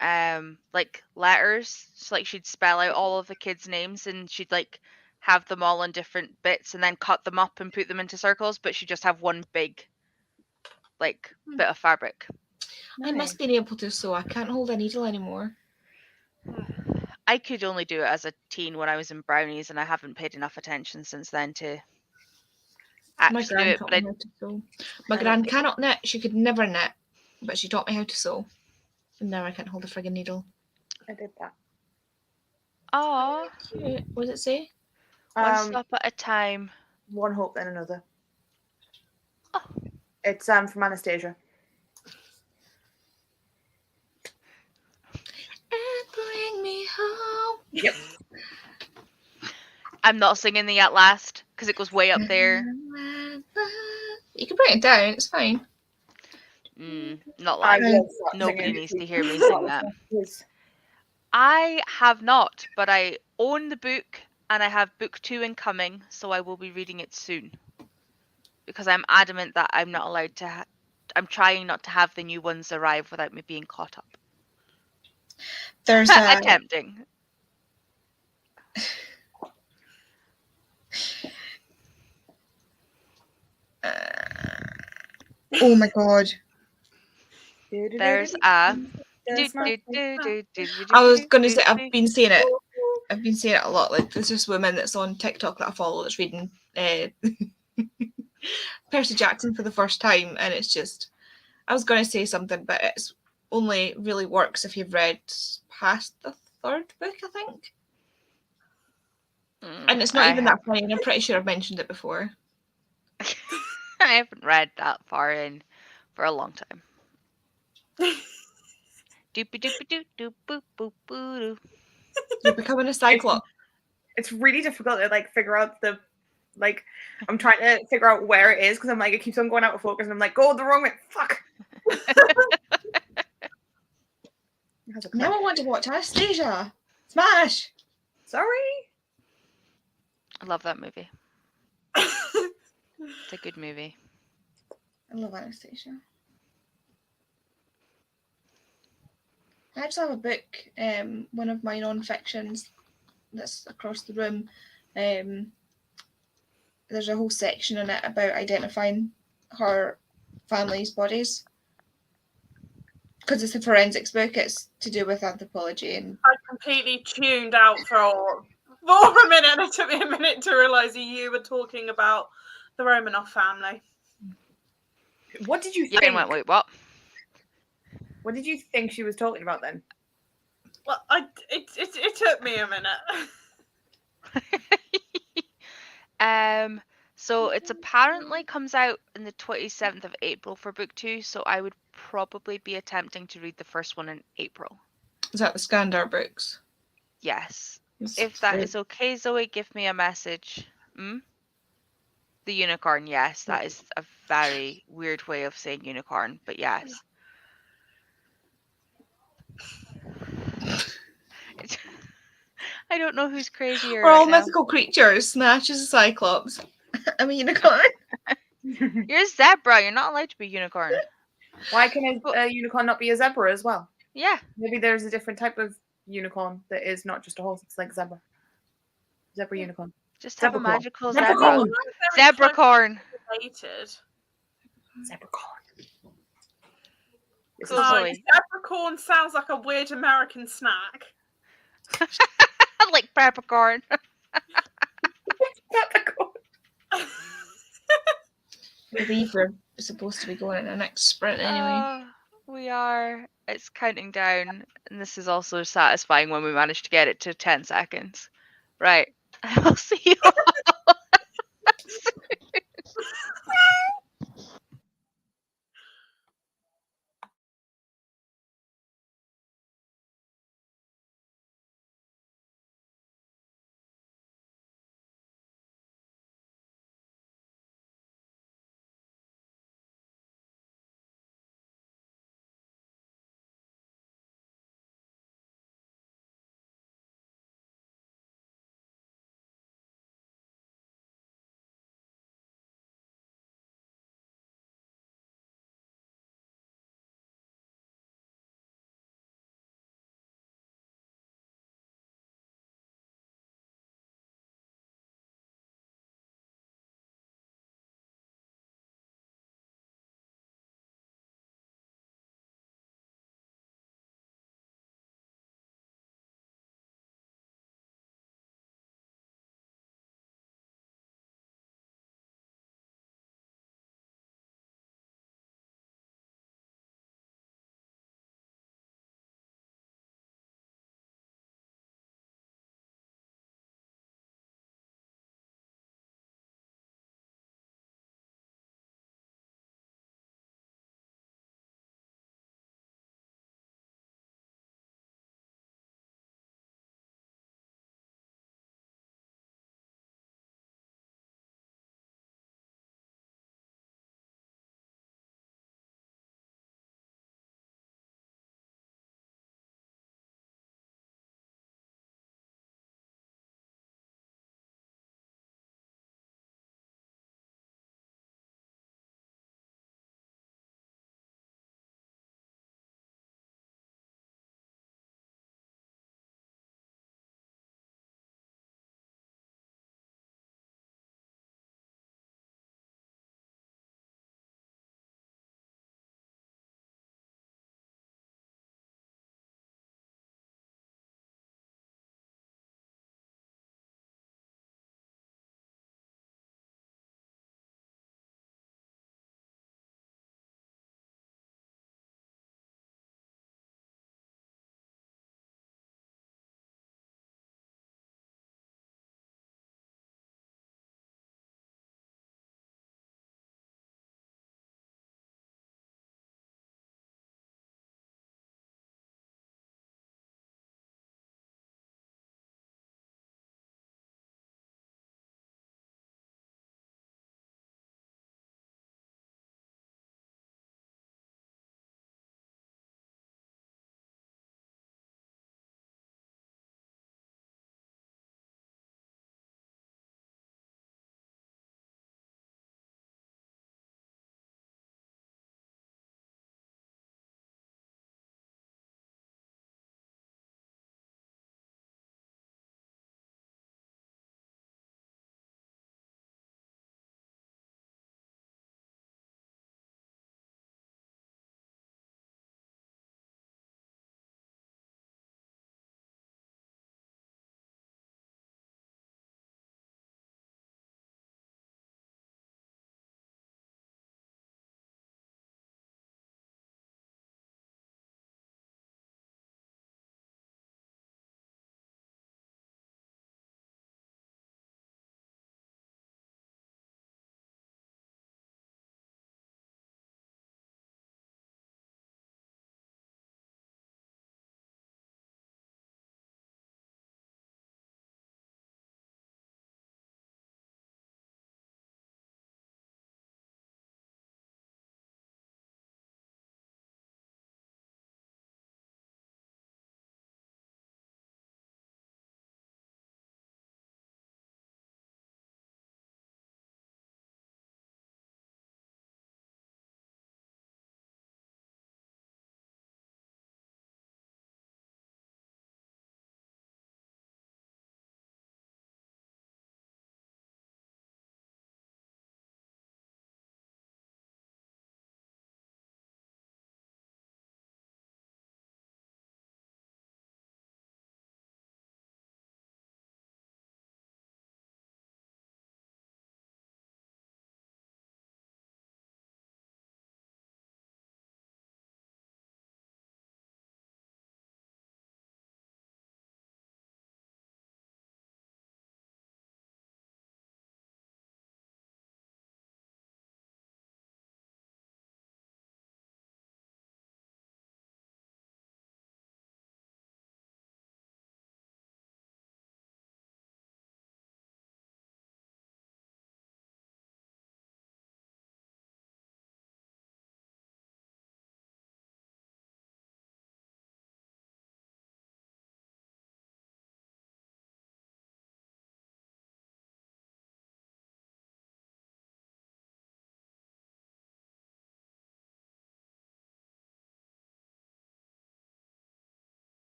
Speaker 1: like letters. So like she'd spell out all of the kids' names and she'd like have them all in different bits and then cut them up and put them into circles, but she'd just have one big like bit of fabric.
Speaker 2: I must be able to sew. I can't hold a needle anymore.
Speaker 1: I could only do it as a teen when I was in brownies, and I haven't paid enough attention since then to
Speaker 2: My
Speaker 1: actually do
Speaker 2: gran
Speaker 1: it.
Speaker 2: taught
Speaker 1: But
Speaker 2: me how to sew. My
Speaker 1: I don't
Speaker 2: gran
Speaker 1: think-
Speaker 2: cannot knit. She could never knit, but she taught me how to sew. And now I can't hold a friggin' needle.
Speaker 3: I did that.
Speaker 1: Aw,
Speaker 2: What does it say?
Speaker 1: one step at a time.
Speaker 3: One hope then another.
Speaker 1: Oh.
Speaker 3: It's from Anastasia.
Speaker 2: And bring me home.
Speaker 3: Yep.
Speaker 1: I'm not singing the At Last because it goes way up there.
Speaker 2: You can bring it down. It's fine.
Speaker 1: Not
Speaker 3: I
Speaker 1: live.
Speaker 3: will start
Speaker 1: Nobody
Speaker 3: singing.
Speaker 1: needs to hear me sing that.
Speaker 3: Yes.
Speaker 1: I have not, but I own the book and I have book 2 incoming, so I will be reading it soon. Because I'm adamant that I'm not allowed to. I'm trying not to have the new ones arrive without me being caught up.
Speaker 2: There's a
Speaker 1: Attempting.
Speaker 2: oh my god.
Speaker 1: There's a.
Speaker 2: I was gonna say I've been seeing it. I've been seeing it a lot. Like there's this woman that's on TikTok that I follow that's reading Percy Jackson for the first time, and it's just. I was gonna say something, but it's only really works if you've read past the 3rd book, I think. And it's not even that funny, and I'm pretty sure I've mentioned it before.
Speaker 1: I haven't read that far in for a long time. Doopy doopy doop doop boop boop boo.
Speaker 2: You're becoming a cyclops.
Speaker 3: It's really difficult to like figure out the like. I'm trying to figure out where it is because I'm like it keeps on going out of focus, and I'm like, go the wrong way. Fuck.
Speaker 2: Now I want to watch Anastasia. Smash.
Speaker 3: Sorry.
Speaker 1: I love that movie. It's a good movie.
Speaker 2: I love Anastasia. I actually have a book, one of my non-fictions that's across the room. There's a whole section in it about identifying her family's bodies. Because it's a forensics book, it's to do with anthropology. And
Speaker 4: I completely tuned out for a minute, and it took me a minute to realise you were talking about the Romanoff family.
Speaker 3: What did you
Speaker 1: Your brain
Speaker 3: think?
Speaker 1: went, wait, what?
Speaker 3: What did you think she was talking about then?
Speaker 4: Well, it took me a minute.
Speaker 1: So it's apparently comes out in the 27th of April for book 2, so I would probably be attempting to read the first one in April.
Speaker 2: is that the Skandar books?
Speaker 1: Yes. If that is okay, Zoe, give me a message. The unicorn, yes. That is a very weird way of saying unicorn, but yes. I don't know who's crazier.
Speaker 2: We're all
Speaker 1: right now.
Speaker 2: mythical creatures. Smash is a cyclops. I'm a unicorn.
Speaker 1: You're a zebra. You're not allowed to be a unicorn.
Speaker 3: Why can a unicorn not be a zebra as well?
Speaker 1: Yeah.
Speaker 3: Maybe there's a different type of unicorn that is not just a horse. It's like zebra. Zebra unicorn.
Speaker 1: Just have a
Speaker 3: Zebracorn.
Speaker 1: magical
Speaker 3: Zebracorn.
Speaker 1: zebra. Zebracorn.
Speaker 4: Related.
Speaker 3: Zebracorn.
Speaker 1: Cool,
Speaker 4: Oh,
Speaker 1: Zoe.
Speaker 4: Zebracorn sounds like a weird American snack.
Speaker 1: Like peppercorn.
Speaker 3: Zebracorn.
Speaker 2: I believe we're supposed to be going in the next sprint anyway.
Speaker 1: We are. It's counting down, and this is also satisfying when we manage to get it to 10 seconds. Right. I'll see you.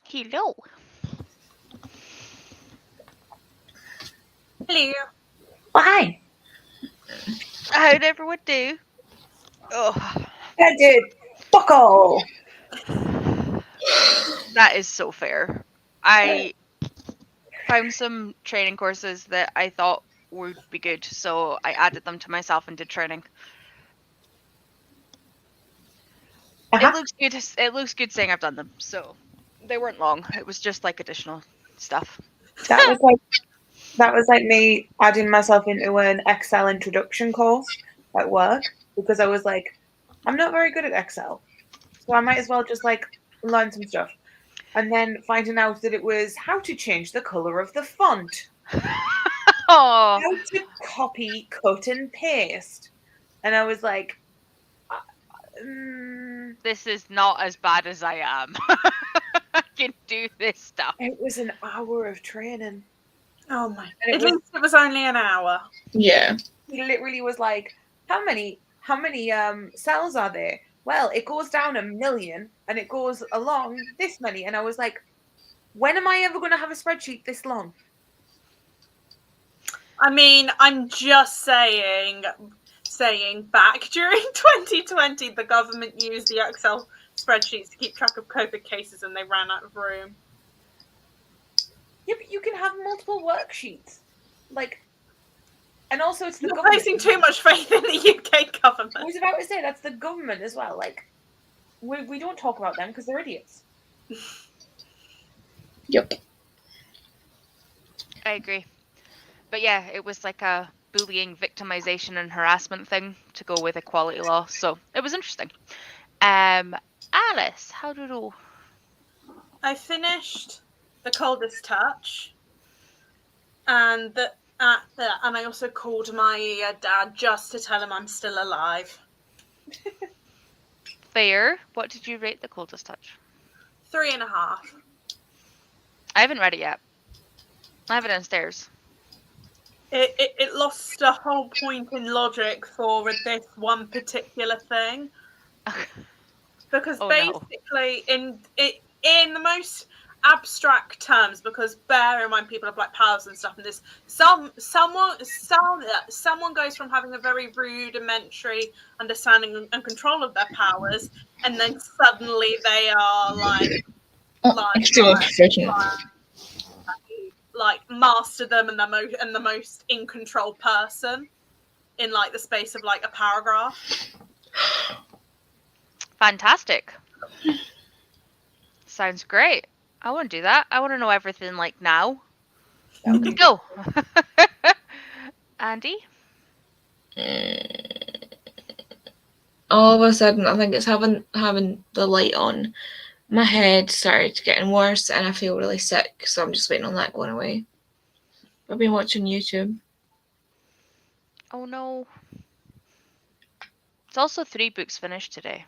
Speaker 1: Hello.
Speaker 4: Hello.
Speaker 3: Why?
Speaker 1: How'd everyone do? Oh,
Speaker 3: I did. Fuck all.
Speaker 1: that is so fair. I found some training courses that I thought would be good, so I added them to myself and did training.
Speaker 3: Uh-huh.
Speaker 1: It looks good. It looks good saying I've done them. So they weren't long. It was just like additional stuff.
Speaker 3: That was like me adding myself into an Excel introduction course at work because I was like, I'm not very good at Excel, so I might as well just like learn some stuff. And then finding out that it was how to change the color of the font,
Speaker 1: Oh,
Speaker 3: how to copy, cut, and paste, and I was like,
Speaker 1: this is not as bad as I am. I can do this stuff.
Speaker 3: it was an hour of training.
Speaker 4: Oh my!
Speaker 3: And it
Speaker 4: At
Speaker 3: was-
Speaker 4: least it was only an hour.
Speaker 2: Yeah.
Speaker 3: He literally was like, how many cells are there? Well, it goes down 1 million and it goes along this many. And I was like, when am I ever going to have a spreadsheet this long?
Speaker 4: I mean, I'm just saying back during 2020, the government used the Excel spreadsheets to keep track of COVID cases and they ran out of room.
Speaker 3: Yeah, but you can have multiple worksheets. Like, and also it's the
Speaker 4: You're
Speaker 3: government.
Speaker 4: placing too much faith in the UK government.
Speaker 3: I was about to say, that's the government as well. Like, we don't talk about them because they're idiots.
Speaker 2: Yep.
Speaker 1: I agree. But yeah, it was like a bullying, victimization, and harassment thing to go with equality law. So it was interesting. Alice, how did it go?
Speaker 4: I finished The Coldest Touch, and and I also called my dad just to tell him I'm still alive.
Speaker 1: Fair. What did you rate The Coldest Touch?
Speaker 4: 3.5.
Speaker 1: I haven't read it yet. I have it downstairs.
Speaker 4: It lost a whole point in logic for this one particular thing. Because
Speaker 1: Oh, no.
Speaker 4: basically, in the most abstract terms, because bear in mind people have like powers and stuff, and this someone goes from having a very rudimentary understanding and control of their powers, and then suddenly they are
Speaker 2: Extremely proficient.
Speaker 4: like master them and the most in control person in like the space of like a paragraph.
Speaker 1: Fantastic. Sounds great. I want to do that. I want to know everything like now. Let's go. Andy?
Speaker 2: All of a sudden, I think it's having the light on. My head started getting worse and I feel really sick, so I'm just waiting on that going away. I've been watching YouTube.
Speaker 1: Oh no. It's also 3 books finished today.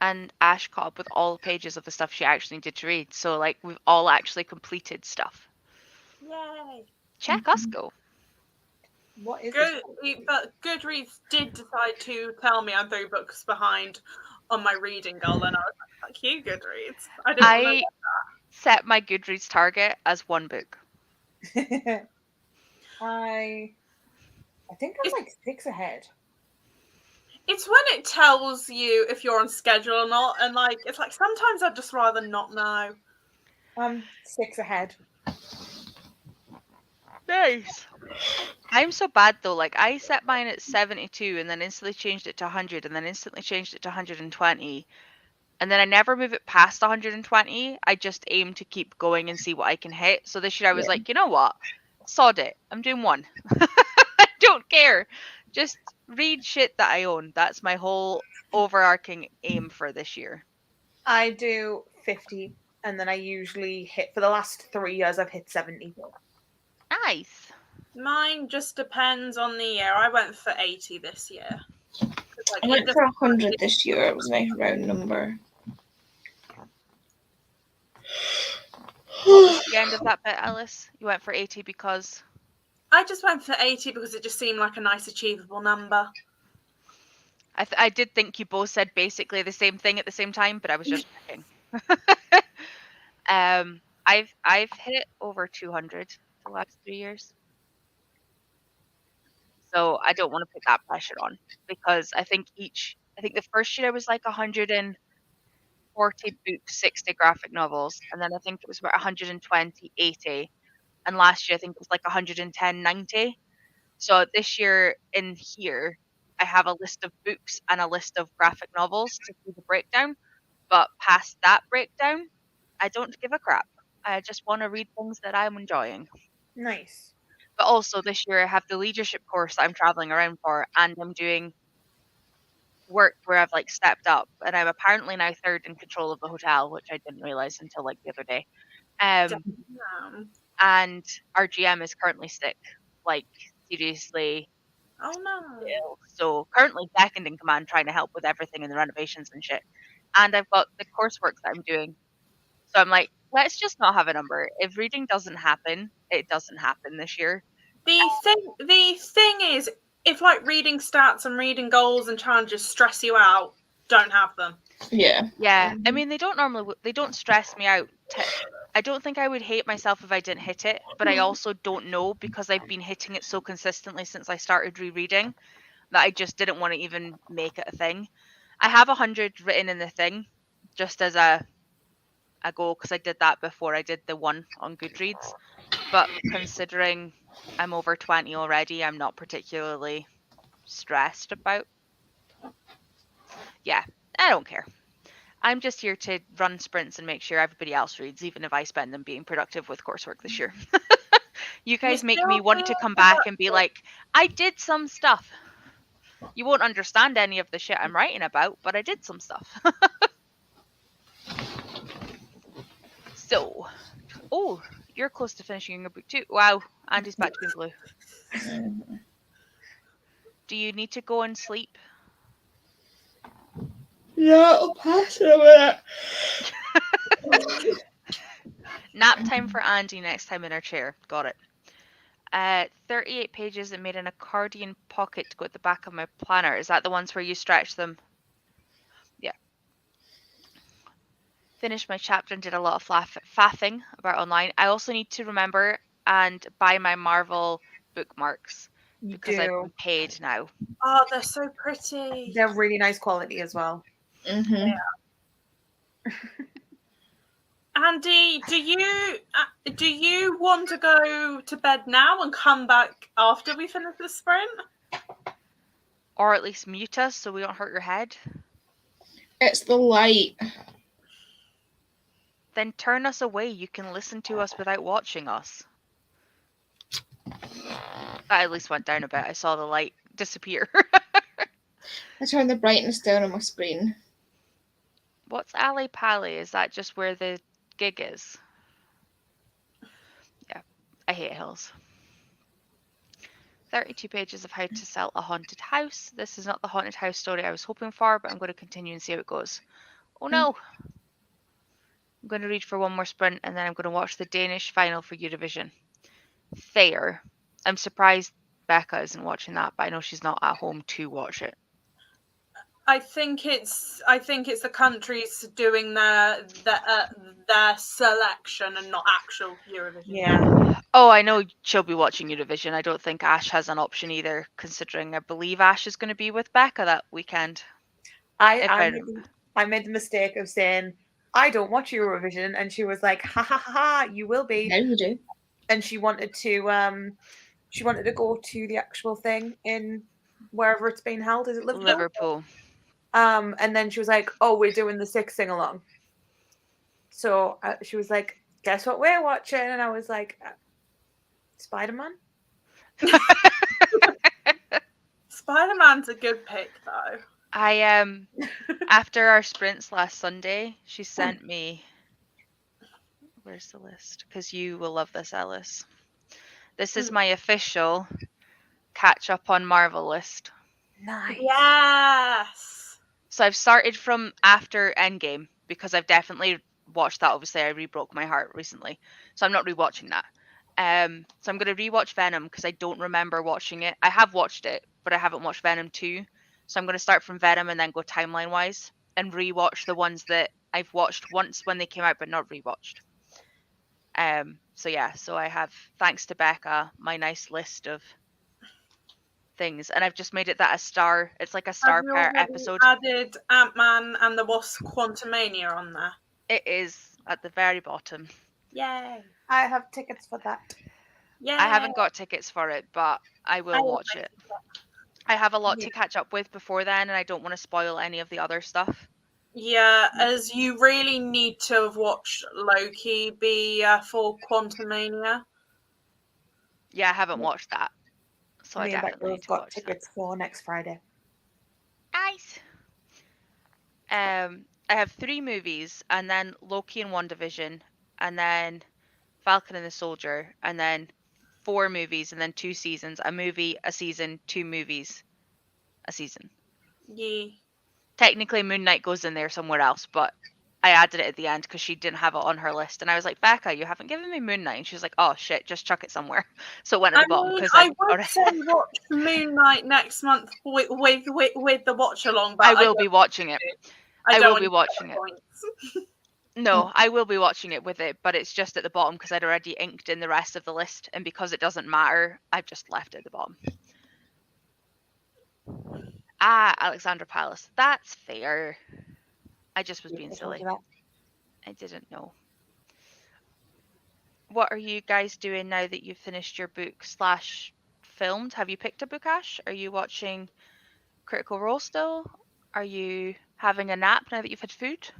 Speaker 1: And Ash caught up with all the pages of the stuff she actually needed to read. So, like, we've all actually completed stuff.
Speaker 4: Yay!
Speaker 1: Check us go.
Speaker 3: What is
Speaker 4: Good,
Speaker 3: this?
Speaker 4: but Goodreads did decide to tell me I'm 3 books behind on my reading goal, and I was like, "Fuck you, Goodreads." I didn't want
Speaker 1: I set my Goodreads target as 1 book.
Speaker 3: I think I'm like 6 ahead.
Speaker 4: It's when it tells you if you're on schedule or not, and like it's like sometimes I'd just rather not know.
Speaker 3: I'm 6 ahead.
Speaker 1: Nice. I'm so bad though. Like, I set mine at 72 and then instantly changed it to 100 and then instantly changed it to 120. And then I never move it past 120. I just aim to keep going and see what I can hit. So this year I was
Speaker 2: Yeah.
Speaker 1: like, you know what? Sod it. I'm doing 1. I don't care. Just read shit that I own. That's my whole overarching aim for this year.
Speaker 3: I do 50, and then I usually hit, for the last 3 years, I've hit 70.
Speaker 1: Nice.
Speaker 4: Mine just depends on the year. I went for 80 this year. Like,
Speaker 2: I went for 100 this year. It was a nice round number.
Speaker 1: What was the end of that bit, Alice? You went for 80 because...
Speaker 4: I just went for 80 because it just seemed like a nice achievable number.
Speaker 1: I did think you both said basically the same thing at the same time, but I was just checking. I've hit over 200 the last 3 years. So I don't want to put that pressure on because I think the first year I was like 140 books, 60 graphic novels, and then I think it was about 120, 80, and last year I think it was like 110, 90. So this year in here, I have a list of books and a list of graphic novels to see the breakdown. But past that breakdown, I don't give a crap. I just want to read things that I'm enjoying.
Speaker 3: Nice.
Speaker 1: But also this year I have the leadership course that I'm traveling around for, and I'm doing work where I've like stepped up, and I'm apparently now third in control of the hotel, which I didn't realize until like the other day.
Speaker 4: Damn.
Speaker 1: And our GM is currently sick, like seriously
Speaker 4: Oh no.
Speaker 1: ill. So currently second in command, trying to help with everything and the renovations and shit. And I've got the coursework that I'm doing. So I'm like, let's just not have a number. If reading doesn't happen, it doesn't happen this year.
Speaker 4: The thing is, if like reading stats and reading goals and challenges stress you out, don't have them.
Speaker 2: Yeah.
Speaker 1: Yeah, I mean, they don't stress me out. I don't think I would hate myself if I didn't hit it, but I also don't know because I've been hitting it so consistently since I started rereading that I just didn't want to even make it a thing. I have 100 written in the thing just as a goal because I did that before I did the one on Goodreads. But considering I'm over 20 already, I'm not particularly stressed about. Yeah, I don't care. I'm just here to run sprints and make sure everybody else reads, even if I spend them being productive with coursework this year. You guys make me want to come back and be like, I did some stuff. You won't understand any of the shit I'm writing about, but I did some stuff. So, oh, you're close to finishing your book too. Wow, Andy's back to being blue. Do you need to go and sleep?
Speaker 2: Yeah, I'll pass it a minute.
Speaker 1: Nap time for Andy next time in her chair. Got it. 38 pages and made an accordion pocket to go at the back of my planner. Is that the ones where you stretch them? Yeah. Finished my chapter and did a lot of faffing about online. I also need to remember and buy my Marvel bookmarks because I've been paid now.
Speaker 4: Oh, they're so pretty.
Speaker 3: They're really nice quality as well.
Speaker 2: Mm-hmm.
Speaker 4: Yeah. Andy, do you want to go to bed now and come back after we finish the sprint?
Speaker 1: Or at least mute us so we don't hurt your head?
Speaker 2: It's the light.
Speaker 1: Then turn us away. You can listen to us without watching us. That at least went down a bit. I saw the light disappear.
Speaker 2: I turned the brightness down on my screen.
Speaker 1: What's Alley Pally? Is that just where the gig is? Yeah, I hate hills. 32 pages of how to sell a haunted house. This is not the haunted house story I was hoping for, but I'm going to continue and see how it goes. Oh no! I'm going to read for one more sprint and then I'm going to watch the Danish final for Eurovision. Fair. I'm surprised Becca isn't watching that, but I know she's not at home to watch it.
Speaker 4: I think it's the countries doing their selection and not actual Eurovision.
Speaker 3: Yeah.
Speaker 1: Oh, I know she'll be watching Eurovision. I don't think Ash has an option either, considering I believe Ash is going to be with Becca that weekend.
Speaker 3: I made the mistake of saying I don't watch Eurovision, and she was like, "Ha ha ha ha! You will be."
Speaker 2: No, you do.
Speaker 3: And she wanted to go to the actual thing in wherever it's being held. Is it
Speaker 1: Liverpool?
Speaker 3: And then she was like, "Oh, we're doing the 6 sing along." So she was like, "Guess what we're watching?" And I was like, "Spider-Man."
Speaker 4: Spider-Man's a good pick, though.
Speaker 1: I after our sprints last Sunday, she sent me. Where's the list? Because you will love this, Ellis. This is my official catch up on Marvel list.
Speaker 3: Nice.
Speaker 4: Yes.
Speaker 1: So I've started from after Endgame because I've definitely watched that. Obviously, I re-broke my heart recently, so I'm not rewatching that. So I'm going to rewatch Venom because I don't remember watching it. I have watched it, but I haven't watched Venom 2. So I'm going to start from Venom and then go timeline-wise and rewatch the ones that I've watched once when they came out but not rewatched. So yeah, so I have, thanks to Becca, my nice list of things, and I've just made it that a star. It's like a star
Speaker 4: Have you
Speaker 1: per
Speaker 4: already
Speaker 1: episode.
Speaker 4: added Ant-Man and the Wasp: Quantumania on there?
Speaker 1: It is at the very bottom.
Speaker 4: Yay!
Speaker 3: I have tickets for that.
Speaker 4: Yay!
Speaker 1: I haven't got tickets for it, but I will watch it. I have a lot to catch up with before then, and I don't want to spoil any of the other stuff.
Speaker 4: Yeah, as you really need to have watched Loki for Quantumania.
Speaker 1: Yeah, I haven't watched that, so I
Speaker 3: Me and Becca
Speaker 1: definitely need
Speaker 3: have
Speaker 1: to
Speaker 3: got
Speaker 1: watch that.
Speaker 3: tickets for next Friday.
Speaker 1: Nice. I have 3 movies, and then Loki and WandaVision, and then Falcon and the Soldier, and then 4 movies, and then 2 seasons. A movie, a season, 2 movies, a season.
Speaker 4: Yeah.
Speaker 1: Technically, Moon Knight goes in there somewhere else, but I added it at the end because she didn't have it on her list, and I was like, Becca, you haven't given me Moon Knight, and she was like, oh shit, just chuck it somewhere. So it went at the bottom because
Speaker 4: I would say watch Moon Knight next month with the watch along, but
Speaker 1: I will be watching it. I will be watching it. No, I will be watching it with it, but it's just at the bottom because I'd already inked in the rest of the list, and because it doesn't matter, I've just left it at the bottom. Alexandra Palace. That's fair. I just was being silly. I didn't know. What are you guys doing now that you've finished your book / filmed? Have you picked a book, Ash? Are you watching Critical Role still? Are you having a nap now that you've had food?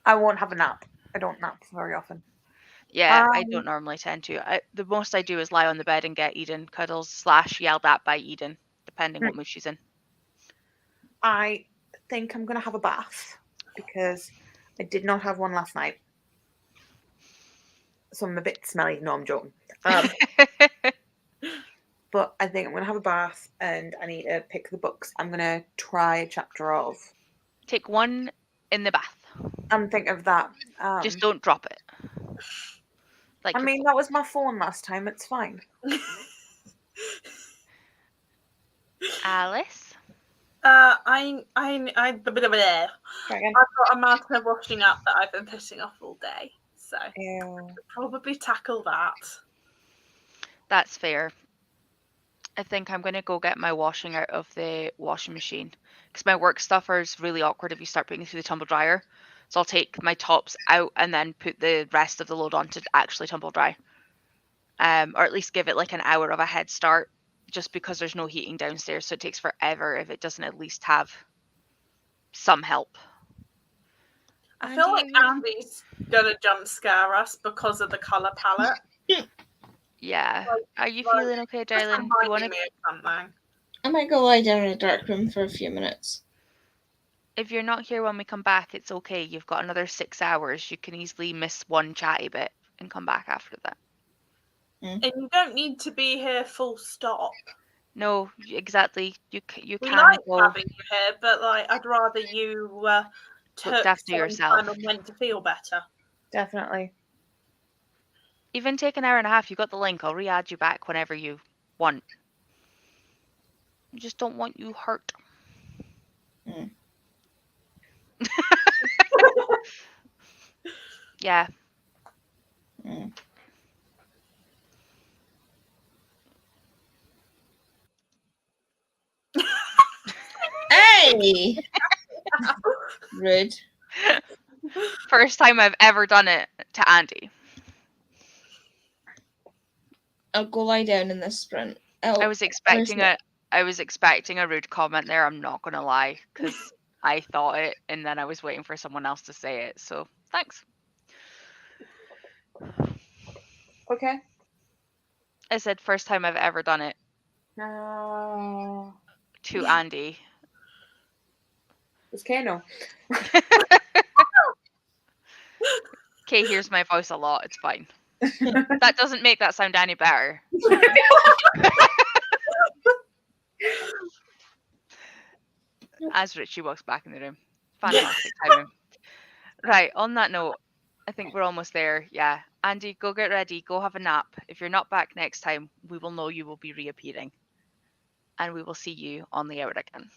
Speaker 3: I won't have a nap. I don't nap very often.
Speaker 1: Yeah, I don't normally tend to. The most I do is lie on the bed and get Eden cuddles / yelled at by Eden, depending what mood she's in.
Speaker 3: I think I'm going to have a bath because I did not have one last night. So I'm a bit smelly. No, I'm joking. But I think I'm going to have a bath and I need to pick the books I'm going to try a chapter of.
Speaker 1: Take one in the bath.
Speaker 3: I'm thinking of that.
Speaker 1: Just don't drop it.
Speaker 3: I mean, that was my phone last time. It's fine.
Speaker 1: Alice?
Speaker 4: I've got a mountain of washing up that I've been putting off all day, so I'll probably tackle that.
Speaker 1: That's fair. I think I'm going to go get my washing out of the washing machine because my work stuffer is really awkward if you start putting it through the tumble dryer. So I'll take my tops out and then put the rest of the load on to actually tumble dry. Or at least give it like an hour of a head start, just because there's no heating downstairs, so it takes forever if it doesn't at least have some help.
Speaker 4: I feel like Andy's gonna jump scare us because of the colour palette.
Speaker 1: Yeah. Are you feeling okay, darling? Do you want to?
Speaker 4: Something?
Speaker 2: I might go lie down in a dark room for a few minutes.
Speaker 1: If you're not here when we come back, it's okay. You've got another 6 hours. You can easily miss one chatty bit and come back after that.
Speaker 4: And you don't need to be here full stop.
Speaker 1: No, exactly. You
Speaker 4: we
Speaker 1: can
Speaker 4: like
Speaker 1: go.
Speaker 4: Having you here, but like I'd rather you
Speaker 1: looked after yourself.
Speaker 4: Time on when to feel better.
Speaker 3: Definitely.
Speaker 1: Even take an hour and a half. You got the link. I'll re-add you back whenever you want. I just don't want you hurt. Yeah.
Speaker 2: Hey! Rude.
Speaker 1: First time I've ever done it to Andy.
Speaker 2: I'll go lie down in this sprint.
Speaker 1: I was expecting a rude comment there. I'm not gonna lie, because I thought it, and then I was waiting for someone else to say it. So thanks.
Speaker 3: Okay.
Speaker 1: I said first time I've ever done it to Andy.
Speaker 3: It's Kano.
Speaker 1: Kay hears my voice a lot. It's fine. That doesn't make that sound any better. As Richie walks back in the room. Fantastic timing. Right, on that note, I think we're almost there. Yeah. Andy, go get ready. Go have a nap. If you're not back next time, we will know you will be reappearing. And we will see you on the hour again.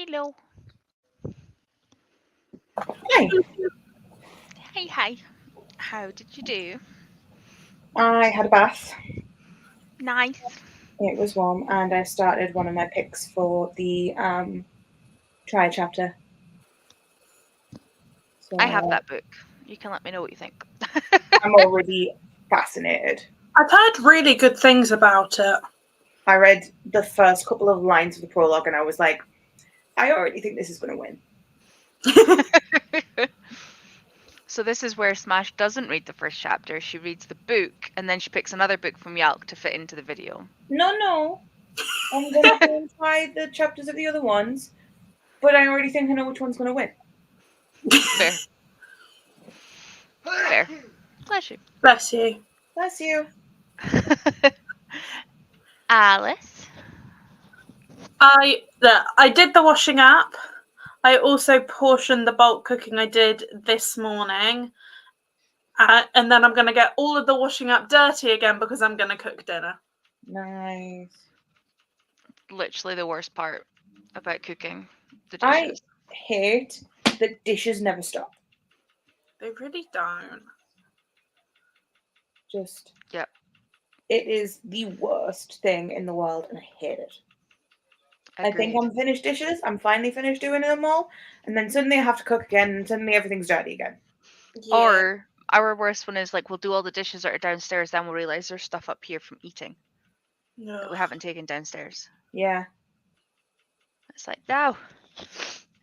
Speaker 1: Hello.
Speaker 3: Hi.
Speaker 1: Hi. How did you do?
Speaker 3: I had a bath.
Speaker 1: Nice.
Speaker 3: It was warm, and I started one of my picks for the try chapter. So
Speaker 1: I have that book. You can let me know what you think.
Speaker 3: I'm already fascinated.
Speaker 4: I've heard really good things about it.
Speaker 3: I read the first couple of lines of the prologue, and I was like, I already think this is going to win.
Speaker 1: So this is where Smash doesn't read the first chapter. She reads the book, and then she picks another book from Yalk to fit into the video.
Speaker 3: No. I'm going to go and try the chapters of the other ones, but I already think I know which one's going to win.
Speaker 1: Fair. Fair. Bless you.
Speaker 4: Bless you.
Speaker 3: Bless you.
Speaker 1: Alice.
Speaker 4: I did the washing up. I also portioned the bulk cooking I did this morning. And then I'm going to get all of the washing up dirty again because I'm going to cook dinner.
Speaker 3: Nice.
Speaker 1: Literally the worst part about cooking. The
Speaker 3: I
Speaker 1: dishes.
Speaker 3: hate that dishes never stop.
Speaker 4: They really don't.
Speaker 3: Just.
Speaker 1: Yep.
Speaker 3: It is the worst thing in the world, and I hate it.
Speaker 1: Agreed.
Speaker 3: I think I'm finished dishes. I'm finally finished doing them all, and then suddenly I have to cook again, and suddenly everything's dirty again.
Speaker 4: Yeah.
Speaker 1: Or our worst one is like we'll do all the dishes that are downstairs, then we'll realise there's stuff up here from eating that we haven't taken downstairs.
Speaker 3: Yeah.
Speaker 1: It's like, no.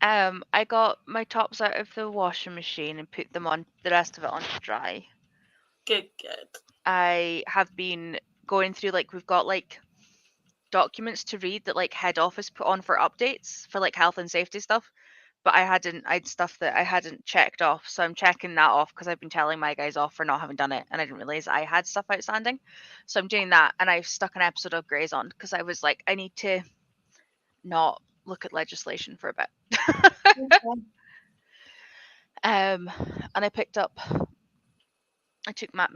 Speaker 1: I got my tops out of the washing machine and put them on the rest of it on to dry.
Speaker 4: Good.
Speaker 1: I have been going through we've got documents to read that head office put on for updates for health and safety stuff. But I'd stuff that I hadn't checked off, so I'm checking that off because I've been telling my guys off for not having done it, and I didn't realize I had stuff outstanding. So I'm doing that, and I've stuck an episode of Grey's on because I was like, I need to not look at legislation for a bit. And I took map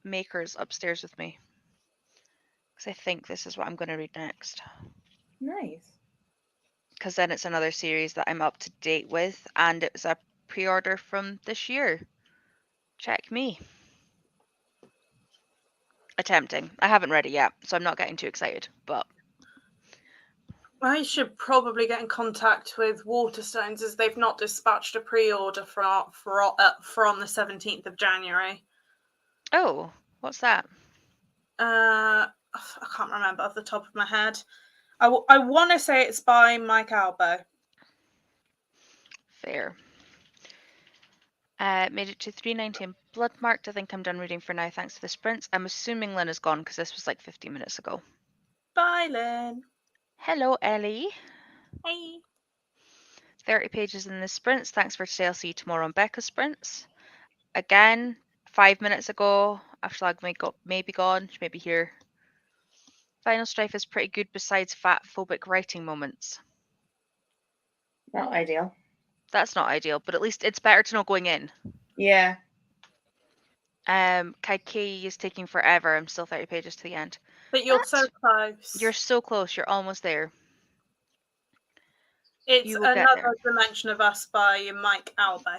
Speaker 1: makers upstairs with me because I think this is what I'm going to read next.
Speaker 3: Nice.
Speaker 1: Because then it's another series that I'm up to date with, and it was a pre-order from this year. Check me. Attempting. I haven't read it yet, so I'm not getting too excited, but
Speaker 4: I should probably get in contact with Waterstones as they've not dispatched a pre-order from the 17th of January.
Speaker 1: oh, what's that?
Speaker 4: I can't remember off the top of my head. I want to say it's by Mike Albo.
Speaker 1: Fair. Made it to 319 blood marked. I think I'm done reading for now. Thanks for the sprints. I'm assuming Lynn is gone because this was 15 minutes ago.
Speaker 4: Bye, Lynn.
Speaker 1: Hello, Ellie.
Speaker 4: Hey.
Speaker 1: 30 pages in the sprints. Thanks for today. I'll see you tomorrow on Becca's sprints. Again, 5 minutes ago. Ashleigh may be gone. She may be here. Final Strife is pretty good besides fat-phobic writing moments.
Speaker 3: Not ideal.
Speaker 1: That's not ideal, but at least it's better to know going in.
Speaker 3: Yeah.
Speaker 1: Kaikei is taking forever. I'm still 30 pages to the end.
Speaker 4: But you're so close.
Speaker 1: You're so close. You're almost there.
Speaker 4: It's another Dimension of Us by Mike Albo.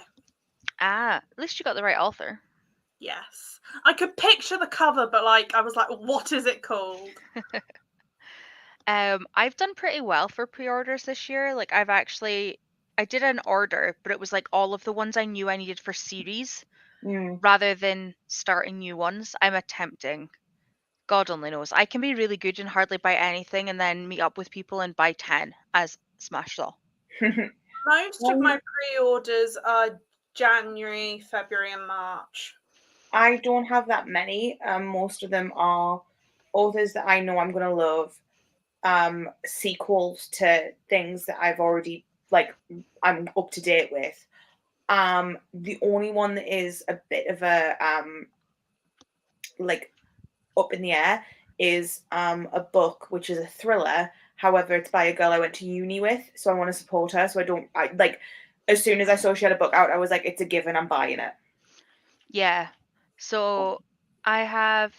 Speaker 1: Ah, at least you got the right author.
Speaker 4: Yes. I could picture the cover, but I was like, what is it called?
Speaker 1: I've done pretty well for pre-orders this year. I did an order, but it was all of the ones I knew I needed for series rather than starting new ones. I'm attempting. God only knows. I can be really good and hardly buy anything and then meet up with people and buy 10 as Smash Saw.
Speaker 4: Most of my pre-orders are January, February, and March.
Speaker 3: I don't have that many. Most of them are authors that I know I'm going to love, sequels to things that I've already, I'm up to date with. The only one that is a bit of a, up in the air is a book, which is a thriller. However, it's by a girl I went to uni with, so I want to support her. So as soon as I saw she had a book out, I was like, it's a given, I'm buying it.
Speaker 1: Yeah. So I have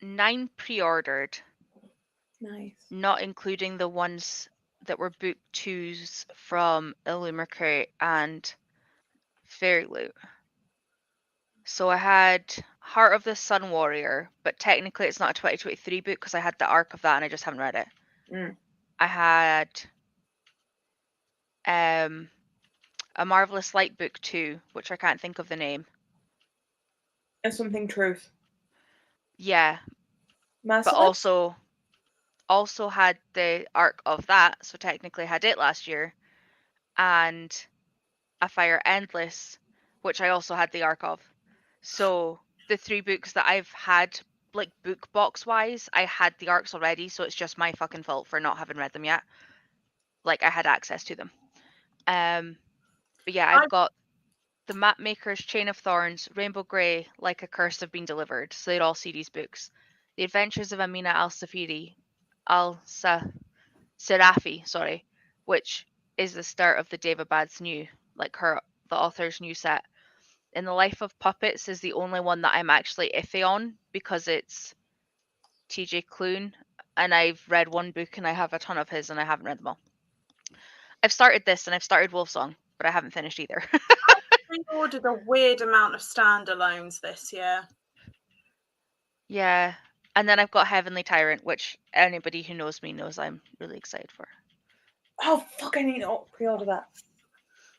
Speaker 1: 9 pre-ordered.
Speaker 3: Nice.
Speaker 1: Not including the that were book 2s from Illumicrate and Fairy Loot. So I had Heart of the Sun Warrior, but technically it's not a 2023 book because I had the arc of that and I just haven't read it.
Speaker 3: Mm.
Speaker 1: I had A Marvelous Light book 2, which I can't think of the name.
Speaker 3: And something truth.
Speaker 1: Yeah, but
Speaker 3: Merciless?
Speaker 1: also had the arc of that, so technically had it last year, and A Fire Endless, which I also had the arc of. So the 3 books that I've had, like book box wise, I had the arcs already, so it's just my fucking fault for not having read them yet. Like I had access to them. But yeah, I've got the Mapmaker's Chain of Thorns, Rainbow Grey, Like a Curse have been delivered. So they're all series books. The Adventures of Amina Serafi, sorry, which is the start of the Davabad's new, like the author's new set. In the Life of Puppets is the only one that I'm actually iffy on because it's TJ Klune, and I've read one book and I have a ton of his and I haven't read them all. I've started this and I've started Wolfsong, but I haven't finished either.
Speaker 4: We ordered a weird amount of standalones this year.
Speaker 1: Yeah. And then I've got Heavenly Tyrant, which anybody who knows me knows I'm really excited for.
Speaker 3: Oh, fuck, I need to pre-order that.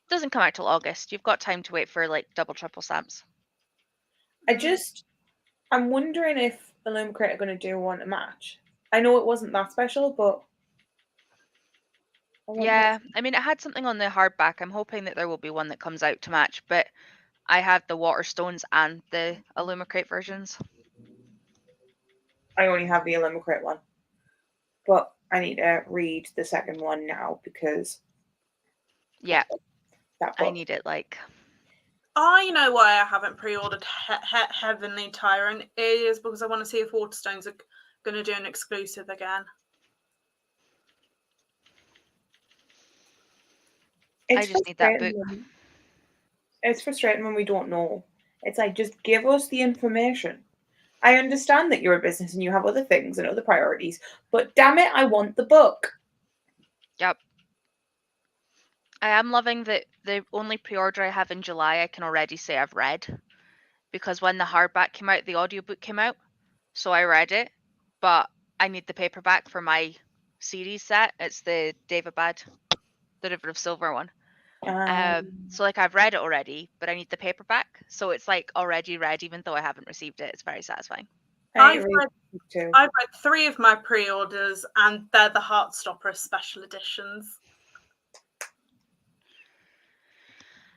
Speaker 1: Doesn't come out till August. You've got time to wait for like double, triple stamps.
Speaker 3: I'm wondering if Illumicrate are going to do one to match. I know it wasn't that special, but...
Speaker 1: Yeah, I mean, it had something on the hardback. I'm hoping that there will be one that comes out to match, but I have the Waterstones and the Illumicrate versions.
Speaker 3: I only have the Illumicrate one. But I need to read the second one now because...
Speaker 1: Yeah,
Speaker 3: that
Speaker 1: I
Speaker 3: book.
Speaker 1: need it like...
Speaker 4: I know why I haven't pre-ordered Heavenly Tyrant is because I want to see if Waterstones are going to do an exclusive again.
Speaker 1: I just need that book.
Speaker 3: It's frustrating when we don't know. It's like, just give us the information. I understand that you're a business and you have other things and other priorities, but damn it, I want the book.
Speaker 1: Yep. I am loving that the only pre-order I have in July I can already say I've read. Because when the hardback came out, the audiobook came out. So I read it, but I need the paperback for my series set. It's the Davabad, the River of Silver one. So like I've read it already, but I need the paperback. So it's like already read, even though I haven't received it. It's very satisfying.
Speaker 4: I've read 3 of my pre-orders, and they're the Heartstopper special editions.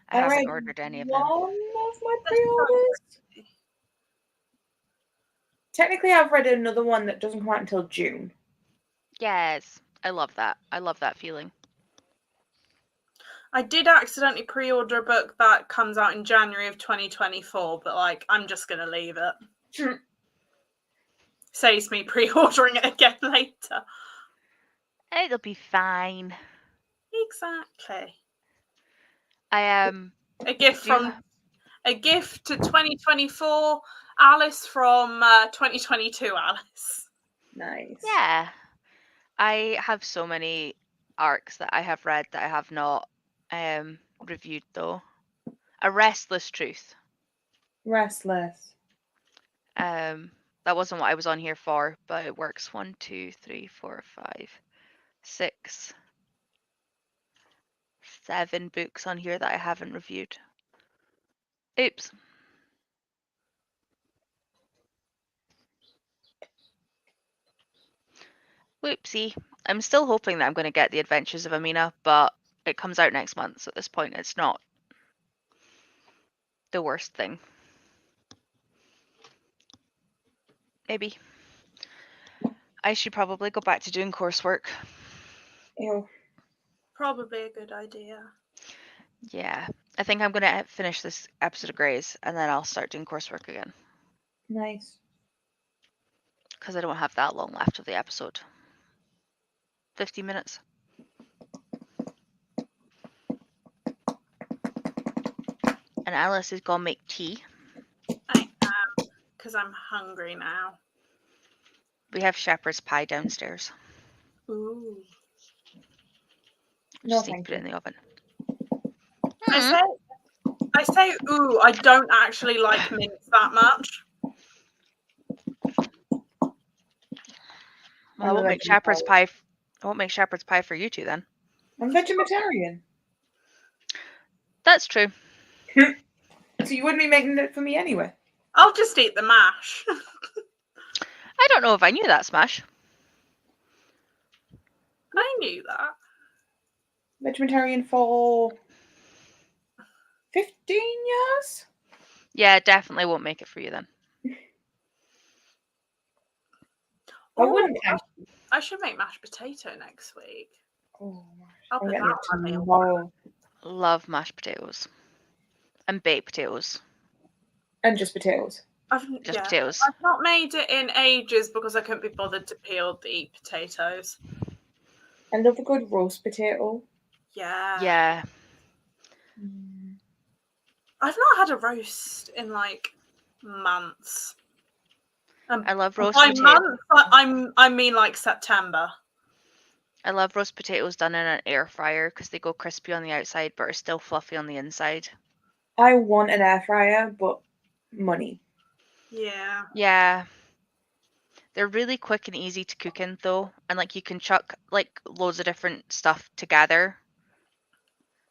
Speaker 1: I haven't ordered any of them.
Speaker 3: One of my pre-orders. Technically, I've read another one that doesn't come out until June.
Speaker 1: Yes, I love that. I love that feeling.
Speaker 4: I did accidentally pre-order a book that comes out in January of 2024, but like I'm just gonna leave it. Saves me pre-ordering it again later.
Speaker 1: It'll be fine.
Speaker 4: Exactly.
Speaker 1: I am
Speaker 4: a gift to 2024 Alice from 2022 Alice.
Speaker 3: Nice.
Speaker 1: Yeah. I have so many arcs that I have read that I have not reviewed though. A Restless Truth.
Speaker 3: Restless.
Speaker 1: That wasn't what I was on here for, but it works. 1, 2, 3, 4, 5, 6, 7 books on here that I haven't reviewed. Oops. Whoopsie. I'm still hoping that I'm going to get The Adventures of Amina, but it comes out next month, so at this point it's not the worst thing. Maybe. I should probably go back to doing coursework.
Speaker 3: Ew.
Speaker 4: Probably a good idea.
Speaker 1: Yeah. I think I'm going to finish this episode of Greys, and then I'll start doing coursework again.
Speaker 3: Nice.
Speaker 1: Because I don't have that long left of the episode. 50 minutes. And Alice is going to make tea.
Speaker 4: I am, because I'm hungry now.
Speaker 1: We have shepherd's pie downstairs.
Speaker 4: Ooh.
Speaker 3: No,
Speaker 1: Just need to
Speaker 3: thank
Speaker 1: put it in
Speaker 3: you.
Speaker 1: the oven.
Speaker 4: I say, ooh, I don't actually like mince that much.
Speaker 1: Well, I won't make shepherd's pie. I won't make shepherd's pie for you two then.
Speaker 3: I'm vegetarian.
Speaker 1: That's true.
Speaker 3: So you wouldn't be making it for me anyway.
Speaker 4: I'll just eat the mash.
Speaker 1: I don't know if I knew that, Smash.
Speaker 4: I knew that.
Speaker 3: Vegetarian for 15 years?
Speaker 1: Yeah, definitely won't make it for you then.
Speaker 3: I wouldn't.
Speaker 4: I should make mashed potato next week.
Speaker 3: Oh,
Speaker 4: I'll
Speaker 3: I'm
Speaker 4: put
Speaker 3: getting
Speaker 4: that
Speaker 3: it
Speaker 4: on my meal.
Speaker 3: tomorrow.
Speaker 1: Love mashed potatoes. And baked potatoes.
Speaker 3: And just potatoes.
Speaker 1: Just potatoes.
Speaker 4: I've not made it in ages because I couldn't be bothered to peel the potatoes.
Speaker 3: I love a good roast potato.
Speaker 4: Yeah.
Speaker 1: Yeah.
Speaker 4: I've not had a roast in like months.
Speaker 1: I love roast
Speaker 4: By
Speaker 1: potatoes.
Speaker 4: month, I mean like September.
Speaker 1: I love roast potatoes done in an air fryer because they go crispy on the outside but are still fluffy on the inside.
Speaker 3: I want an air fryer, but money.
Speaker 4: Yeah.
Speaker 1: Yeah. They're really quick and easy to cook in though, and like you can chuck like loads of different stuff together.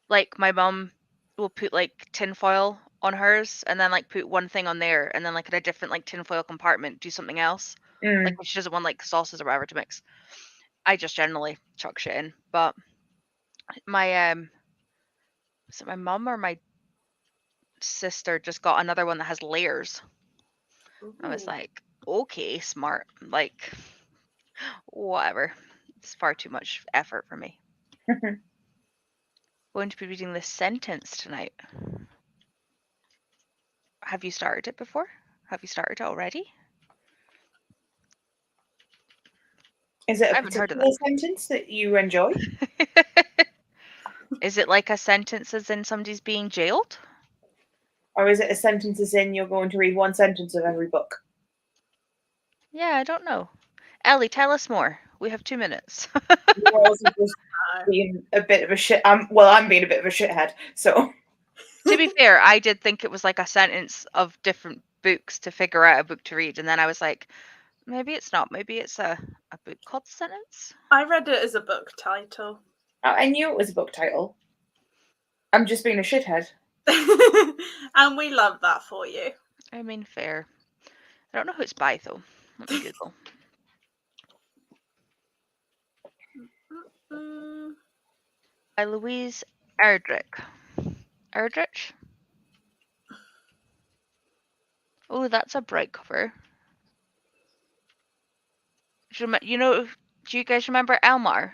Speaker 1: Like my mum will put like tinfoil on hers and then like put one thing on there and then like in a different like tinfoil compartment do something else. Like if she doesn't want like sauces or whatever to mix. I just generally chuck shit in. But my is it my mum or my sister just got another one that has layers. I was like, okay, smart. Like whatever. It's far too much effort for me. Going to be reading this sentence tonight. Have you started it before? Have you started it already?
Speaker 3: Is it
Speaker 1: I
Speaker 3: a
Speaker 1: haven't heard of
Speaker 3: particular sentence that you enjoy?
Speaker 1: that. Is it like a sentence as in somebody's being jailed?
Speaker 3: Or is it a sentence as in you're going to read one sentence of every book?
Speaker 1: Yeah, I don't know. Ellie, tell us more. We have 2 minutes.
Speaker 3: You're also just being a bit of a shit. I'm being a bit of a shithead. So
Speaker 1: To be fair, I did think it was like a sentence of different books to figure out a book to read, and then I was like, maybe it's not. Maybe it's a book called Sentence.
Speaker 4: I read it as a book title.
Speaker 3: I knew it was a book title. I'm just being a shithead.
Speaker 4: And we love that for you.
Speaker 1: I mean, fair. I don't know who it's by though. Let me Google. By Louise Erdrich. Erdrich? Oh, that's a bright cover. Do you guys remember Elmar?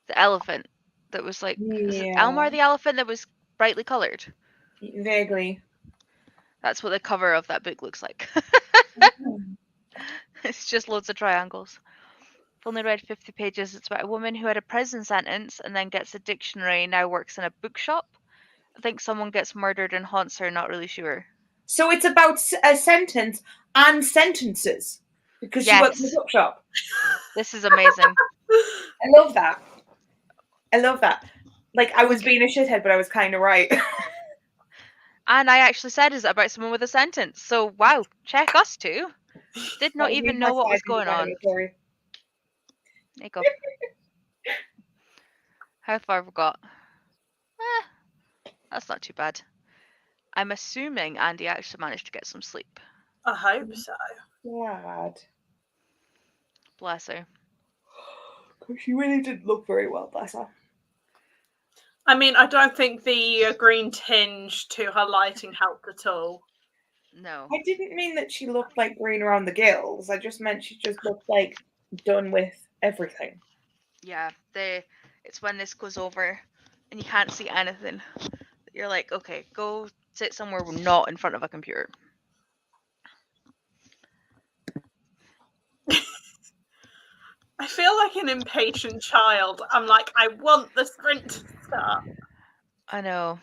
Speaker 1: The elephant that was like, is it Elmar the elephant that was brightly coloured?
Speaker 3: Vaguely.
Speaker 1: That's what the cover of that book looks like. It's just loads of triangles. I've only read 50 pages. It's about a woman who had a prison sentence and then gets a dictionary, now works in a bookshop. I think someone gets murdered and haunts her, not really sure.
Speaker 3: So it's about a sentence and sentences because she works in a bookshop.
Speaker 1: This is amazing.
Speaker 3: I love that. I love that. Like, I was being a shithead, but I was kind of right.
Speaker 1: And I actually said, is it about someone with a sentence? So, wow, check us too. Did not even know what was going on. There you go. How far have we got? That's not too bad. I'm assuming Andi actually managed to get some sleep.
Speaker 4: I hope so.
Speaker 3: Glad.
Speaker 1: Bless her.
Speaker 3: She really didn't look very well, bless her.
Speaker 4: I mean, I don't think the green tinge to her lighting helped at all.
Speaker 1: No.
Speaker 3: I didn't mean that she looked like green around the gills. I just meant she just looked like done with everything.
Speaker 1: Yeah, it's when this goes over and you can't see anything. You're like, okay, go sit somewhere not in front of a computer.
Speaker 4: I feel like an impatient child. I'm like, I want the sprint to start.
Speaker 1: I know.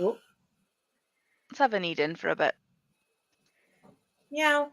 Speaker 3: Oh.
Speaker 1: Let's have an eat in for a bit.
Speaker 3: Meow.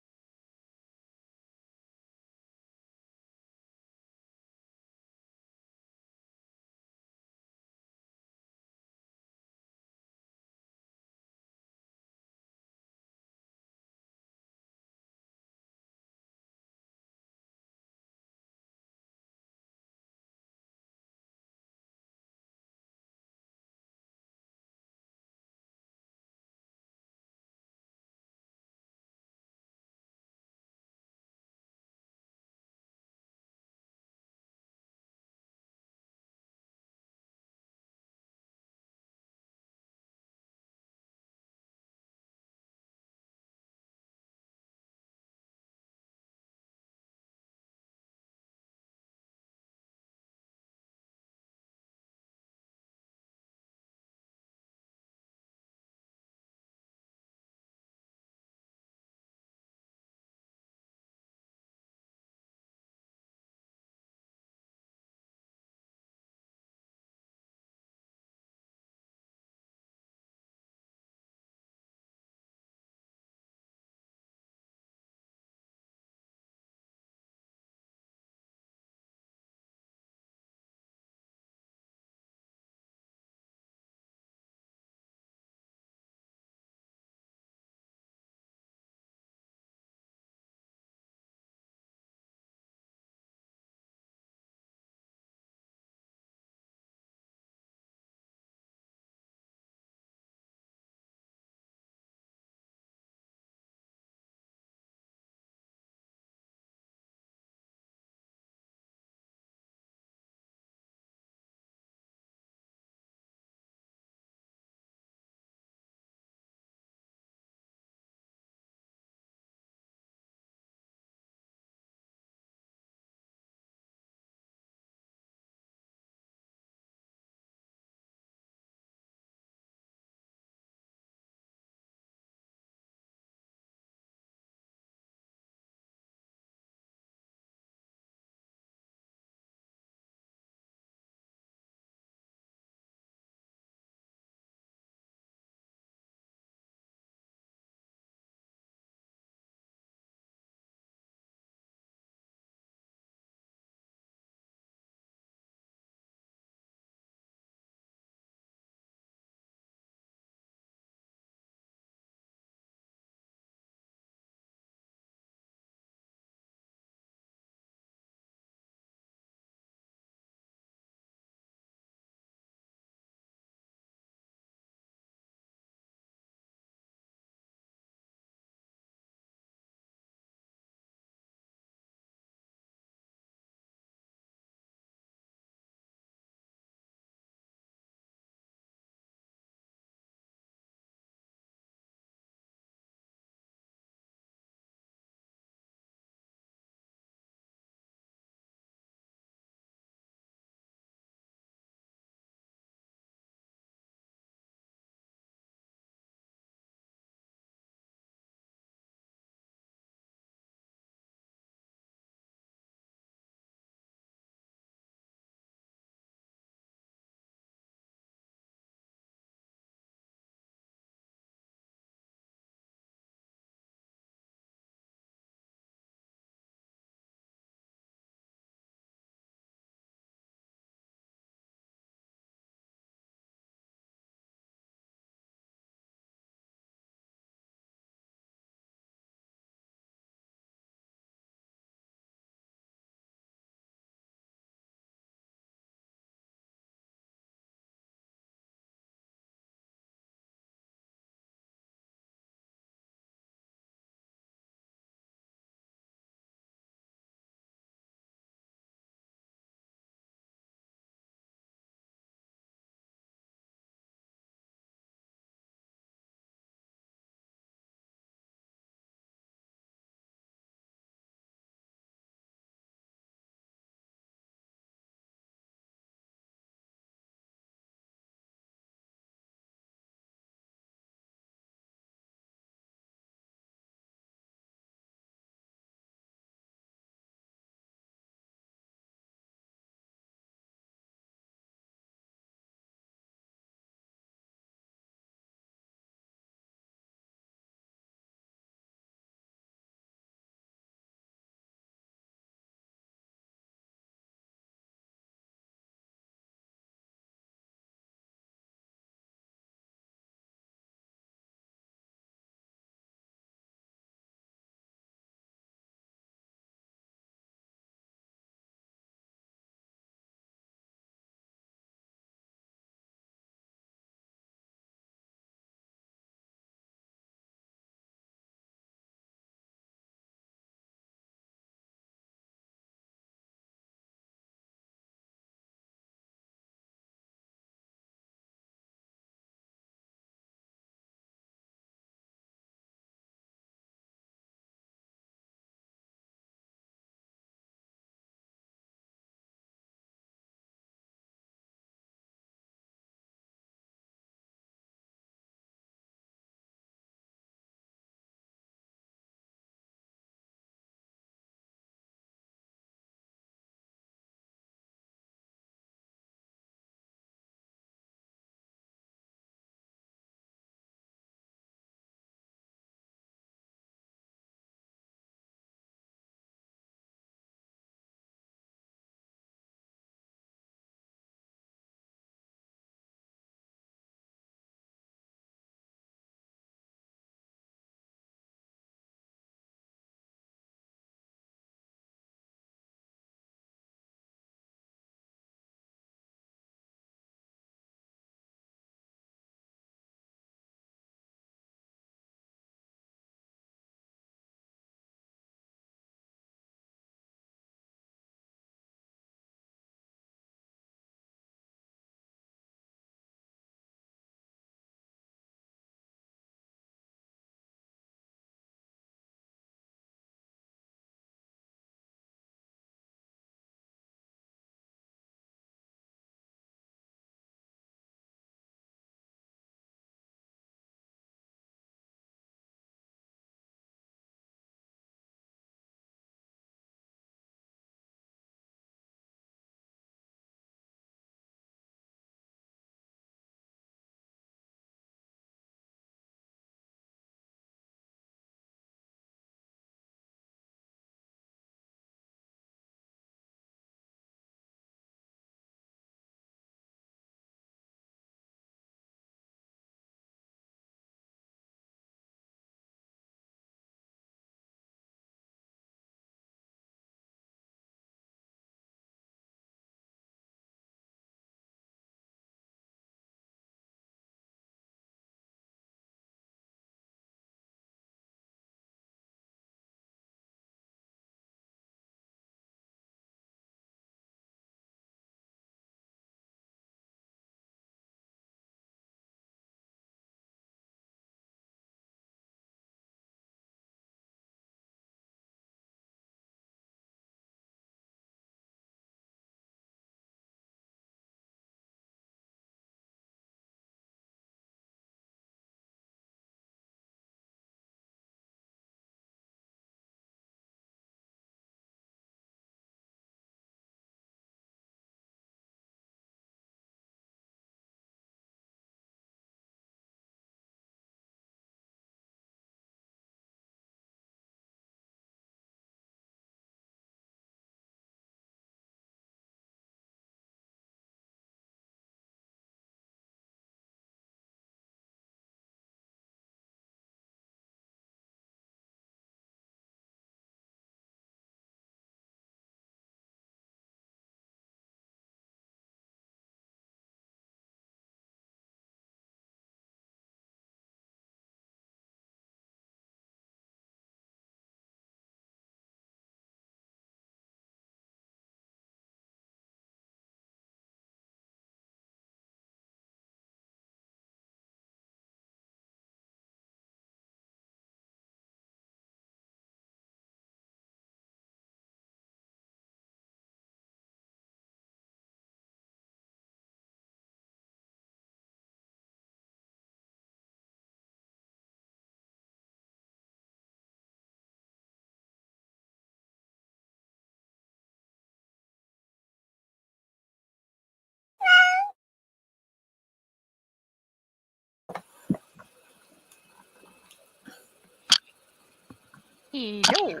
Speaker 1: Hello.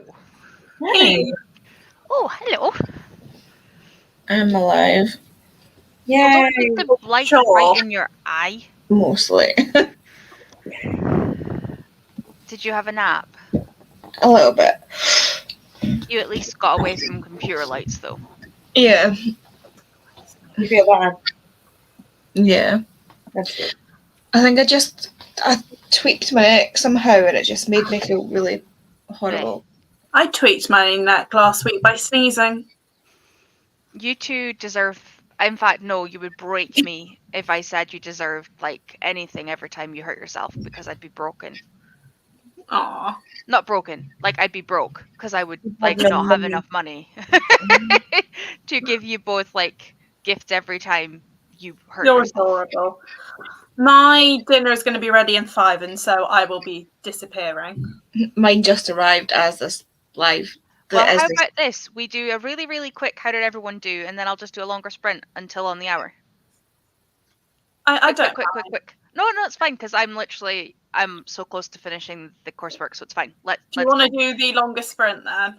Speaker 3: Hey.
Speaker 1: Oh, hello.
Speaker 2: I'm alive,
Speaker 3: Yay.
Speaker 1: Although the light
Speaker 3: Sure.
Speaker 1: right in your eye.
Speaker 2: mostly.
Speaker 1: Did you have a nap?
Speaker 2: A little bit.
Speaker 1: You at least got away from computer lights, though.
Speaker 2: Yeah,
Speaker 3: You feel bad?
Speaker 2: yeah.
Speaker 3: That's good.
Speaker 2: I think I tweaked my neck somehow and it just made me feel really horrible.
Speaker 4: I tweaked my neck last week by sneezing.
Speaker 1: You two deserve. In fact, no, you would break me if I said you deserved like anything every time you hurt yourself because I'd be broken.
Speaker 4: Aw.
Speaker 1: Not broken, like I'd be broke because I would
Speaker 3: Have
Speaker 1: like
Speaker 3: no
Speaker 1: not have
Speaker 3: money.
Speaker 1: enough money to give you both like gifts every time you hurt
Speaker 4: You're
Speaker 1: yourself.
Speaker 4: adorable. My dinner is going to be ready in 5, and so I will be disappearing.
Speaker 2: Mine just arrived as this live.
Speaker 1: Well, how about this? We do a really, really quick how did everyone do, and then I'll just do a longer sprint until on the hour.
Speaker 4: I don't.
Speaker 1: Quick. No, it's fine because I'm so close to finishing the coursework, so it's fine.
Speaker 4: Do you
Speaker 1: Let's
Speaker 4: want to
Speaker 1: go.
Speaker 4: do the longer sprint then?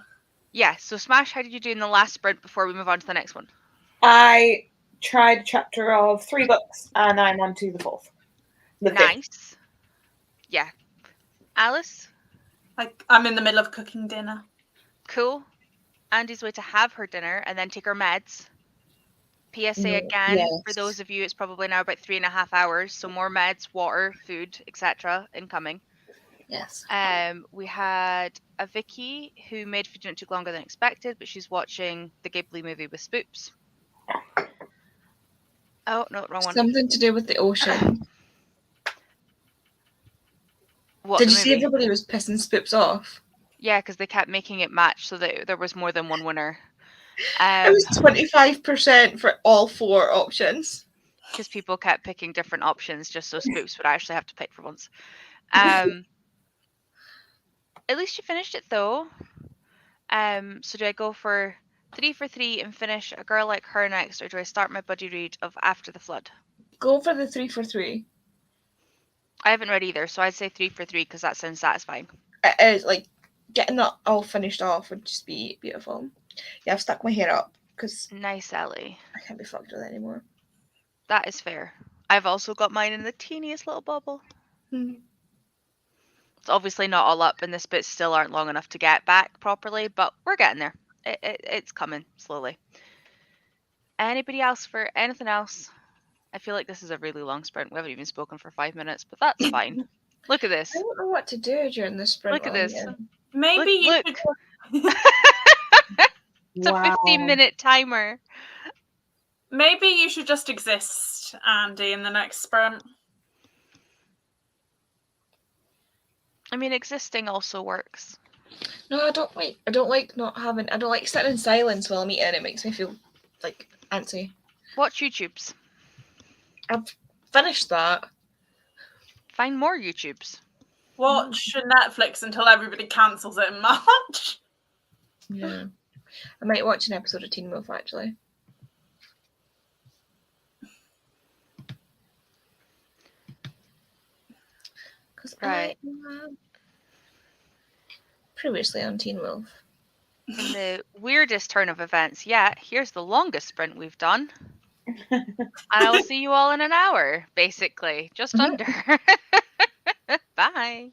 Speaker 1: Yeah. So Smash, how did you do in the last sprint before we move on to the next one?
Speaker 3: I tried a chapter of 3 books and I'm on to the 4th. The 5th.
Speaker 1: Nice. Yeah. Alice,
Speaker 4: I'm in the middle of cooking dinner.
Speaker 1: cool. Andy's way to have her dinner and then take her meds. PSA again, for
Speaker 2: Yes.
Speaker 1: those of you, it's probably now about 3.5 hours, so more meds, water, food, etc. incoming.
Speaker 2: Yes.
Speaker 1: We had a Vicky who made food don't take longer than expected, but she's watching the Ghibli movie with Spoops. Oh no, wrong one.
Speaker 2: Something to do with the ocean.
Speaker 1: What,
Speaker 2: Did
Speaker 1: the
Speaker 2: you see
Speaker 1: movie?
Speaker 2: everybody was pissing Spoops off?
Speaker 1: Yeah, because they kept making it match so that there was more than one winner.
Speaker 2: It was 25% for all 4 options.
Speaker 1: Because people kept picking different options just so Spoops would actually have to pick for once. At least you finished it though. So do I go for 3 for 3 and finish A Girl Like Her next, or do I start my buddy read of After the Flood?
Speaker 2: Go for the 3 for 3.
Speaker 1: I haven't read either, so I'd say 3 for 3 because that sounds satisfying.
Speaker 2: It is like getting that all finished off would just be beautiful. Yeah, I've stuck my hair up because
Speaker 1: Nice, Ellie.
Speaker 2: I can't be fucked with it anymore.
Speaker 1: That is fair. I've also got mine in the teeniest little bubble. It's obviously not all up, and this bits still aren't long enough to get back properly, but we're getting there. It's coming slowly. Anybody else for anything else? I feel like this is a really long sprint. We haven't even spoken for 5 minutes, but that's fine. Look at this.
Speaker 2: I don't know what to do during the sprint.
Speaker 1: Look at this.
Speaker 4: Maybe you
Speaker 1: Look.
Speaker 4: should.
Speaker 1: It's a 15-minute timer.
Speaker 4: Maybe you should just exist, Andy, in the next sprint.
Speaker 1: I mean, existing also works.
Speaker 2: No, I don't like not having. I don't like sitting in silence while I'm eating. It makes me feel like antsy.
Speaker 1: Watch YouTubes.
Speaker 2: I've finished that.
Speaker 1: Find more YouTubes.
Speaker 4: Watch Netflix until everybody cancels it in March.
Speaker 2: Yeah, I might watch an episode of Teen Wolf actually.
Speaker 1: Right.
Speaker 2: Previously on Teen Wolf.
Speaker 1: In the weirdest turn of events yet, here's the longest sprint we've done. And I will see you all in an hour, basically. Just under. Bye.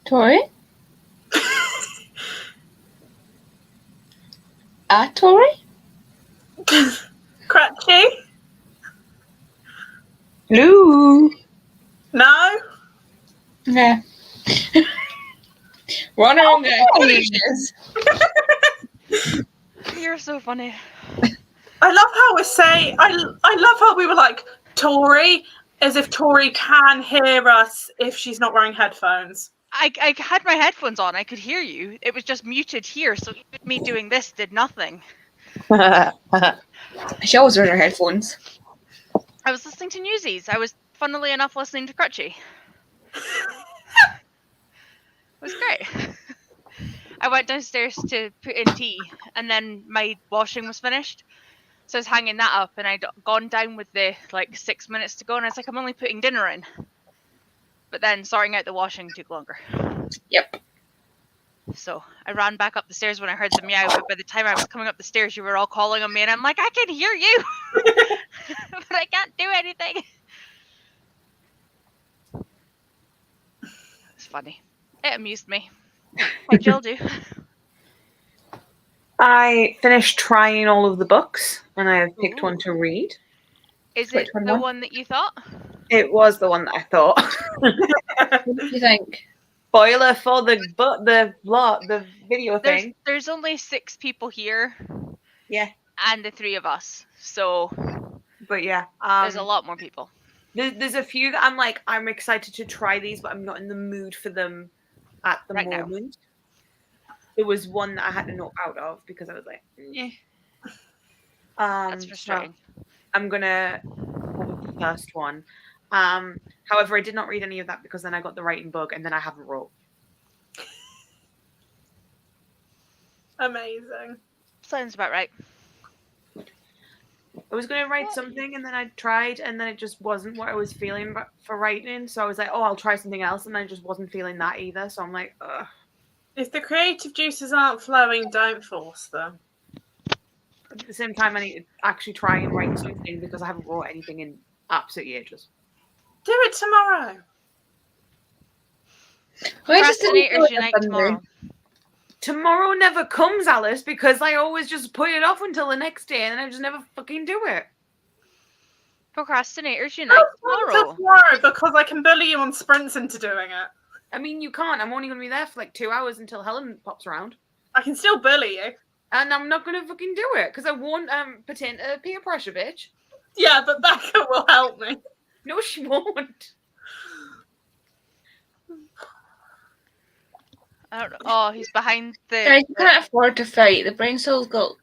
Speaker 2: Tori? Tori?
Speaker 4: Crutchy?
Speaker 3: Hello.
Speaker 4: No?
Speaker 2: Yeah. We're on our own, guys.
Speaker 1: You're so funny.
Speaker 4: I love how we say, I love how we were like, Tori, as if Tori can hear us if she's not wearing headphones.
Speaker 1: I had my headphones on. I could hear you. It was just muted here, so even me doing this did nothing.
Speaker 2: She always wears her headphones.
Speaker 1: I was listening to Newsies. I was, funnily enough, listening to Crutchy. It was great. I went downstairs to put in tea, and then my washing was finished. So I was hanging that up, and I'd gone down with the 6 minutes to go, and I was like, I'm only putting dinner in. But then sorting out the washing took longer.
Speaker 2: Yep.
Speaker 1: So I ran back up the stairs when I heard the meow, but by the time I was coming up the stairs, you were all calling on me, and I'm like, I can hear you, but I can't do anything. It's funny. It amused me. How'd y'all do?
Speaker 3: I finished trying all of the books, and I have picked one to read.
Speaker 1: Is
Speaker 2: Which
Speaker 1: it
Speaker 2: one
Speaker 1: the
Speaker 2: was?
Speaker 1: one that you thought?
Speaker 3: It was the one that I thought.
Speaker 2: What do you think?
Speaker 3: Spoiler for the video thing.
Speaker 1: There's only 6 people here.
Speaker 3: Yeah.
Speaker 1: And the 3 of us. So
Speaker 3: But yeah,
Speaker 1: there's a lot more people.
Speaker 3: There's a few that I'm excited to try these, but I'm not in the mood for them at the
Speaker 1: Right now.
Speaker 3: moment. There was one that I had to knock out of because I was like, eh.
Speaker 1: That's frustrating.
Speaker 3: So I'm gonna go with the first one. However, I did not read any of that because then I got the writing bug and then I haven't wrote.
Speaker 4: Amazing.
Speaker 1: Sounds about right.
Speaker 3: I was going to write something and then I tried and then it just wasn't what I was feeling for writing. So I was like, oh, I'll try something else. And then I just wasn't feeling that either. So I'm like, ugh.
Speaker 4: If the creative juices aren't flowing, don't force them.
Speaker 3: At the same time, I need to actually try and write something because I haven't wrote anything in absolutely ages.
Speaker 4: Do it tomorrow.
Speaker 1: Procrastinators unite tomorrow.
Speaker 3: Tomorrow never comes, Alice, because I always just put it off until the next day and then I just never fucking do it.
Speaker 1: Procrastinators unite tomorrow.
Speaker 4: Because I can bully you on sprints into doing it.
Speaker 3: I mean, you can't. I'm only going to be there for 2 hours until Helen pops around.
Speaker 4: I can still bully you.
Speaker 3: And I'm not going to fucking do it because I won't pretend to peer pressure, bitch.
Speaker 4: Yeah, but Becca will help me.
Speaker 3: No, she won't.
Speaker 1: I don't know. Oh, he's behind the...
Speaker 2: Guys, you can't afford to fight. The brain cell's got,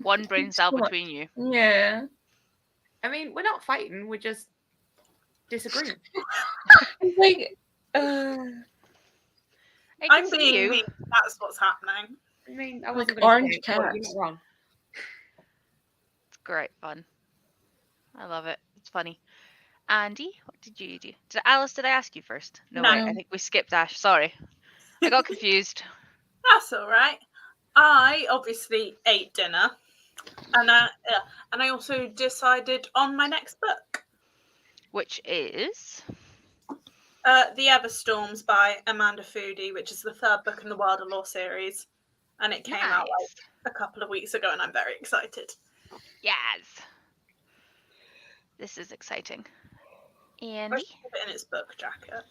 Speaker 1: one brain cell between you.
Speaker 2: Yeah.
Speaker 3: I mean, we're not fighting. We're just disagreeing.
Speaker 4: I'm being mean. That's what's happening.
Speaker 3: I mean, I wasn't
Speaker 2: orange
Speaker 3: cats. You're
Speaker 2: cats.
Speaker 3: not wrong.
Speaker 1: It's great fun. I love it. It's funny. Andi, what did you do? Alice, did I ask you first? No. Wait, I think we skipped Ash. Sorry. I got confused.
Speaker 4: That's all right. I obviously ate dinner. And I also decided on my next book.
Speaker 1: Which is?
Speaker 4: The Everstorms by Amanda Foody, which is the 3rd book in the Wilder Law series. And it came out a couple of weeks ago and I'm very excited.
Speaker 1: Yes. This is exciting. Andi?
Speaker 4: In its book jacket.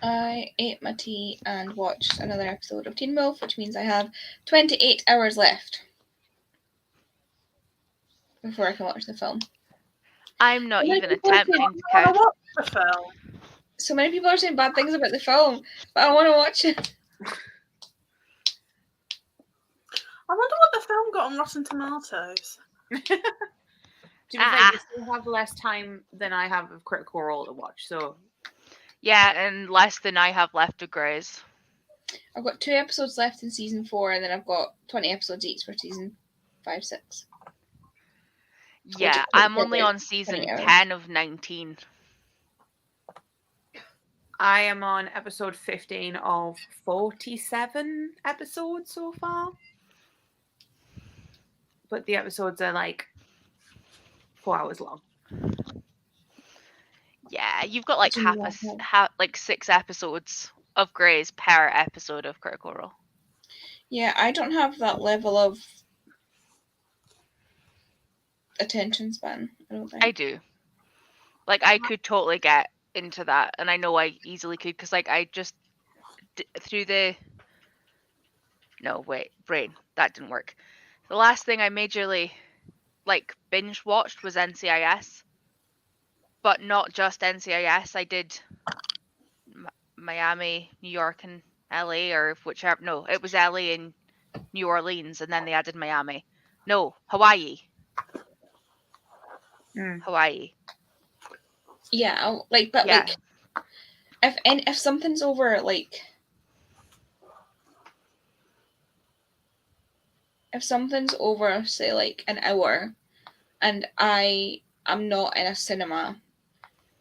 Speaker 2: I ate my tea and watched another episode of Teen Wolf, which means I have 28 hours left before I can watch the film.
Speaker 1: I'm not even attempting to count.
Speaker 4: Watch the film.
Speaker 2: So many people are saying bad things about the film, but I want to watch it.
Speaker 4: I wonder what the film got on Rotten Tomatoes.
Speaker 3: To be fair, you still have less time than I have of Critical Role to watch, so...
Speaker 1: Yeah, and less than I have left of Grey's.
Speaker 2: I've got 2 episodes left in season 4, and then I've got 20 episodes each for season 5, 6.
Speaker 1: Yeah, I'm only on season 10 of 19.
Speaker 3: I am on episode 15 of 47 episodes so far. But the episodes are 4 hours long.
Speaker 1: Yeah, you've got like
Speaker 2: Which is
Speaker 1: like 6 episodes of Grey's per episode of Critical Role.
Speaker 2: Yeah, I don't have that level of attention span. I don't think.
Speaker 1: I do. Like, I could totally get into that, and I know I easily could, because like I just through the brain, that didn't work. The last thing I majorly like binge watched was NCIS, but not just NCIS. I did Miami, New York, and LA, or whichever. No, it was LA and New Orleans, and then they added Miami. No, Hawaii. Hawaii.
Speaker 2: Yeah, like, but
Speaker 1: Yeah.
Speaker 2: like, if something's over, like, if something's over, say, like an hour, and I'm not in a cinema,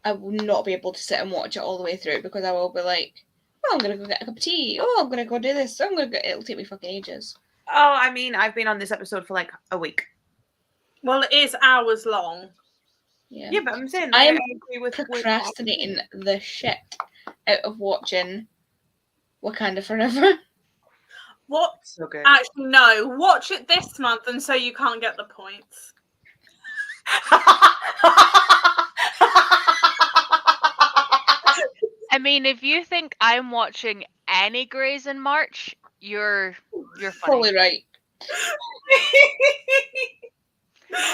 Speaker 2: I will not be able to sit and watch it all the way through, because I will be like, oh, I'm gonna go get a cup of tea. Oh, I'm gonna go do this. It'll take me fucking ages.
Speaker 3: Oh, I mean, I've been on this episode for like a week.
Speaker 4: Well, it is hours long.
Speaker 2: Yeah,
Speaker 3: but I'm saying
Speaker 2: I am
Speaker 3: agree with
Speaker 2: procrastinating the shit out of watching Wakanda Forever.
Speaker 4: What?
Speaker 3: So good.
Speaker 4: Actually, no. Watch it this month, and so you can't get the points.
Speaker 1: I mean, if you think I'm watching any Greys in March, you're funny.
Speaker 2: Probably right.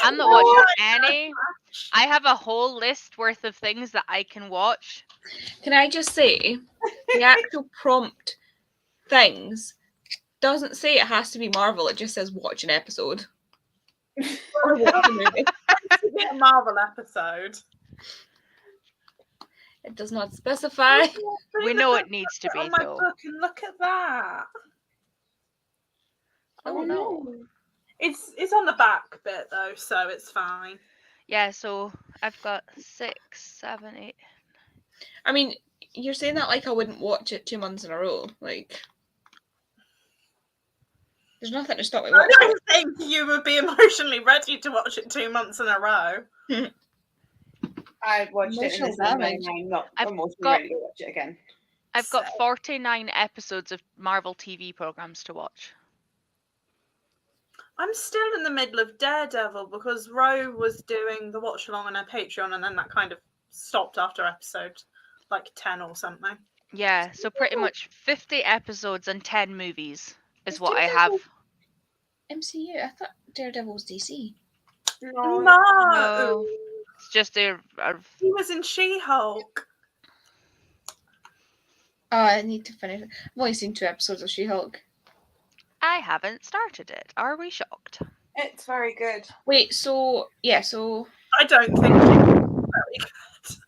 Speaker 1: I'm not watching any. I have a whole list worth of things that I can watch.
Speaker 2: Can I just say, the actual prompt things doesn't say it has to be Marvel. It just says watch an episode. Or watch a movie.
Speaker 4: A Marvel episode.
Speaker 2: It does not specify.
Speaker 1: We know it needs to be,
Speaker 4: on my
Speaker 1: though.
Speaker 4: book, and look at that.
Speaker 1: Oh no.
Speaker 4: It's on the back bit though, so it's fine.
Speaker 1: Yeah, so I've got 6, 7, 8.
Speaker 2: I mean, you're saying that like I wouldn't watch it 2 months in a row. Like, there's nothing to stop me
Speaker 4: I
Speaker 2: watching
Speaker 4: don't think you would be emotionally ready to watch it 2 months in a row.
Speaker 3: I watched it in
Speaker 2: Emotional
Speaker 3: this and
Speaker 2: damage.
Speaker 3: I'm not
Speaker 1: I've
Speaker 3: emotionally
Speaker 1: got-
Speaker 3: ready to watch it again.
Speaker 1: I've got 49 episodes of Marvel TV programs to watch.
Speaker 4: I'm still in the middle of Daredevil because Ro was doing the watch along on her Patreon, and then that kind of stopped after episode like 10 or something.
Speaker 1: Yeah, so pretty much 50 episodes and 10 movies is
Speaker 2: Is
Speaker 1: what I
Speaker 2: Daredevil-
Speaker 1: have.
Speaker 2: MCU. I thought Daredevil was DC.
Speaker 3: No.
Speaker 1: No. It's just a
Speaker 4: He was in She-Hulk.
Speaker 2: Oh, I need to finish it. I've only seen 2 episodes of She-Hulk.
Speaker 1: I haven't started it. Are we shocked?
Speaker 3: It's very good.
Speaker 2: Wait, so
Speaker 4: I don't think it's very good.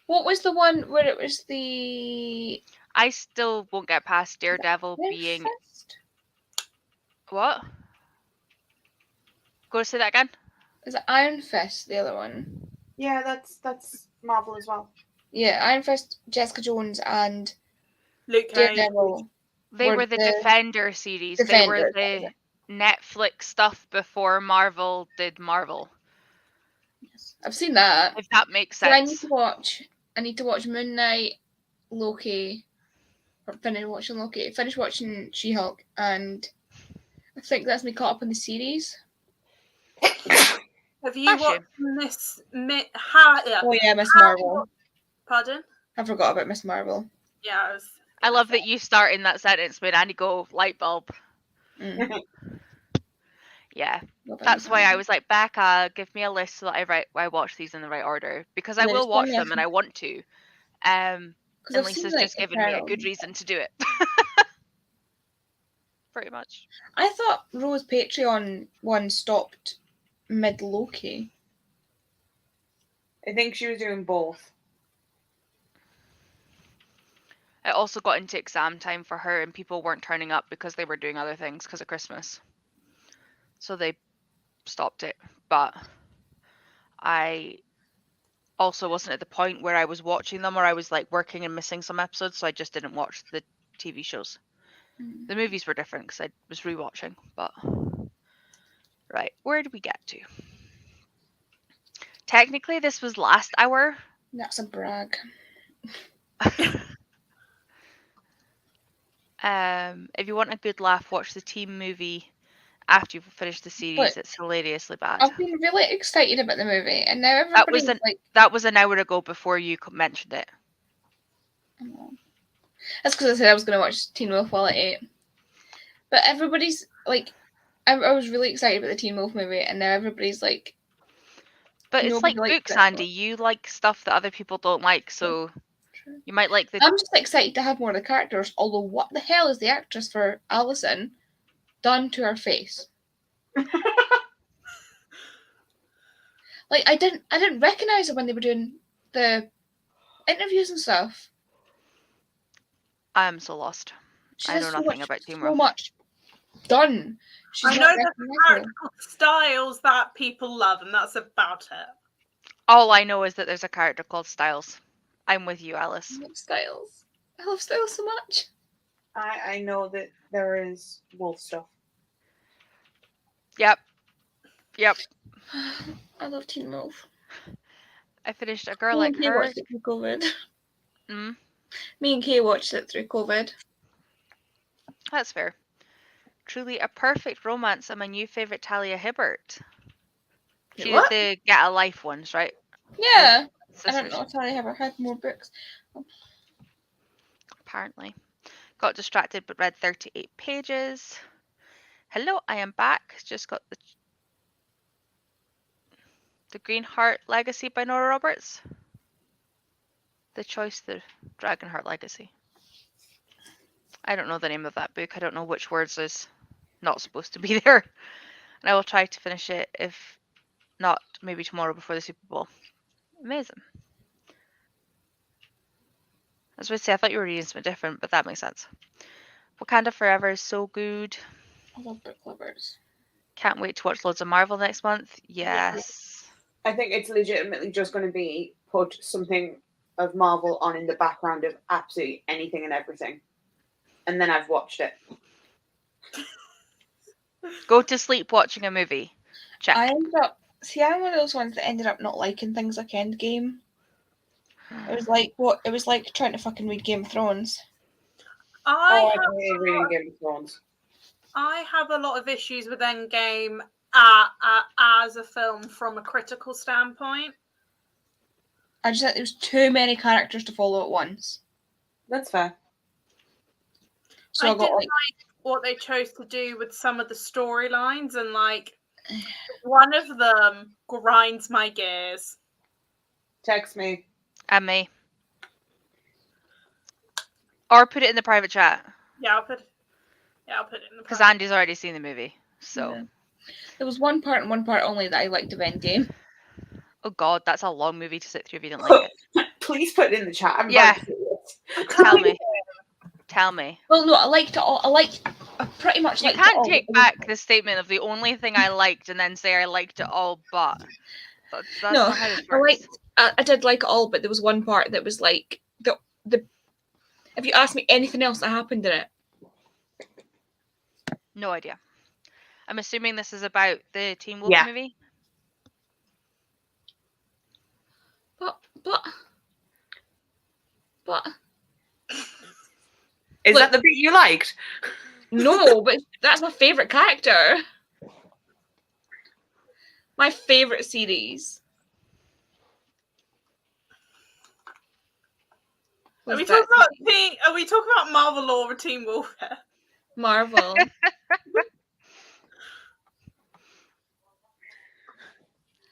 Speaker 2: what was the one where it was the
Speaker 1: I still won't get past Daredevil being
Speaker 2: Fist?
Speaker 1: what? Go say that again.
Speaker 2: Is it Iron Fist, the other one?
Speaker 3: Yeah, that's Marvel as well.
Speaker 2: Yeah, Iron Fist, Jessica Jones, and
Speaker 4: Luke Cage.
Speaker 2: Daredevil.
Speaker 1: They were the Defender series. They were the Netflix stuff before Marvel did Marvel.
Speaker 2: Yes. I've seen that.
Speaker 1: If that makes
Speaker 2: So I need
Speaker 1: sense.
Speaker 2: to watch Moon Knight, Loki, or finish watching Loki, finish watching She-Hulk, and I think that's me caught up on the series.
Speaker 4: Have you
Speaker 1: Actually.
Speaker 4: watched Miss
Speaker 2: Oh yeah, Miss Marvel.
Speaker 4: Pardon?
Speaker 2: I forgot about Miss Marvel.
Speaker 4: Yeah,
Speaker 1: I love that you start in that sentence with Andy go light bulb.
Speaker 2: Mm.
Speaker 1: Yeah.
Speaker 2: Love
Speaker 1: That's
Speaker 2: Miss
Speaker 1: why I
Speaker 2: Marvel.
Speaker 1: was like, Becca, give me a list so that I watch these in the right order. Because I
Speaker 2: Yeah,
Speaker 1: will
Speaker 2: just
Speaker 1: watch
Speaker 2: tell me
Speaker 1: them and I want to. And
Speaker 2: 'Cause I've
Speaker 1: Lisa's
Speaker 2: seen,
Speaker 1: just given me a good
Speaker 2: Eternals.
Speaker 1: reason to do it. Pretty much.
Speaker 2: I thought Rose Patreon one stopped mid Loki.
Speaker 3: I think she was doing both.
Speaker 1: It also got into exam time for her and people weren't turning up because they were doing other things because of Christmas. So they stopped it. But I also wasn't at the point where I was watching them or I was like working and missing some episodes, so I just didn't watch the TV shows.
Speaker 2: Mm.
Speaker 1: The movies were different because I was rewatching, but right, where did we get to? Technically, this was last hour
Speaker 2: That's a brag.
Speaker 1: If you want a good laugh, watch the Team movie after you've finished the series.
Speaker 2: But
Speaker 1: it's hilariously bad.
Speaker 2: I've been really excited about the movie, and now
Speaker 1: That was
Speaker 2: everybody's like,
Speaker 1: that was an hour ago before you mentioned it.
Speaker 2: oh. That's because I said I was going to watch Teen Wolf while I ate. But everybody's like, I was really excited about the Teen Wolf movie, and now everybody's like,
Speaker 1: But it's
Speaker 2: nobody
Speaker 1: like
Speaker 2: likes
Speaker 1: books,
Speaker 2: it.
Speaker 1: Andy. You like stuff that other people don't like, so
Speaker 2: True.
Speaker 1: you might like the.
Speaker 2: I'm just excited to have more of the characters. Although, what the hell is the actress for Alison done to her face? Like, I didn't recognize her when they were doing the interviews and stuff.
Speaker 1: I am so lost.
Speaker 2: She
Speaker 1: I
Speaker 2: has
Speaker 1: know
Speaker 2: so
Speaker 1: nothing
Speaker 2: much,
Speaker 1: about Team
Speaker 2: so
Speaker 1: Wolf.
Speaker 2: much done. She's
Speaker 4: I
Speaker 2: not
Speaker 4: know there's
Speaker 2: recognizable.
Speaker 4: character styles that people love, and that's about it.
Speaker 1: All I know is that there's a character called Styles. I'm with you, Alice.
Speaker 2: I love Styles. I love Styles so much.
Speaker 3: I know that there is wolf stuff.
Speaker 1: Yep.
Speaker 2: I love Teen Wolf.
Speaker 1: I finished A Girl
Speaker 2: Me
Speaker 1: Like
Speaker 2: and Kay
Speaker 1: Her.
Speaker 2: watched it through COVID.
Speaker 1: Mm,
Speaker 2: Me and Kay watched it through COVID.
Speaker 1: that's fair. Truly a perfect romance and my new favourite Talia Hibbert. She did
Speaker 2: What?
Speaker 1: the Get a Life ones, right?
Speaker 2: Yeah. I
Speaker 1: Sisters,
Speaker 2: don't know if I ever had more books.
Speaker 1: apparently. Got distracted but read 38 pages. Hello, I am back. Just got the Green Heart Legacy by Nora Roberts. The Choice, the Dragon Heart Legacy. I don't know the name of that book. I don't know which words is not supposed to be there. And I will try to finish it, if not, maybe tomorrow before the Super Bowl. Amazing. I was going to say, I thought you were reading something different, but that makes sense. Wakanda Forever is so good.
Speaker 2: I love book lovers.
Speaker 1: Can't wait to watch loads of Marvel next month. Yes.
Speaker 3: I think it's legitimately just going to be put something of Marvel on in the background of absolutely anything and everything. And then I've watched it.
Speaker 1: Go to sleep watching a movie. Check.
Speaker 2: I'm one of those ones that ended up not liking things like Endgame. It was like It was like trying to fucking read Game of Thrones.
Speaker 3: I hate reading Game of Thrones.
Speaker 4: I have a lot of issues with Endgame as a film from a critical standpoint.
Speaker 2: I just thought there was too many characters to follow at once.
Speaker 3: That's fair.
Speaker 2: So
Speaker 4: I
Speaker 2: I got
Speaker 4: didn't
Speaker 2: like
Speaker 4: what they chose to do with some of the storylines, and like one of them grinds my gears.
Speaker 3: Text me.
Speaker 1: And me. Or put it in the private chat.
Speaker 4: Yeah, I'll put it in the
Speaker 1: Because
Speaker 4: private.
Speaker 1: Andy's already seen the movie. So.
Speaker 2: Yeah. There was one part and one part only that I liked of Endgame.
Speaker 1: Oh god, that's a long movie to sit through if you didn't like it.
Speaker 3: Please put it in the chat. I'm
Speaker 1: Yeah.
Speaker 3: about to see it.
Speaker 1: Tell me. Tell me.
Speaker 2: Well, no, I liked it all. I pretty much
Speaker 1: You
Speaker 2: liked it
Speaker 1: can't
Speaker 2: all.
Speaker 1: take back the statement of the only thing I liked and then say I liked it all, but that's
Speaker 2: No,
Speaker 1: not how this works.
Speaker 2: I did like it all, but there was one part that was like the. If you ask me anything else that happened in it,
Speaker 1: No idea. I'm assuming this is about the Teen Wolf
Speaker 3: Yeah.
Speaker 1: movie.
Speaker 2: but
Speaker 3: Is that the bit you liked?
Speaker 2: no, but that's my favorite character. My favorite series.
Speaker 4: Are
Speaker 2: was
Speaker 4: we
Speaker 2: that
Speaker 4: talking about Marvel or Teen Wolf?
Speaker 2: Marvel?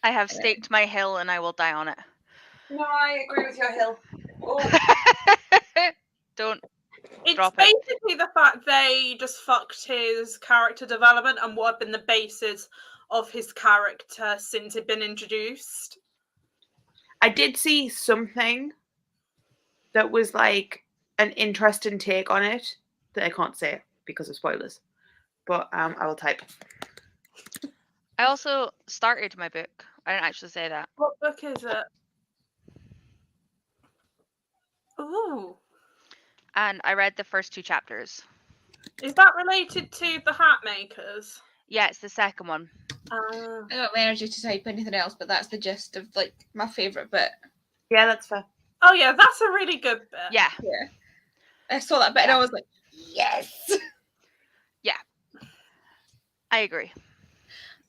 Speaker 1: I have staked my hill and I will die on it.
Speaker 3: No, I agree with your hill. Oh.
Speaker 1: Don't.
Speaker 4: It's
Speaker 1: Drop it.
Speaker 4: basically the fact they just fucked his character development and what had been the basis of his character since he'd been introduced.
Speaker 3: I did see something that was like an interesting take on it that I can't say because of spoilers. But I will type.
Speaker 1: I also started my book. I didn't actually say that.
Speaker 4: What book is it? Ooh.
Speaker 1: And I read the first 2 chapters.
Speaker 4: Is that related to the Hat Makers?
Speaker 1: Yeah, it's the second one.
Speaker 2: I don't have energy to type anything else, but that's the gist of like my favorite bit.
Speaker 3: Yeah, that's fair.
Speaker 4: Oh yeah, that's a really good bit.
Speaker 1: Yeah.
Speaker 2: Yeah. I saw that bit and I was like, yes.
Speaker 1: I agree.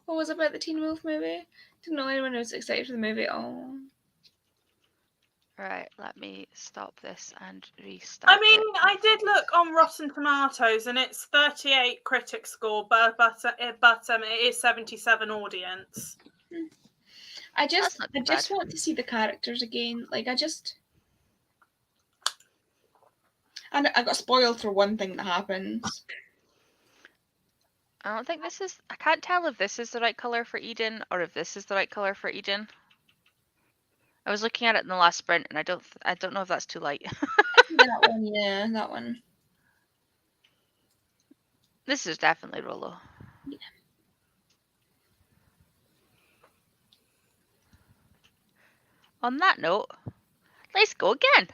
Speaker 2: What was it about the Teen Wolf movie? Didn't know anyone was excited for the movie. Oh.
Speaker 1: Right, let me stop this and restart.
Speaker 4: I mean, I did look on Rotten Tomatoes, and it's 38 critic score, but it is 77 audience.
Speaker 2: I just
Speaker 1: not too bad.
Speaker 2: want to see the characters again. Like and I got spoiled for one thing that happens.
Speaker 1: I don't think this is. I can't tell if this is the right color for Eden or if this is the right color for Eden. I was looking at it in the last sprint, and I don't know if that's too light.
Speaker 2: That one, yeah, that one.
Speaker 1: This is definitely Rollo.
Speaker 2: Yeah.
Speaker 1: On that note, let's go again.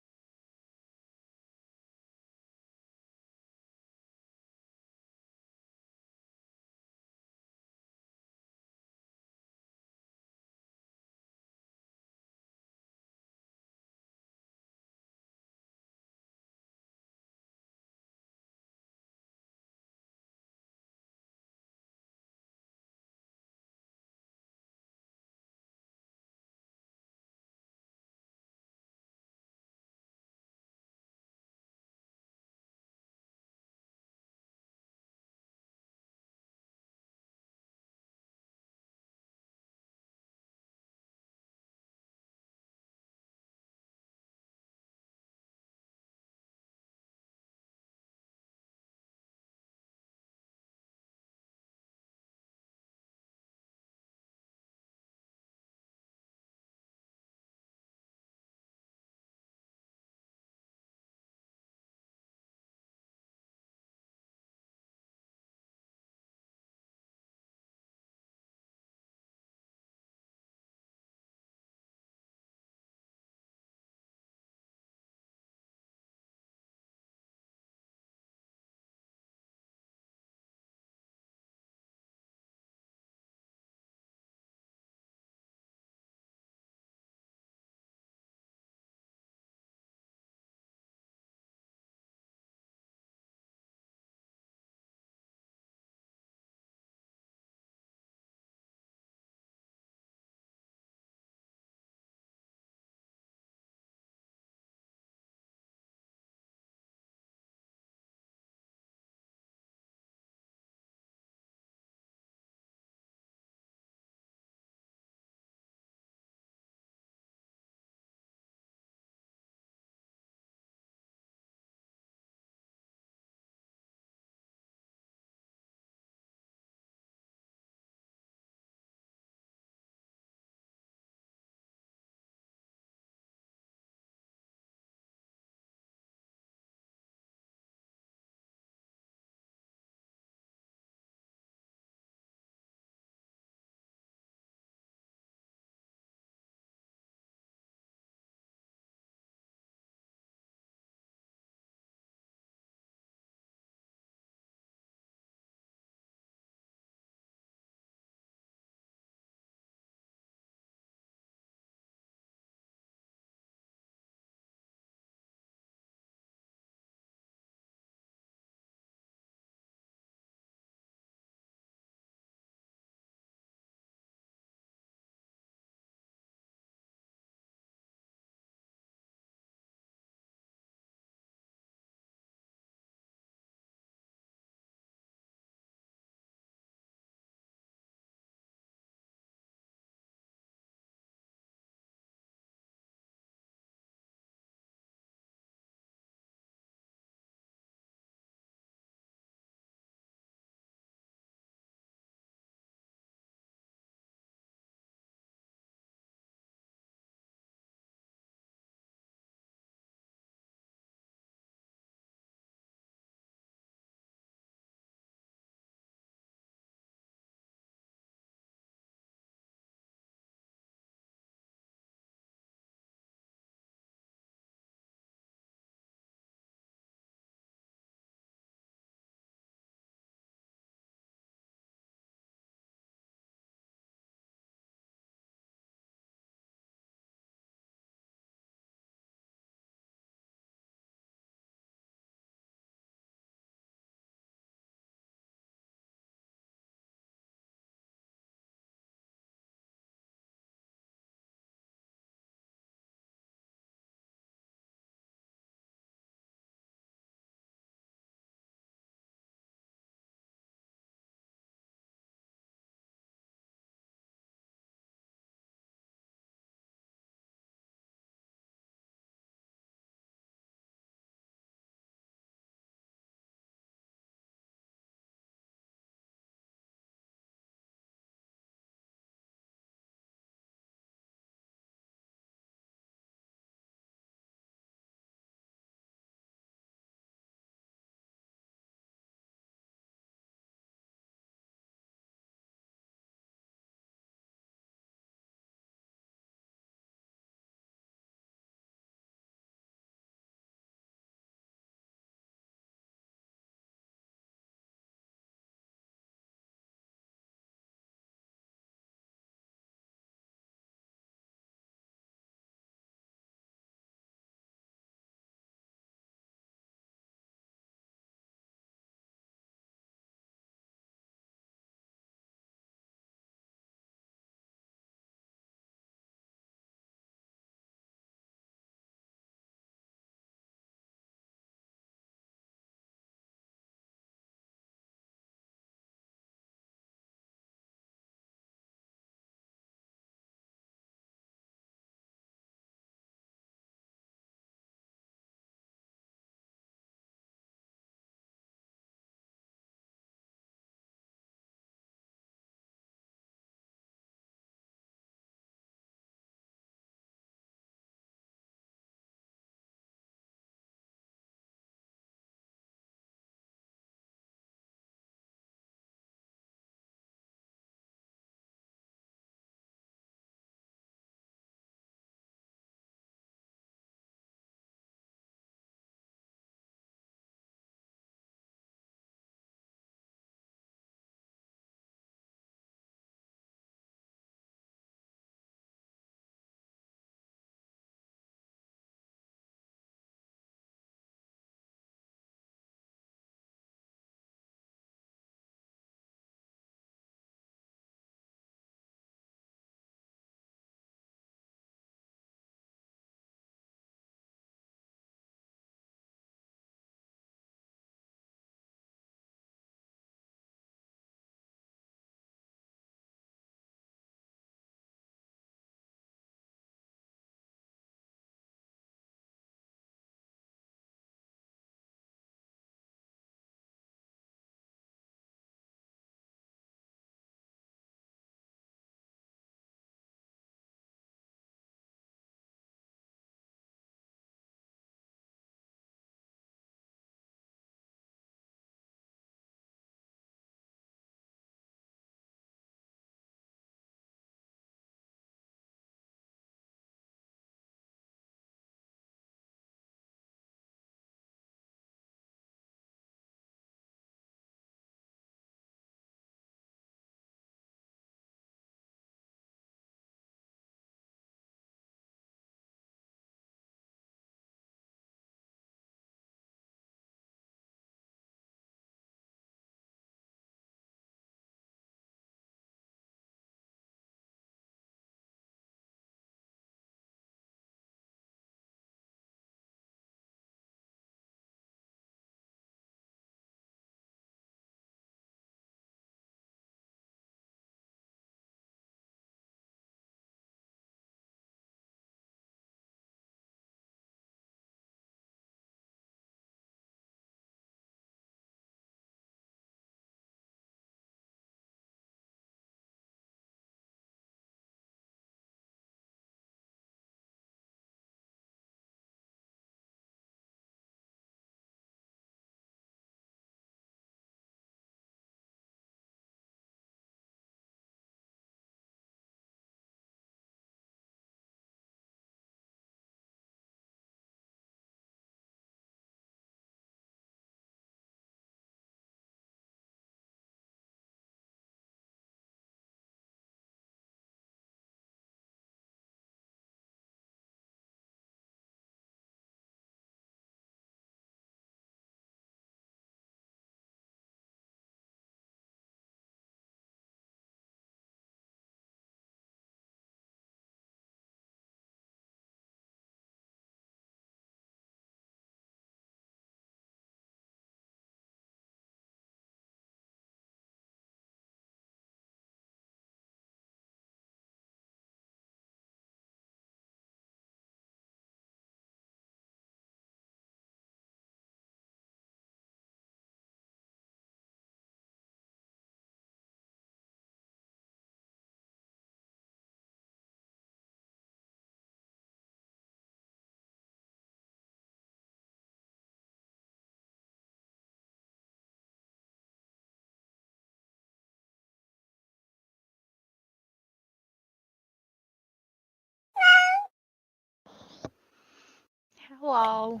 Speaker 1: Hello.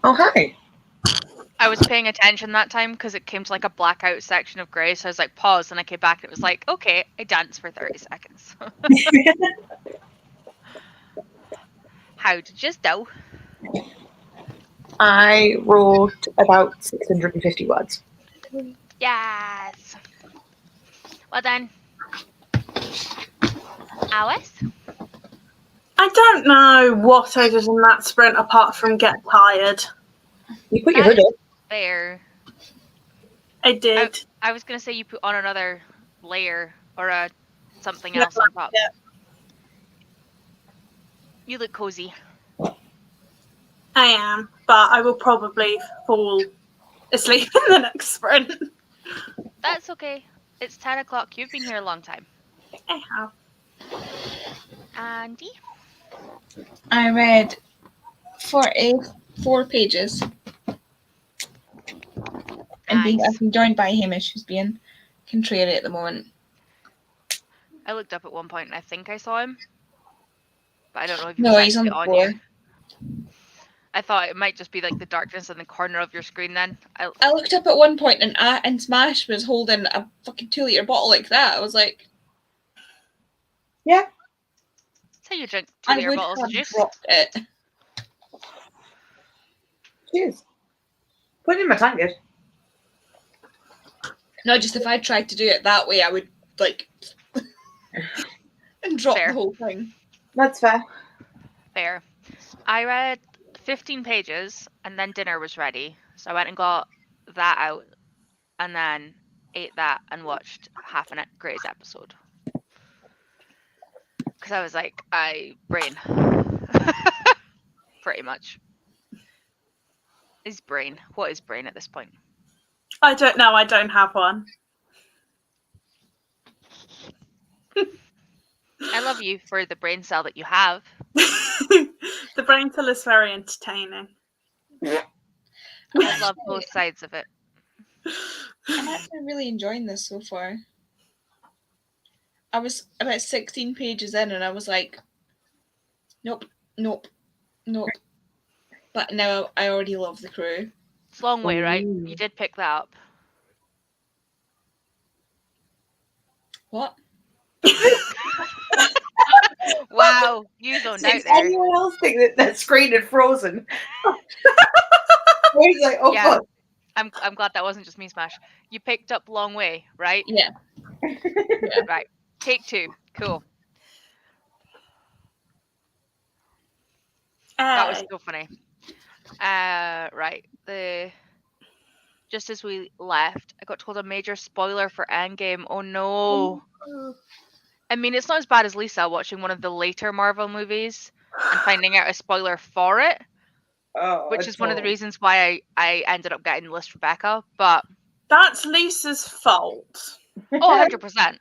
Speaker 3: Oh, hi.
Speaker 1: I was paying attention that time because it came to like a blackout section of grey, so I was like, pause, and I came back and it was like, okay, I danced for 30 seconds. How did you do?
Speaker 3: I wrote about 650 words.
Speaker 1: Yes. Well done. Alice?
Speaker 4: I don't know what I did in that sprint apart from get tired.
Speaker 3: You put your
Speaker 1: That
Speaker 3: hood
Speaker 1: is
Speaker 3: up.
Speaker 1: fair.
Speaker 4: I did.
Speaker 1: I was going to say you put on another layer or something
Speaker 4: No,
Speaker 1: else on top.
Speaker 4: yeah.
Speaker 1: You look cozy.
Speaker 4: I am, but I will probably fall asleep in the next sprint.
Speaker 1: That's okay. It's 10 o'clock. You've been here a long time.
Speaker 4: I have.
Speaker 1: Andy?
Speaker 2: I read 44 pages. And
Speaker 1: Nice.
Speaker 2: I've been joined by Hamish, who's being contrary at the moment.
Speaker 1: I looked up at one point and I think I saw him. But I don't know if he
Speaker 2: No,
Speaker 1: was
Speaker 2: he's on
Speaker 1: actually
Speaker 2: the
Speaker 1: on
Speaker 2: floor.
Speaker 1: you. I thought it might just be like the darkness in the corner of your screen then.
Speaker 2: I looked up at one point and Smash was holding a fucking 2-litre bottle like that. I was like,
Speaker 3: Yeah.
Speaker 1: That's how you drink
Speaker 2: I
Speaker 1: 2-litre
Speaker 2: would
Speaker 1: bottles of
Speaker 2: have
Speaker 1: juice.
Speaker 2: dropped it.
Speaker 3: Cheers. Put it in my tankard.
Speaker 2: No, just if I tried to do it that way, I would like and drop
Speaker 1: Fair.
Speaker 2: the whole thing.
Speaker 3: That's fair.
Speaker 1: Fair. I read 15 pages and then dinner was ready. So I went and got that out and then ate that and watched half a Grey's episode. Because I was like, brain. Pretty much. Is brain. What is brain at this point?
Speaker 4: I don't know. I don't have one.
Speaker 1: I love you for the brain cell that you have.
Speaker 4: The brain cell is very entertaining.
Speaker 1: I love both sides of it.
Speaker 2: I'm actually really enjoying this so far. I was about 16 pages in and I was like, nope. But now I already love the crew.
Speaker 1: It's a long way, right?
Speaker 3: Ooh.
Speaker 1: You did pick that up.
Speaker 2: What?
Speaker 1: Wow, you zoned out
Speaker 3: Did
Speaker 1: there.
Speaker 3: anyone else think that their screen had frozen? He's like, oh,
Speaker 1: Yeah.
Speaker 3: fuck.
Speaker 1: I'm glad that wasn't just me, Smash. You picked up long way, right?
Speaker 2: Yeah.
Speaker 1: Right. Take 2. Cool. That was so funny. Right. Just as we left, I got told a major spoiler for Endgame. Oh no. I mean, it's not as bad as Lisa watching one of the later Marvel movies and finding out a spoiler for it,
Speaker 3: Oh,
Speaker 1: which is one of the reasons why I ended up getting the list Rebecca. But
Speaker 4: That's Lisa's fault.
Speaker 1: oh, 100%.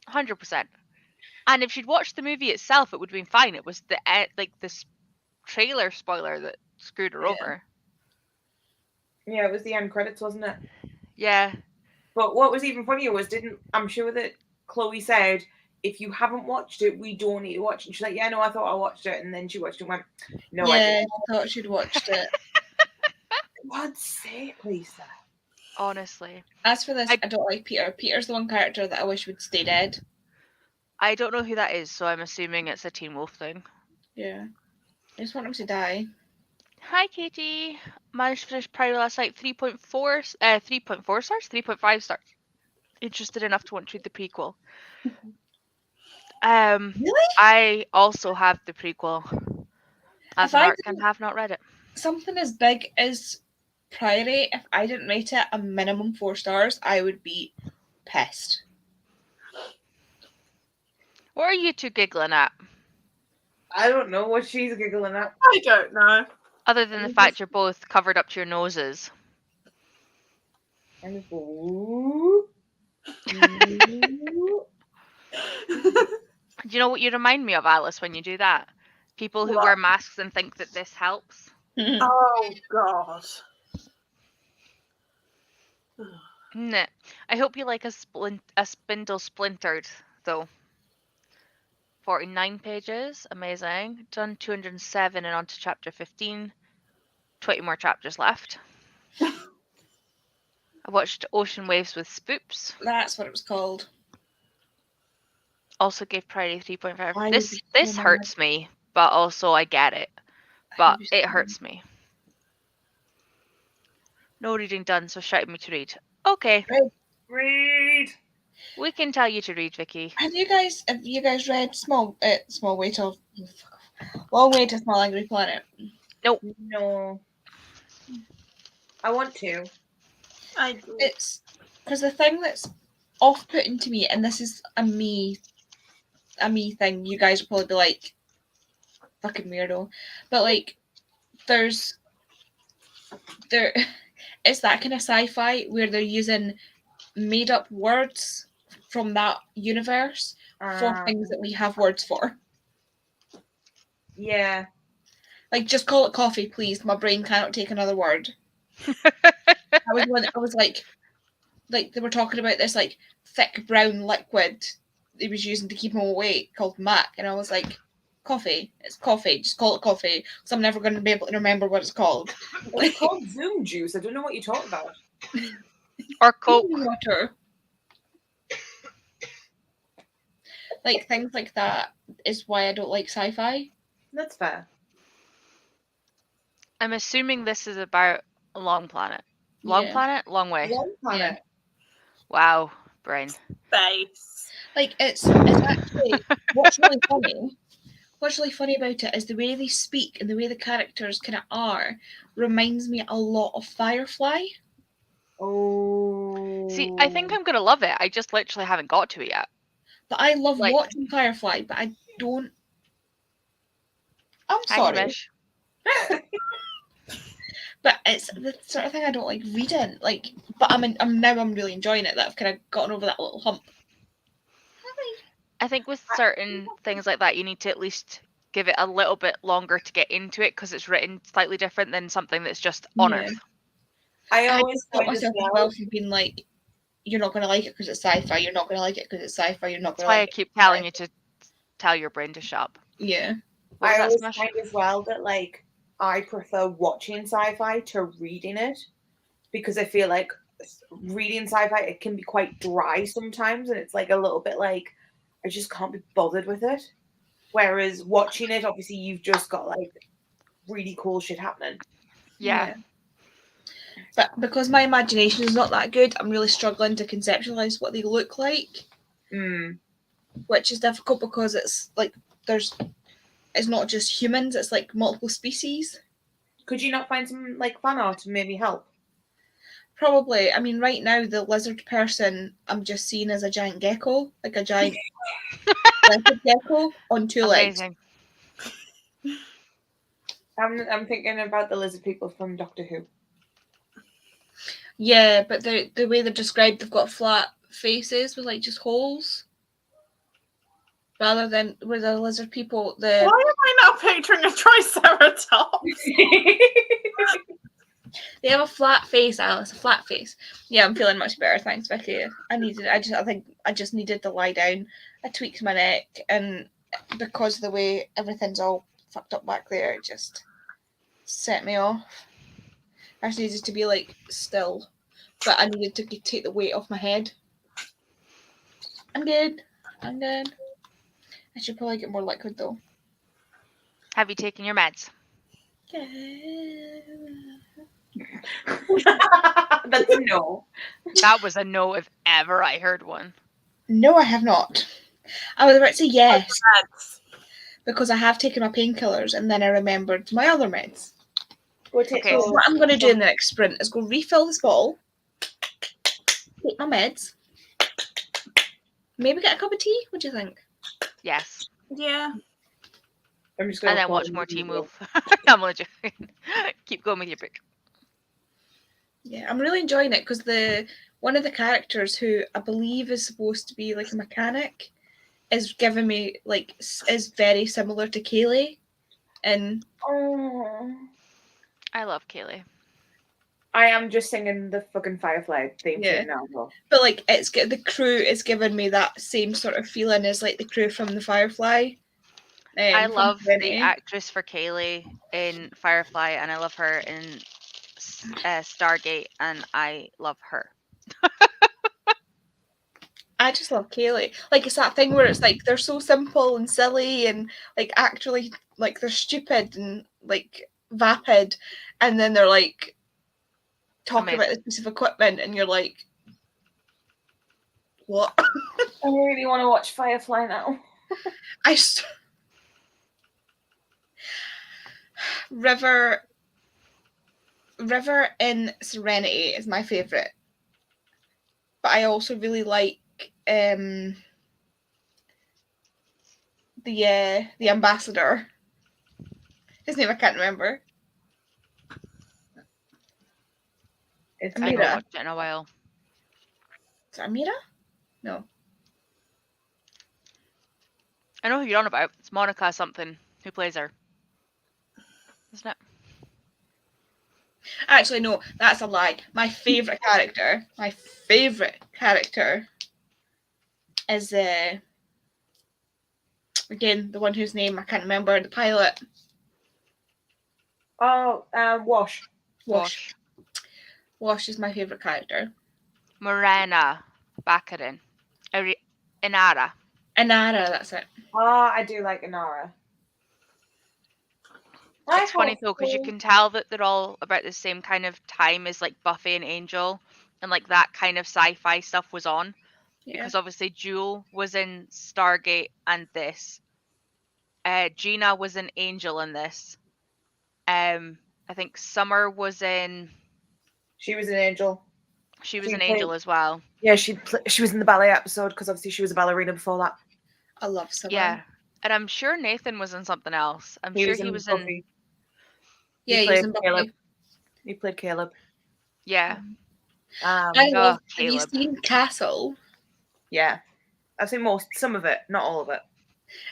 Speaker 1: 100%. And if she'd watched the movie itself, it would have been fine. It was the this trailer spoiler that screwed her over.
Speaker 3: Yeah, it was the end credits, wasn't it?
Speaker 1: Yeah.
Speaker 3: But what was even funnier was, I'm sure that Chloe said, if you haven't watched it, we don't need to watch it. And she's like, yeah, no, I thought I watched it. And then she watched it and went, no, I
Speaker 2: Yeah,
Speaker 3: didn't.
Speaker 2: I thought she'd watched it.
Speaker 3: For God's sake, Lisa.
Speaker 1: Honestly.
Speaker 2: As for this, I don't like Peter. Peter's the one character that I wish would stay dead.
Speaker 1: I don't know who that is, so I'm assuming it's a Teen Wolf thing.
Speaker 2: Yeah. I just want him to die.
Speaker 1: Hi, Katie. Managed to finish Priory last night. 3.4 stars? 3.5 stars. Interested enough to want to read the prequel.
Speaker 2: Really?
Speaker 1: I also have the prequel. As
Speaker 2: If I
Speaker 1: Mark and have not read it.
Speaker 2: Something as big as Priory, if I didn't rate it a minimum 4 stars, I would be pissed.
Speaker 1: What are you two giggling at?
Speaker 3: I don't know what she's giggling at.
Speaker 4: I don't know.
Speaker 1: Other than the fact you're both covered up to your noses.
Speaker 3: And just go, ooh.
Speaker 1: Do you know what you remind me of, Alice, when you do that? People who wear masks and think that this helps.
Speaker 4: Oh, God.
Speaker 1: Nah. I hope you like a spindle splintered, though. 49 pages. Amazing. Done 207 and on to chapter 15. 20 more chapters left. I watched Ocean Waves with Spoops.
Speaker 2: That's what it was called.
Speaker 1: Also gave Priority 3.5.
Speaker 2: I
Speaker 1: This
Speaker 2: was
Speaker 1: this
Speaker 2: so
Speaker 1: hurts me, but also I get it. But
Speaker 2: was
Speaker 1: it
Speaker 2: so
Speaker 1: hurts me. No reading done, so shouted me to read. Okay,
Speaker 3: Read.
Speaker 1: we can tell you to read, Vicky.
Speaker 2: Have you guys read Small Way to Long Way to Small Angry Planet?
Speaker 3: No. I want to.
Speaker 4: I do.
Speaker 2: It's because the thing that's off-putting to me, and this is a me thing. You guys will probably be like, "Fucking weirdo," but like, there, it's that kind of sci-fi where they're using made-up words from that universe for things that we have words for.
Speaker 3: Yeah.
Speaker 2: Like, just call it coffee, please. My brain cannot take another word. I was like they were talking about this like thick brown liquid he was using to keep him awake called Mac, and I was like, coffee. It's coffee. Just call it coffee, because I'm never going to be able to remember what it's called.
Speaker 3: It's called Zoom juice. I don't know what you're talking about.
Speaker 1: Or Coke.
Speaker 2: Water. Like, things like that is why I don't like sci-fi.
Speaker 3: That's fair.
Speaker 1: I'm assuming this is about a long planet. Long
Speaker 2: Yeah.
Speaker 1: planet? Long way.
Speaker 3: Long planet.
Speaker 1: Wow, brain.
Speaker 4: Space.
Speaker 2: Like, it's actually what's really funny. What's really funny about it is the way they speak and the way the characters kind of are reminds me a lot of Firefly.
Speaker 3: Oh.
Speaker 1: See, I think I'm gonna love it. I just literally haven't got to it yet.
Speaker 2: But I love
Speaker 1: Like-
Speaker 2: watching Firefly, but I don't. I'm
Speaker 1: Hi,
Speaker 2: sorry,
Speaker 1: Hamish.
Speaker 2: but it's the sort of thing I don't like reading. Like, but I'm really enjoying it. That I've kind of gotten over that little hump.
Speaker 1: I think with certain things like that, you need to at least give it a little bit longer to get into it because it's written slightly different than something that's just on
Speaker 2: Yeah.
Speaker 1: Earth.
Speaker 3: I
Speaker 2: I
Speaker 3: always
Speaker 2: just stop
Speaker 3: find as
Speaker 2: myself as
Speaker 3: well.
Speaker 2: well from being like, you're not going to like it because it's sci-fi. You're not going to like it because it's sci-fi. You're not
Speaker 1: That's
Speaker 2: going to
Speaker 1: why I
Speaker 2: like it.
Speaker 1: keep telling you to tell your brain to shut up.
Speaker 2: Yeah.
Speaker 1: What was
Speaker 3: I
Speaker 1: that,
Speaker 3: always
Speaker 1: Smash?
Speaker 3: find as well that like I prefer watching sci-fi to reading it, because I feel like reading sci-fi, it can be quite dry sometimes, and it's like a little bit like I just can't be bothered with it. Whereas watching it, obviously you've just got like really cool shit happening.
Speaker 1: Yeah.
Speaker 2: But because my imagination is not that good, I'm really struggling to conceptualize what they look like, which is difficult because it's like it's not just humans, it's like multiple species.
Speaker 3: Could you not find some like fan art to maybe help?
Speaker 2: Probably. I mean, right now the lizard person I'm just seeing as a giant gecko, like a giant leopard gecko on two legs.
Speaker 1: Amazing.
Speaker 3: I'm thinking about the lizard people from Doctor Who.
Speaker 2: Yeah, but the way they're described, they've got flat faces with like just holes, rather than with the lizard people.
Speaker 4: Why am I now picturing a triceratops?
Speaker 2: They have a flat face, Alice. A flat face. Yeah, I'm feeling much better. Thanks, Vicky. I think I just needed to lie down. I tweaked my neck, and because of the way everything's all fucked up back there, it just set me off. I just needed to be like still, but I needed to take the weight off my head. I'm good. I'm good. I should probably get more liquid though.
Speaker 1: Have you taken your meds?
Speaker 3: That's a no.
Speaker 1: That was a no if ever I heard one.
Speaker 2: No, I have not. I was about to say yes
Speaker 4: Meds.
Speaker 2: because I have taken my painkillers and then I remembered my other meds.
Speaker 3: Go take
Speaker 1: Okay.
Speaker 2: So
Speaker 3: those.
Speaker 2: what I'm going to do in the next sprint is go refill this bottle, take my meds, maybe get a cup of tea. What do you think?
Speaker 1: Yes.
Speaker 4: Yeah.
Speaker 3: I'm just gonna
Speaker 1: And then
Speaker 3: call
Speaker 1: watch
Speaker 3: them
Speaker 1: more
Speaker 3: as
Speaker 1: Teen
Speaker 3: usual.
Speaker 1: Wolf. I'm only joking. Keep going with your book.
Speaker 2: Yeah, I'm really enjoying it because one of the characters who I believe is supposed to be like a mechanic is giving me like is very similar to Kaylee, and
Speaker 3: Oh.
Speaker 1: I love Kaylee.
Speaker 3: I am just singing the fucking Firefly theme
Speaker 2: Yeah.
Speaker 3: tune now. Though.
Speaker 2: But like, the crew is giving me that same sort of feeling as like the crew from the Firefly.
Speaker 1: I
Speaker 2: from
Speaker 1: love the
Speaker 2: Trinity.
Speaker 1: actress for Kaylee in Firefly, and I love her in Stargate, and I love her.
Speaker 2: I just love Kaylee. Like, it's that thing where it's like they're so simple and silly and like actually like they're stupid and like vapid, and then they're like talking about this
Speaker 1: Amazing.
Speaker 2: piece of equipment, and you're like, what?
Speaker 3: I really want to watch Firefly now.
Speaker 2: River in Serenity is my favorite, but I also really like the ambassador. His name I can't remember.
Speaker 3: It's
Speaker 1: I haven't
Speaker 2: Amira.
Speaker 1: watched it in a while.
Speaker 2: Is it Amira? No.
Speaker 1: I know who you're on about. It's Monica something who plays her, isn't it?
Speaker 2: Actually, no, that's a lie. My favourite character is again, the one whose name I can't remember, the pilot.
Speaker 3: Oh, Wash.
Speaker 2: Wash is my favourite character.
Speaker 1: Morena Baccarin. Inara.
Speaker 2: Inara, that's it.
Speaker 3: Oh, I do like Inara.
Speaker 1: It's funny though, because you can tell that they're all about the same kind of time as like Buffy and Angel, and like that kind of sci-fi stuff was on.
Speaker 2: Yeah.
Speaker 1: Because obviously Jewel was in Stargate and this. Gina was an Angel in this. I think Summer was in.
Speaker 3: She was an angel.
Speaker 1: She was an angel as well.
Speaker 3: Yeah, she was in the ballet episode because obviously she was a ballerina before that.
Speaker 2: I love Summer.
Speaker 1: Yeah, and I'm sure Nathan was in something else. I'm sure he was
Speaker 3: Buffy.
Speaker 1: in.
Speaker 2: Yeah, he was in Buffy.
Speaker 3: Caleb. He played Caleb.
Speaker 1: Yeah.
Speaker 2: I love. Have you
Speaker 1: Caleb.
Speaker 2: seen Castle?
Speaker 3: Yeah, I've seen some of it, not all of it.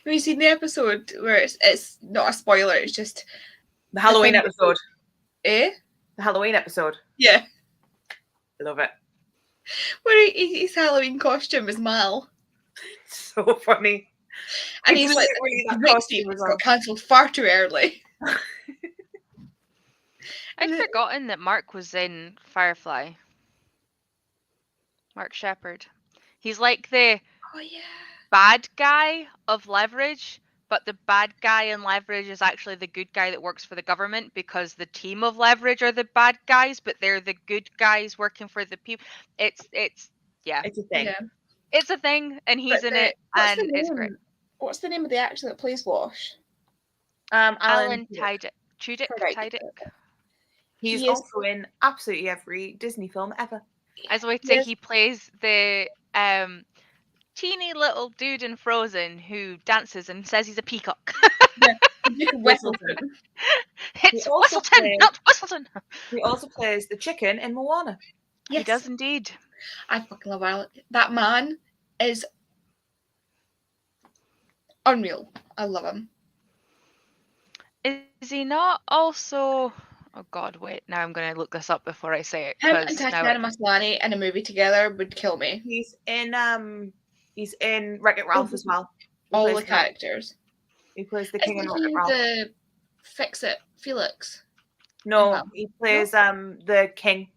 Speaker 2: Have you seen the episode where it's not a spoiler? It's just
Speaker 3: the Halloween episode.
Speaker 2: Eh?
Speaker 3: The Halloween episode.
Speaker 2: Yeah.
Speaker 3: I love it.
Speaker 2: Where his Halloween costume is Mal.
Speaker 3: So funny.
Speaker 2: And he's like, Richie got cancelled far too early.
Speaker 1: I'd forgotten that Mark was in Firefly. Mark Sheppard. He's like the bad guy of Leverage, but the bad guy in Leverage is actually the good guy that works for the government, because the team of Leverage are the bad guys, but they're the good guys working for the people. It's yeah.
Speaker 3: It's a thing.
Speaker 2: Yeah.
Speaker 1: It's a thing, and he's in it, and it's great.
Speaker 2: What's the name of the actor that plays Wash?
Speaker 1: Alan Tudyk.
Speaker 3: He's also in absolutely every Disney film ever.
Speaker 1: I was about to say he plays the teeny little dude in Frozen who dances and says he's a peacock.
Speaker 2: Whistleton.
Speaker 1: It's Whistleton, not Whistleton.
Speaker 3: He also plays the chicken in Moana.
Speaker 1: Yes. He does indeed.
Speaker 2: I fucking love Alan. That man is unreal. I love him.
Speaker 1: Is he not also... Oh God, wait. Now I'm going to look this up before I say it.
Speaker 2: Him and Tatiana Maslany in a movie together would kill me.
Speaker 3: He's in Wreck-It Ralph as well.
Speaker 2: All the characters.
Speaker 3: He plays the king in Wreck-It Ralph.
Speaker 2: The Fix-It Felix.
Speaker 3: No, he plays the king.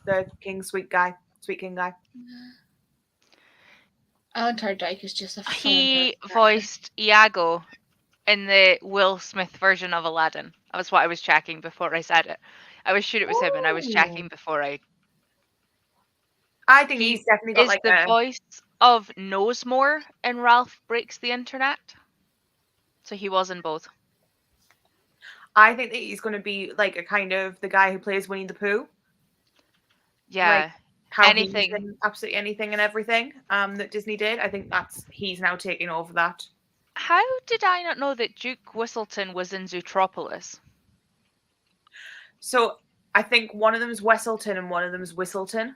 Speaker 3: The king sweet king guy.
Speaker 2: Alan Tudyk is just a
Speaker 1: He voiced Iago in the Will Smith version of Aladdin. That was what I was checking before I said it. I was sure it was him, and I was checking before I
Speaker 3: think he's definitely got like
Speaker 1: the voice of Knowsmore in Ralph Breaks the Internet. So he was in both.
Speaker 3: I think that he's going to be like a kind of the guy who plays Winnie the Pooh.
Speaker 1: Yeah.
Speaker 3: Like anything, absolutely anything and everything that Disney did. I think he's now taking over that.
Speaker 1: How did I not know that Duke Whistleton was in Zootropolis?
Speaker 3: So I think one of them is Wesselton and one of them is Whistleton.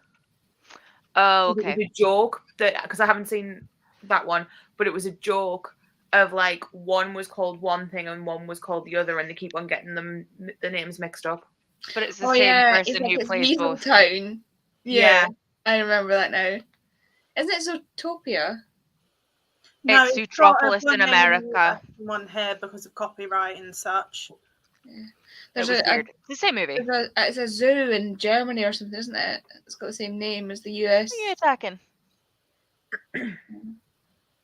Speaker 1: Oh, okay.
Speaker 3: It was a joke that, because I haven't seen that one, but it was a joke of like one was called one thing and one was called the other, and they keep on getting the names mixed up.
Speaker 1: But it's the
Speaker 2: Oh
Speaker 1: same
Speaker 2: yeah, it's
Speaker 1: person
Speaker 2: like
Speaker 1: who
Speaker 2: it's
Speaker 1: plays both.
Speaker 2: Weaseltown.
Speaker 3: Yeah.
Speaker 2: I remember that now. Isn't it Zootopia?
Speaker 4: No,
Speaker 1: It's
Speaker 4: it's got
Speaker 1: Zootropolis
Speaker 4: one
Speaker 1: in
Speaker 4: name and
Speaker 1: America.
Speaker 4: one here because of copyright and such.
Speaker 2: Yeah.
Speaker 1: It
Speaker 2: There's
Speaker 1: was
Speaker 2: a,
Speaker 1: weird. It's the same movie.
Speaker 2: it's a zoo in Germany or something, isn't it? It's got the same name as the US.
Speaker 1: Who are you attacking?
Speaker 3: I'm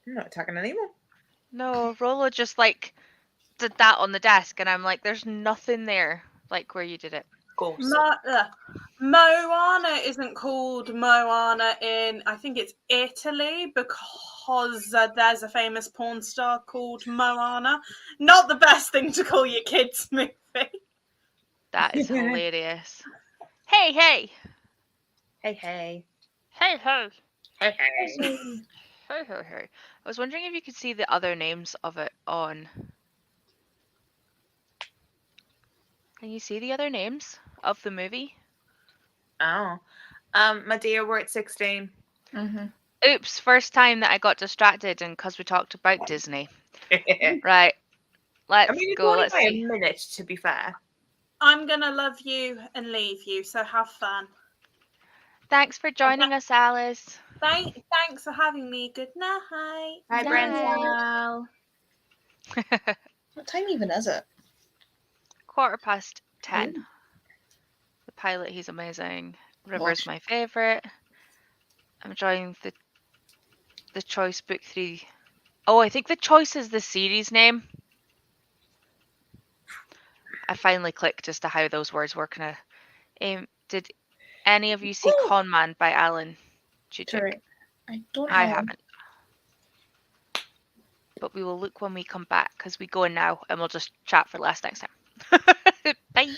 Speaker 3: not attacking anyone.
Speaker 1: No, Rolo just like did that on the desk, and I'm like, there's nothing there like where you did it.
Speaker 3: Ghost.
Speaker 4: Moana isn't called Moana in, I think it's Italy, because there's a famous porn star called Moana. Not the best thing to call your kids' movie.
Speaker 1: That is hilarious. Hey, hey,
Speaker 3: Hey, hey.
Speaker 1: hey, hey,
Speaker 3: Hey, hey.
Speaker 1: hey, hey, hey. I was wondering if you could see the other names of it on. Can you see the other names of the movie?
Speaker 3: Oh. My dear, we're at 16.
Speaker 2: Mm-hmm.
Speaker 1: Oops, first time that I got distracted, and because we talked about Disney.
Speaker 3: I
Speaker 1: Right, let's
Speaker 3: mean, it's
Speaker 1: go.
Speaker 3: only
Speaker 1: Let's
Speaker 3: by a
Speaker 1: see.
Speaker 3: minute, to be fair.
Speaker 4: I'm going to love you and leave you, so have fun.
Speaker 1: Thanks for joining us, Alice.
Speaker 4: Thanks for having me. Good night.
Speaker 3: Hi,
Speaker 1: Night.
Speaker 3: Brental.
Speaker 2: What time even is it?
Speaker 1: 10:15.
Speaker 2: Ooh.
Speaker 1: The pilot, he's amazing. River's
Speaker 2: Gosh.
Speaker 1: my favorite. I'm enjoying the Choice Book 3. Oh, I think the Choice is the series name. I finally clicked as to how those words work now. Did any of you see Con Man by Alan Tudyk?
Speaker 2: Sorry. I don't
Speaker 1: I
Speaker 2: know.
Speaker 1: haven't. But we will look when we come back because we go in now and we'll just chat for less next time. Bye.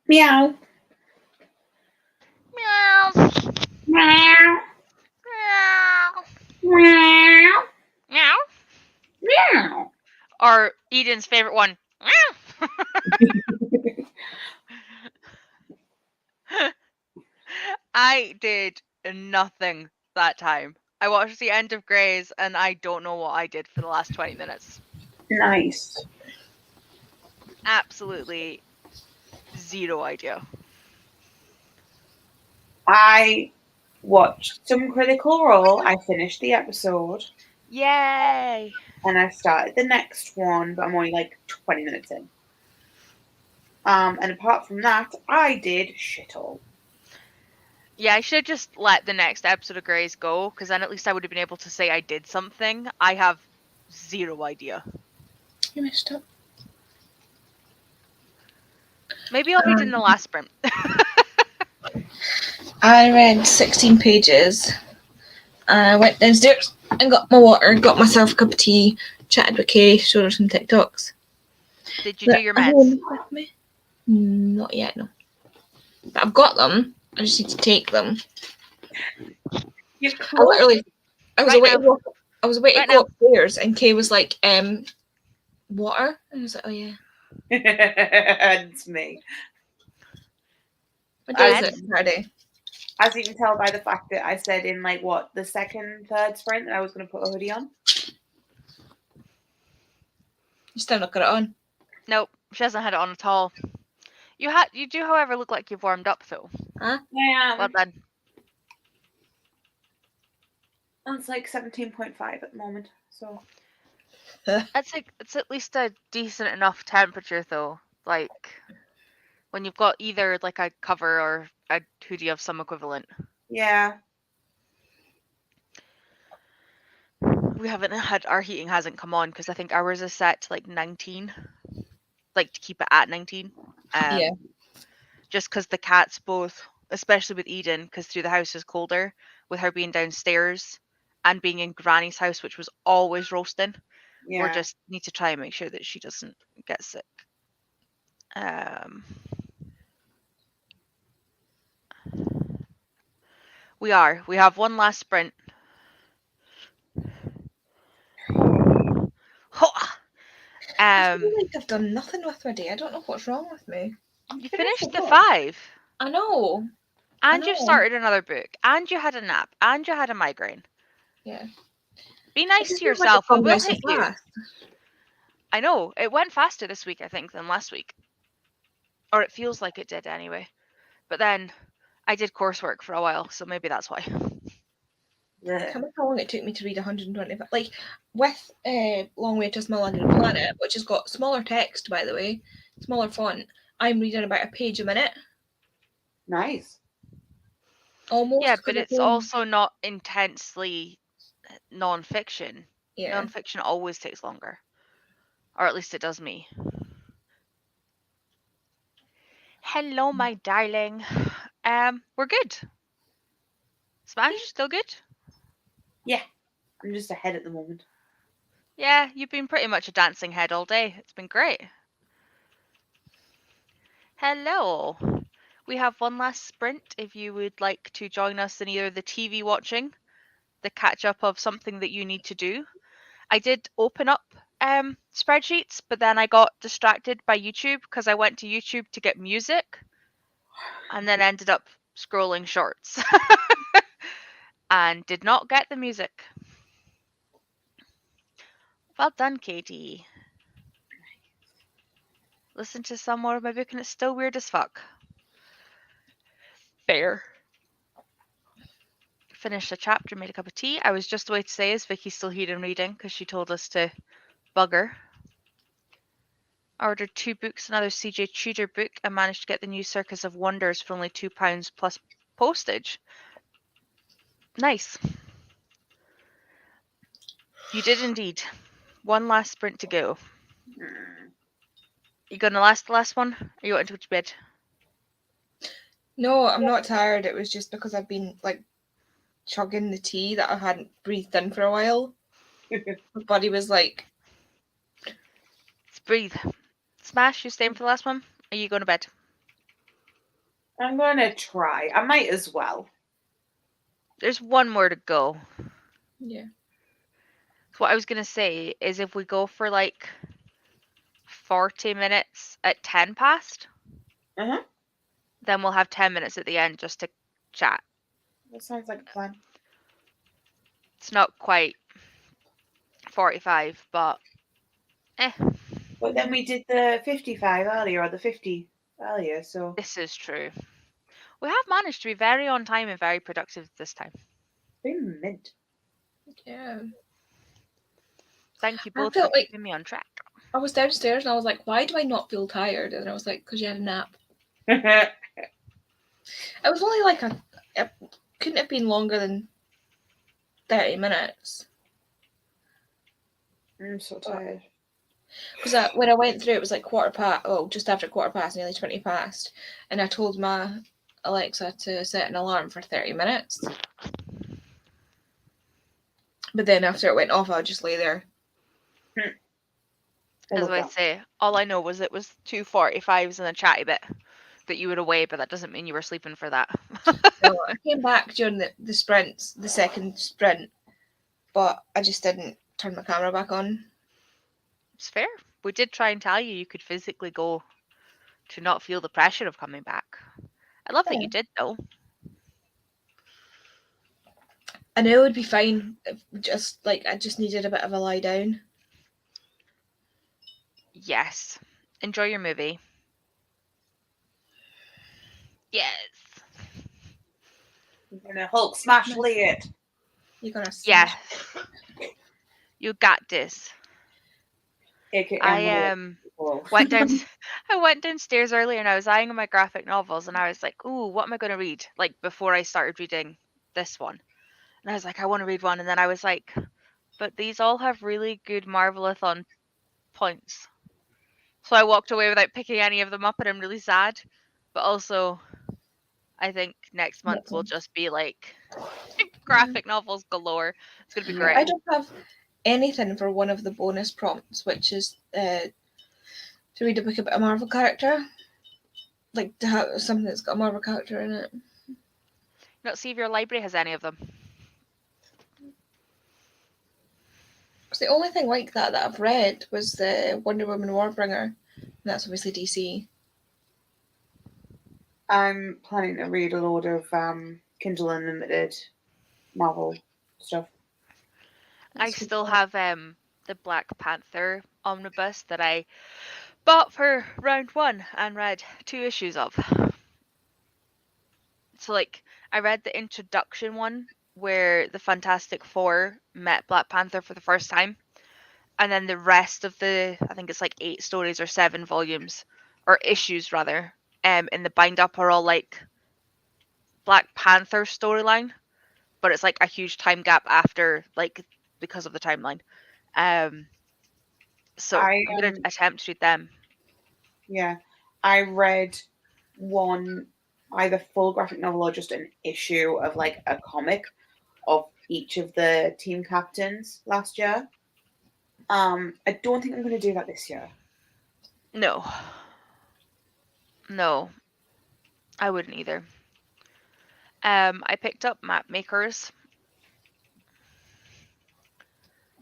Speaker 3: Meow.
Speaker 1: Meow.
Speaker 3: Meow.
Speaker 1: Meow.
Speaker 3: Meow.
Speaker 1: Meow.
Speaker 3: Meow.
Speaker 1: Or Eden's favorite one. Meow. I did nothing that time. I watched the end of Grey's and I don't know what I did for the last 20 minutes.
Speaker 3: Nice.
Speaker 1: Absolutely zero idea.
Speaker 3: I watched some Critical Role. I finished the episode
Speaker 1: Yay!
Speaker 3: and I started the next one, but I'm only like 20 minutes in. And apart from that, I did shit all.
Speaker 1: Yeah, I should have just let the next episode of Grey's go, because then at least I would have been able to say I did something. I have zero idea.
Speaker 2: You messed up.
Speaker 1: Maybe I'll read in the last sprint.
Speaker 2: I read 16 pages. I went downstairs and got my water, got myself a cup of tea, chatted with Kay, showed her some TikToks.
Speaker 1: Did you do your meds?
Speaker 2: Home with me? Not yet, no. But I've got them. I just need to take them.
Speaker 3: You've
Speaker 2: I literally, I was
Speaker 1: Right
Speaker 2: away.
Speaker 1: now.
Speaker 2: I was away to
Speaker 1: Right
Speaker 2: go
Speaker 1: now.
Speaker 2: upstairs, and Kay was like, water, and I was like, oh yeah.
Speaker 3: It's me.
Speaker 2: What day is
Speaker 1: Meds?
Speaker 2: it? Friday.
Speaker 3: As you can tell by the fact that I said in like what the third sprint that I was going to put a hoodie on.
Speaker 2: You still not got it on.
Speaker 1: Nope, she hasn't had it on at all. You do, however, look like you've warmed up though.
Speaker 3: Yeah,
Speaker 1: Well done.
Speaker 3: it's like 17.5 at the moment. So
Speaker 1: It's at least a decent enough temperature though. Like when you've got either like a cover or a hoodie of some equivalent.
Speaker 3: yeah,
Speaker 1: We haven't had, our heating hasn't come on because I think ours is set to like 19, like to keep it at 19.
Speaker 2: Yeah.
Speaker 1: Just because the cats both, especially with Eden, because through the house is colder, with her being downstairs and being in Granny's house, which was always roasting.
Speaker 3: yeah.
Speaker 1: We just need to try and make sure that she doesn't get sick. We have one last sprint.
Speaker 2: I feel like I've done nothing with my day. I don't know what's wrong with me.
Speaker 1: You finished the 5.
Speaker 2: I know.
Speaker 1: And
Speaker 2: I
Speaker 1: you
Speaker 2: know.
Speaker 1: started another book. And you had a nap. And you had a migraine.
Speaker 2: Yeah.
Speaker 1: Be
Speaker 2: It
Speaker 1: nice
Speaker 2: just
Speaker 1: to
Speaker 2: feels like
Speaker 1: yourself.
Speaker 2: it's gone
Speaker 1: We
Speaker 2: by
Speaker 1: will
Speaker 2: so
Speaker 1: hit you.
Speaker 2: fast.
Speaker 1: I know. It went faster this week, I think, than last week. Or it feels like it did anyway. But then I did coursework for a while, so maybe that's why.
Speaker 3: Yeah.
Speaker 2: How much how long it took me to read 125? Like with Long Way to a Small Under the Planet, which has got smaller text, by the way, smaller font. I'm reading about a page a minute,
Speaker 3: Nice.
Speaker 2: almost.
Speaker 1: Yeah,
Speaker 2: 'cause
Speaker 1: but
Speaker 2: I
Speaker 1: it's
Speaker 2: can-
Speaker 1: also not intensely non-fiction.
Speaker 2: yeah.
Speaker 1: Non-fiction always takes longer. Or at least it does me. Hello, my darling. We're good. Smash, still good?
Speaker 3: Yeah, I'm just ahead at the moment.
Speaker 1: Yeah, you've been pretty much a dancing head all day. It's been great. Hello. We have one last sprint if you would like to join us in either the TV watching, the catch up of something that you need to do. I did open up spreadsheets, but then I got distracted by YouTube because I went to YouTube to get music and then ended up scrolling shorts and did not get the music. Well done, Katie. Listen to some more of my book and it's still weird as fuck. Fair. Finished a chapter, made a cup of tea. I was just away to say, is Vicky still here and reading? Because she told us to bug her. Ordered 2 books, another CJ Tudor book, and managed to get the new Circus of Wonders for only £2 plus postage. Nice. You did indeed. One last sprint to go. You gonna last the last one? Or you want to go to bed?
Speaker 2: No, I'm not tired. It was just because I've been like chugging the tea that I hadn't breathed in for a while. My body was like,
Speaker 1: Let's breathe. Smash, you staying for the last one? Or are you going to bed?
Speaker 3: I'm going to try. I might as well.
Speaker 1: There's one more to go.
Speaker 2: Yeah.
Speaker 1: So what I was gonna say is if we go for like 40 minutes at 10 past,
Speaker 3: Uh-huh.
Speaker 1: then we'll have 10 minutes at the end just to chat.
Speaker 3: That sounds like a plan.
Speaker 1: It's not quite 45, but
Speaker 3: But then we did the 55 earlier, or the 50 earlier, so...
Speaker 1: this is true. We have managed to be very on time and very productive this time.
Speaker 3: Been mint.
Speaker 2: Yeah.
Speaker 1: Thank you
Speaker 2: I
Speaker 1: both for
Speaker 2: felt like-
Speaker 1: keeping me on track.
Speaker 2: I was downstairs and I was like, why do I not feel tired? And I was like, because you had a nap.
Speaker 3: I'm
Speaker 2: It was only like it couldn't have been longer than 30 minutes.
Speaker 3: so tired.
Speaker 2: Because when I went through, it was like just after 15:15, nearly 20 past. And I told my Alexa to set an alarm for 30 minutes. But then after it went off, I would just lay there.
Speaker 1: As I say, all I know was it was 2:45s and a chatty bit that you were away, but that doesn't mean you were sleeping for that.
Speaker 2: So I came back during the sprints, the second sprint, but I just didn't turn my camera back on.
Speaker 1: It's fair. We did try and tell you could physically go to not feel the pressure of coming back. I love that
Speaker 2: Yeah.
Speaker 1: you did, though.
Speaker 2: I know it would be fine if I just needed a bit of a lie down.
Speaker 1: Yes. Enjoy your movie. Yes.
Speaker 3: I'm gonna Hulk smash Lee it.
Speaker 2: You're gonna
Speaker 1: Yes. You got this.
Speaker 3: AKA
Speaker 1: went down. I went downstairs earlier and I was eyeing my graphic novels and I was like, "Ooh, what am I going to read?" Like before I started reading this one, and I was like, "I want to read one," and then I was like, "But these all have really good Marvelathon points." So I walked away without picking any of them up, and I'm really sad. But also, I think next month will just be like graphic novels galore. It's gonna be great.
Speaker 2: I don't have anything for one of the bonus prompts, which is to read a book about a Marvel character, like to have something that's got a Marvel character in it.
Speaker 1: Not see if your library has any of them.
Speaker 2: Because the only thing like that I've read was the Wonder Woman Warbringer, and that's obviously DC.
Speaker 3: I'm planning to read a load of Kindle Unlimited Marvel stuff.
Speaker 1: I still have the Black Panther omnibus that I bought for round 1 and read 2 issues of. So like I read the introduction one where the Fantastic Four met Black Panther for the first time, and then the rest of the, I think it's like 8 stories or 7 volumes or issues rather, in the bind up are all like Black Panther storyline, but it's like a huge time gap after, like, because of the timeline. So I'm gonna attempt to read them.
Speaker 3: Yeah, I read one, either full graphic novel or just an issue of like a comic of each of the team captains last year. I don't think I'm going to do that this year.
Speaker 1: No, I wouldn't either. I picked up Map Makers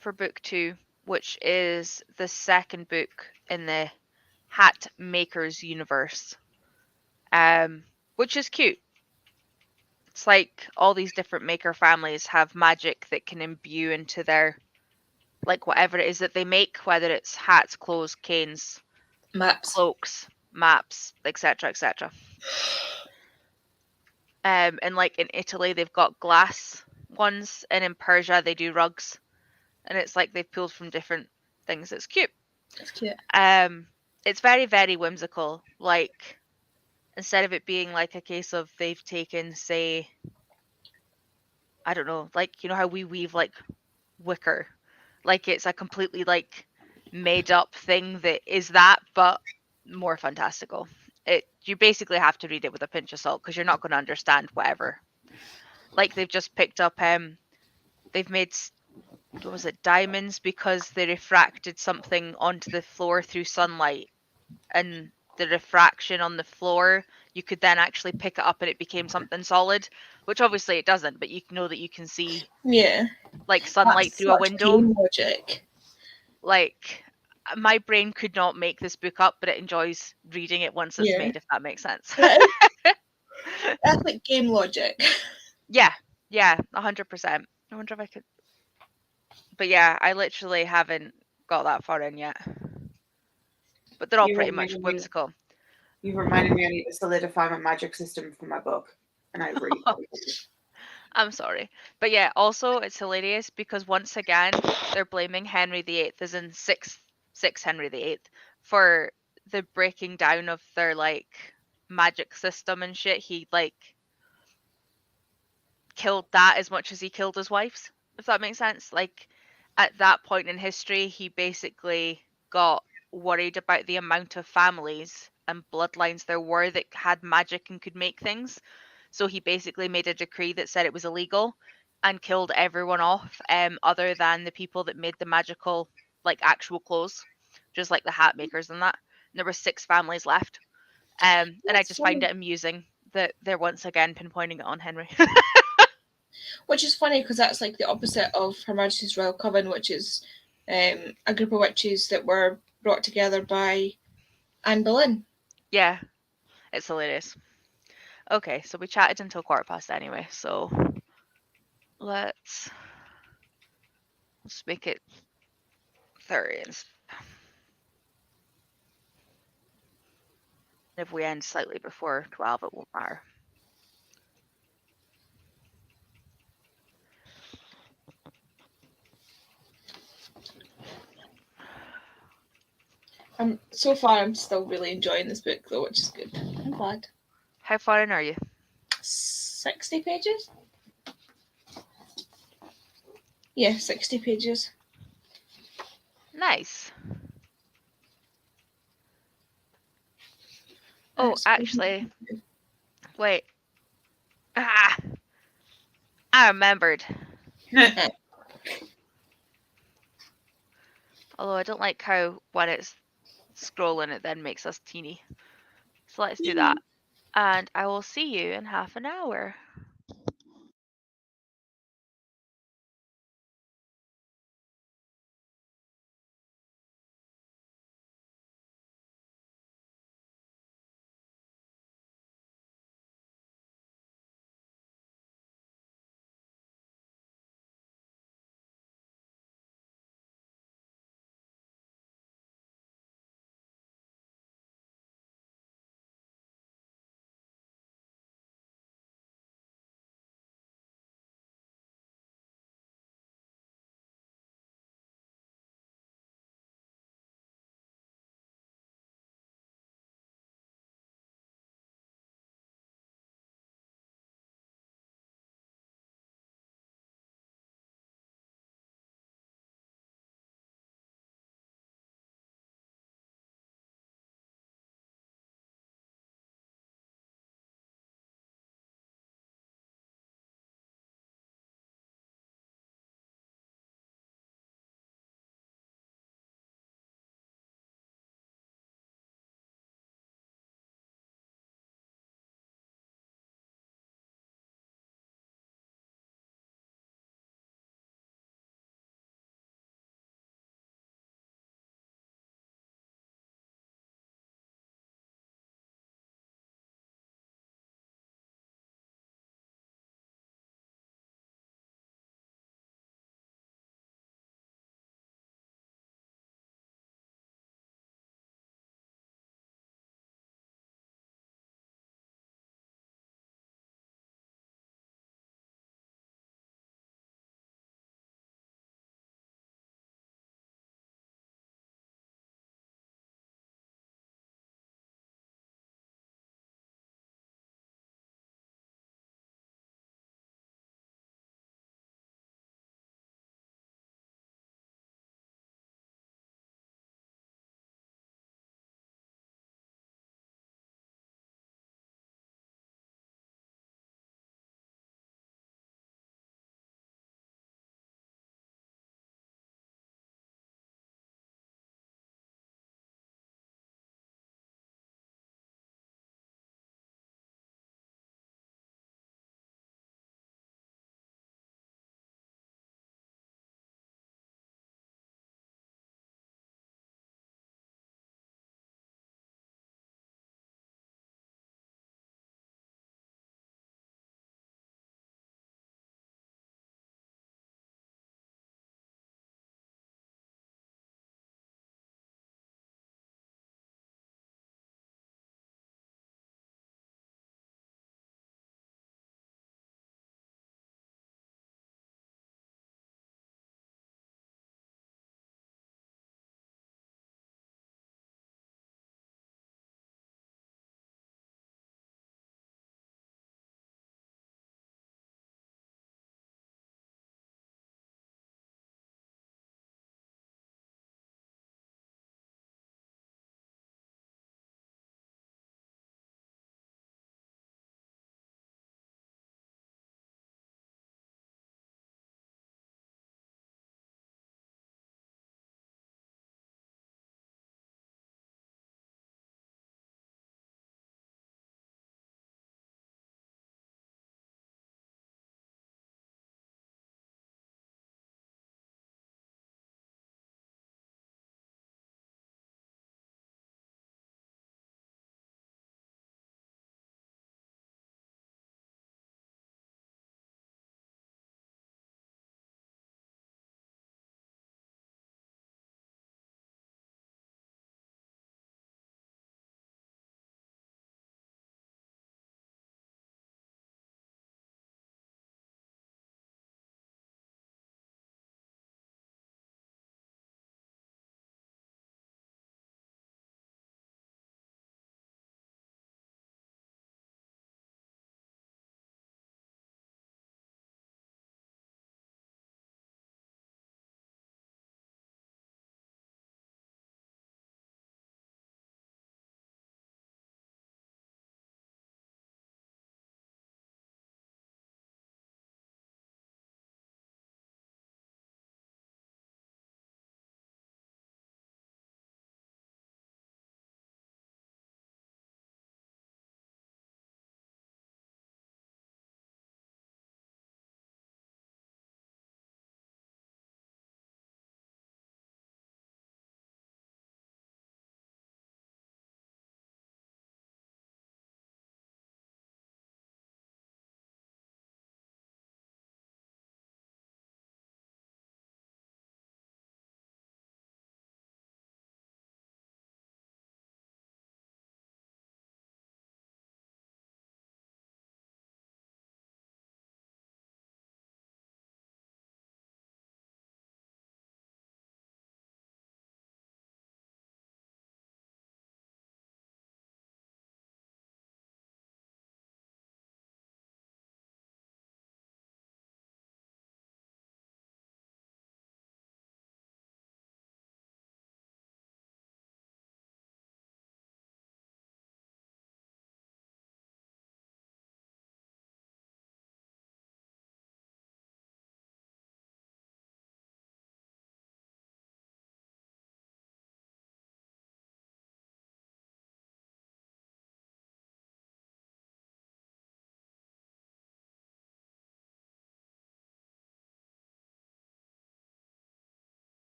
Speaker 1: for book 2, which is the second book in the Hat Makers universe, which is cute. It's like all these different maker families have magic that can imbue into their, like, whatever it is that they make, whether it's hats, clothes, canes,
Speaker 2: Maps.
Speaker 1: cloaks, maps, etc., etc. And like in Italy, they've got glass ones, and in Persia, they do rugs. And it's like they've pulled from different things. It's cute.
Speaker 2: It's cute.
Speaker 1: It's very, very whimsical. Like, instead of it being like a case of they've taken, say, I don't know, like, you know how we weave like wicker, like it's a completely like made up thing that is that, but more fantastical. You basically have to read it with a pinch of salt because you're not going to understand whatever. Like they've just picked up, they've made, what was it, diamonds because they refracted something onto the floor through sunlight, and the refraction on the floor, you could then actually pick it up and it became something solid, which obviously it doesn't, but you know that you can see
Speaker 2: Yeah.
Speaker 1: like sunlight
Speaker 2: That's
Speaker 1: through a
Speaker 2: such
Speaker 1: window.
Speaker 2: game logic.
Speaker 1: Like, my brain could not make this book up, but it enjoys reading it once it's
Speaker 2: Yeah.
Speaker 1: made, if that makes sense.
Speaker 2: That's like game logic.
Speaker 1: Yeah, 100%. I wonder if I could. But yeah, I literally haven't got that far in yet. But they're all
Speaker 3: You
Speaker 1: pretty much
Speaker 3: reminded me-
Speaker 1: whimsical.
Speaker 3: You reminded me I need to solidify my magic system for my book, and I really.
Speaker 1: I'm sorry. But yeah, also it's hilarious because once again, they're blaming Henry VIII, as in six Henry VIII, for the breaking down of their like magic system and shit. He like killed that as much as he killed his wives, if that makes sense. Like, at that point in history, he basically got worried about the amount of families and bloodlines there were that had magic and could make things. So he basically made a decree that said it was illegal and killed everyone off, other than the people that made the magical, like, actual clothes, just like the hat makers and that. And there were 6 families left. And I just find it amusing that they're once again pinpointing it on Henry.
Speaker 2: Which is funny because that's like the opposite of Her Majesty's Royal Coven, which is a group of witches that were brought together by Anne Boleyn.
Speaker 1: Yeah, it's hilarious. Okay, so we chatted until 1:15 anyway, so let's make it 30. If we end slightly before 12, it won't matter.
Speaker 2: So far, I'm still really enjoying this book, though, which is good. I'm glad.
Speaker 1: How far in are you?
Speaker 2: 60 pages? Yeah, 60 pages.
Speaker 1: Nice. Oh, actually, wait. Ah, I remembered. Although I don't like how when it's scrolling, it then makes us teeny. So let's do that. And I will see you in half an hour.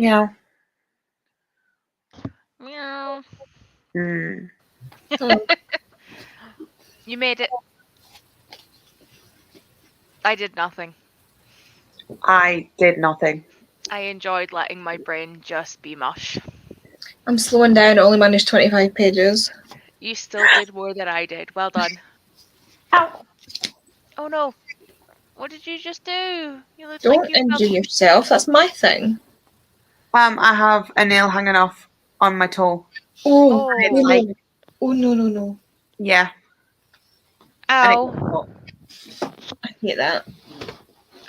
Speaker 3: Yeah.
Speaker 1: Meow.
Speaker 3: Mm.
Speaker 1: You made it. I did nothing.
Speaker 3: I did nothing.
Speaker 1: I enjoyed letting my brain just be mush.
Speaker 2: I'm slowing down. I only managed 25 pages.
Speaker 1: You still did more than I did. Well done.
Speaker 3: Ow.
Speaker 1: Oh no. What did you just do? You look
Speaker 2: Don't
Speaker 1: like you
Speaker 2: injure
Speaker 1: fell.
Speaker 2: yourself. That's my thing.
Speaker 3: I have a nail hanging off on my toe.
Speaker 2: Oh,
Speaker 1: Oh.
Speaker 3: It's
Speaker 2: no,
Speaker 3: like,
Speaker 2: no. Oh, no, no, no.
Speaker 3: yeah. And
Speaker 1: Ow.
Speaker 2: I hate that.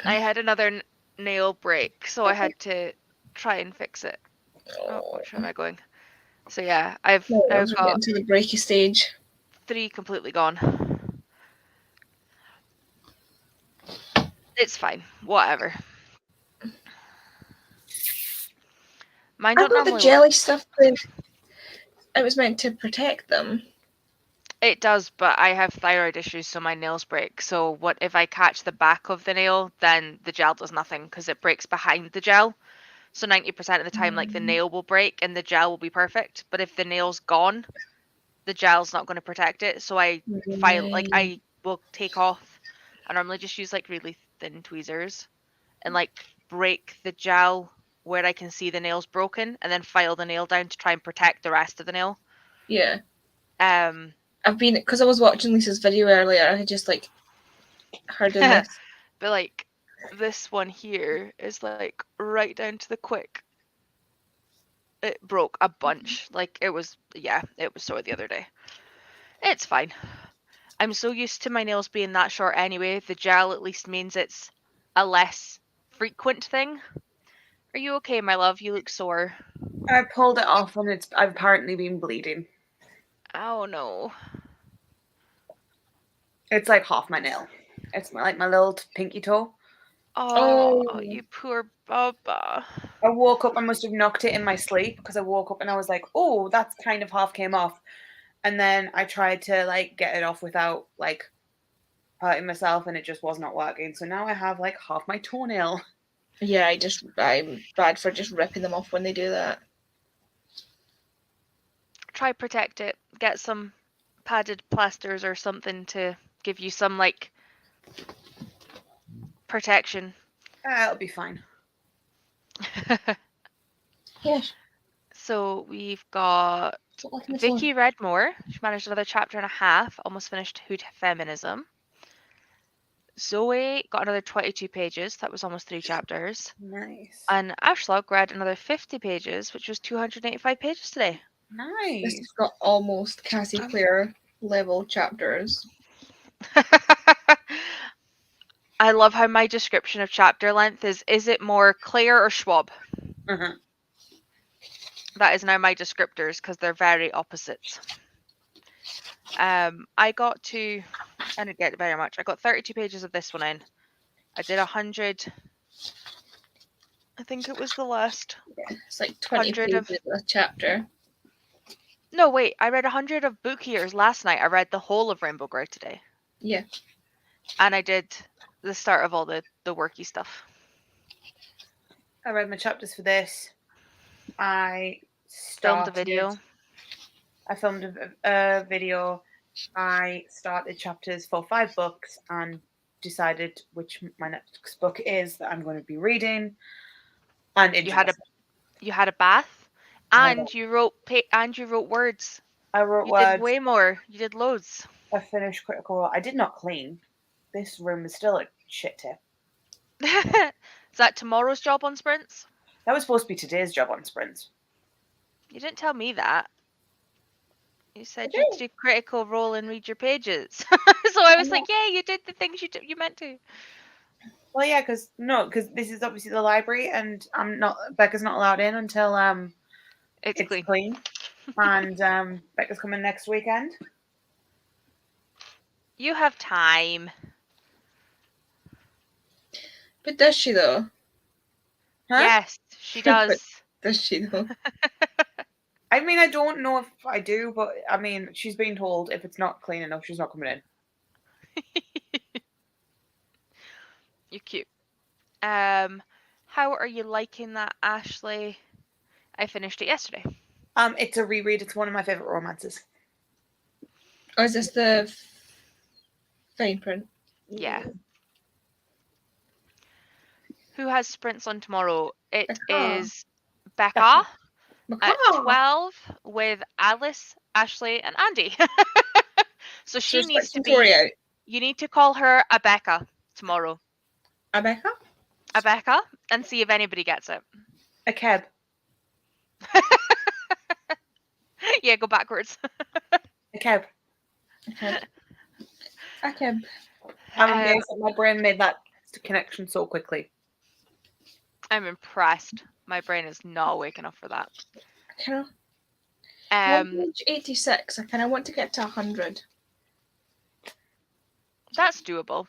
Speaker 1: I had another nail break, so I had to try and fix it. Oh, which way am I going? So yeah, I've
Speaker 2: No,
Speaker 1: now
Speaker 2: we're
Speaker 1: got
Speaker 2: getting to the breaky stage.
Speaker 1: 3 completely gone. It's fine. Whatever. Mine
Speaker 2: I
Speaker 1: don't
Speaker 2: thought the
Speaker 1: normally
Speaker 2: jelly stuff, it was meant to protect them.
Speaker 1: It does, but I have thyroid issues, so my nails break. So what if I catch the back of the nail, then the gel does nothing because it breaks behind the gel. So 90% of the time, like the nail will break and the gel will be perfect. But if the nail's gone, the gel's not going to protect it. So I I will take off. I normally just use like really thin tweezers and like break the gel where I can see the nail's broken, and then file the nail down to try and protect the rest of the nail.
Speaker 2: Yeah.
Speaker 1: Um,
Speaker 2: Because I was watching Lisa's video earlier, I had just like heard in this.
Speaker 1: But like this one here is like right down to the quick. It broke a bunch. Like it was sore the other day. It's fine. I'm so used to my nails being that short anyway. The gel at least means it's a less frequent thing. Are you okay, my love? You look sore.
Speaker 3: I pulled it off and I've apparently been bleeding.
Speaker 1: Oh no.
Speaker 3: It's like half my nail. It's like my little pinky toe.
Speaker 1: Oh, you poor Baba.
Speaker 3: I woke up, I must have knocked it in my sleep because I woke up and I was like, oh, that's kind of half came off. And then I tried to like get it off without like hurting myself and it just was not working. So now I have like half my toenail.
Speaker 2: Yeah, I'm bad for just ripping them off when they do that.
Speaker 1: Try protect it. Get some padded plasters or something to give you some like protection.
Speaker 3: It'll be fine.
Speaker 2: Yes.
Speaker 1: So we've got Vicky read more. She managed another chapter and a half, almost finished Hood Feminism. Zoe got another 22 pages, that was almost 3 chapters.
Speaker 3: Nice.
Speaker 1: And Ashleigh read another 50 pages, which was 285 pages today.
Speaker 3: Nice.
Speaker 2: This has got almost Cassie Clare level chapters.
Speaker 1: I love how my description of chapter length is it more Claire or Schwab?
Speaker 3: Uh-huh.
Speaker 1: That is now my descriptors because they're very opposites. I got to, I didn't get very much. I got 32 pages of this one in. I did 100. I think it was the last.
Speaker 2: Yeah, it's like 20 pages a chapter.
Speaker 1: No, wait. I read 100 of Book Years last night. I read the whole of Rainbow Grey today.
Speaker 2: Yeah.
Speaker 1: And I did the start of all the worky stuff.
Speaker 3: I read my chapters for this. I
Speaker 1: Filmed a video.
Speaker 3: I filmed a video. I started chapters for 5 books and decided which my next book is that I'm going to be reading. And
Speaker 1: you had a bath, and you wrote words.
Speaker 3: I wrote
Speaker 1: you
Speaker 3: words.
Speaker 1: You did way more. You did loads.
Speaker 3: I finished Critical Role. I did not clean. This room is still a shit tip.
Speaker 1: Is that tomorrow's job on Sprints?
Speaker 3: That was supposed to be today's job on Sprints.
Speaker 1: You didn't tell me that. You said you do Critical Role and read your pages. So I was like, yeah, you did the things you meant to.
Speaker 3: Well, yeah, because this is obviously the library, and Becca's not allowed in until it's clean. And Becca's coming next weekend.
Speaker 1: You have time.
Speaker 2: But does she though?
Speaker 3: Huh?
Speaker 1: Yes, she does.
Speaker 2: Does she though?
Speaker 3: I mean, I don't know if I do, but I mean, she's been told if it's not clean enough, she's not coming in.
Speaker 1: You're cute. How are you liking that, Ashleigh? I finished it yesterday.
Speaker 3: It's a reread. It's one of my favorite romances.
Speaker 2: Or is this the fine print?
Speaker 1: Yeah. Who has sprints on tomorrow? It
Speaker 2: Becca.
Speaker 1: is Becca
Speaker 2: Becca.
Speaker 1: at 12 with Alice, Ashleigh, and Andi. So she
Speaker 2: There's
Speaker 1: needs to
Speaker 2: like Tori
Speaker 1: be.
Speaker 2: out.
Speaker 1: You need to call her a Becca tomorrow.
Speaker 2: A Becca?
Speaker 1: A Becca, and see if anybody gets it.
Speaker 3: A keb.
Speaker 1: Yeah, go backwards.
Speaker 3: A keb.
Speaker 2: Okay. Okay.
Speaker 3: I'm amazed that my brain made that connection so quickly.
Speaker 1: I'm impressed. My brain is not awake enough for that.
Speaker 2: I'm on
Speaker 1: Um,
Speaker 2: page 86. I kind of want to get to 100.
Speaker 1: that's doable.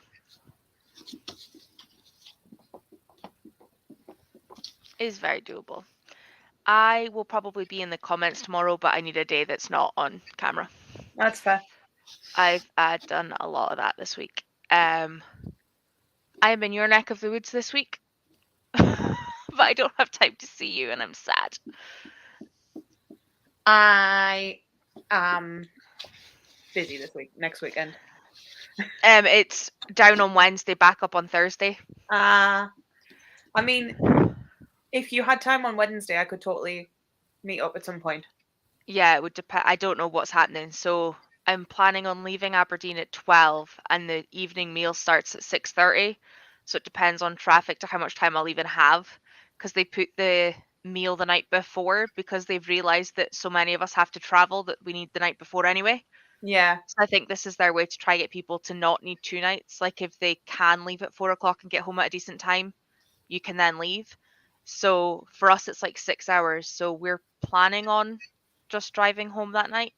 Speaker 1: Is very doable. I will probably be in the comments tomorrow, but I need a day that's not on camera.
Speaker 3: That's fair.
Speaker 1: I've done a lot of that this week. I'm in your neck of the woods this week, but I don't have time to see you, and I'm sad.
Speaker 3: I am busy this week. Next weekend.
Speaker 1: It's down on Wednesday, back up on Thursday.
Speaker 3: I mean, if you had time on Wednesday, I could totally meet up at some point.
Speaker 1: Yeah, it would depend. I don't know what's happening, so I'm planning on leaving Aberdeen at 12, and the evening meal starts at 6:30. So it depends on traffic to how much time I'll even have, because they put the meal the night before because they've realised that so many of us have to travel that we need the night before anyway.
Speaker 3: Yeah.
Speaker 1: So I think this is their way to try get people to not need 2 nights. Like if they can leave at 4 o'clock and get home at a decent time, you can then leave. So for us, it's like 6 hours. So we're planning on just driving home that night.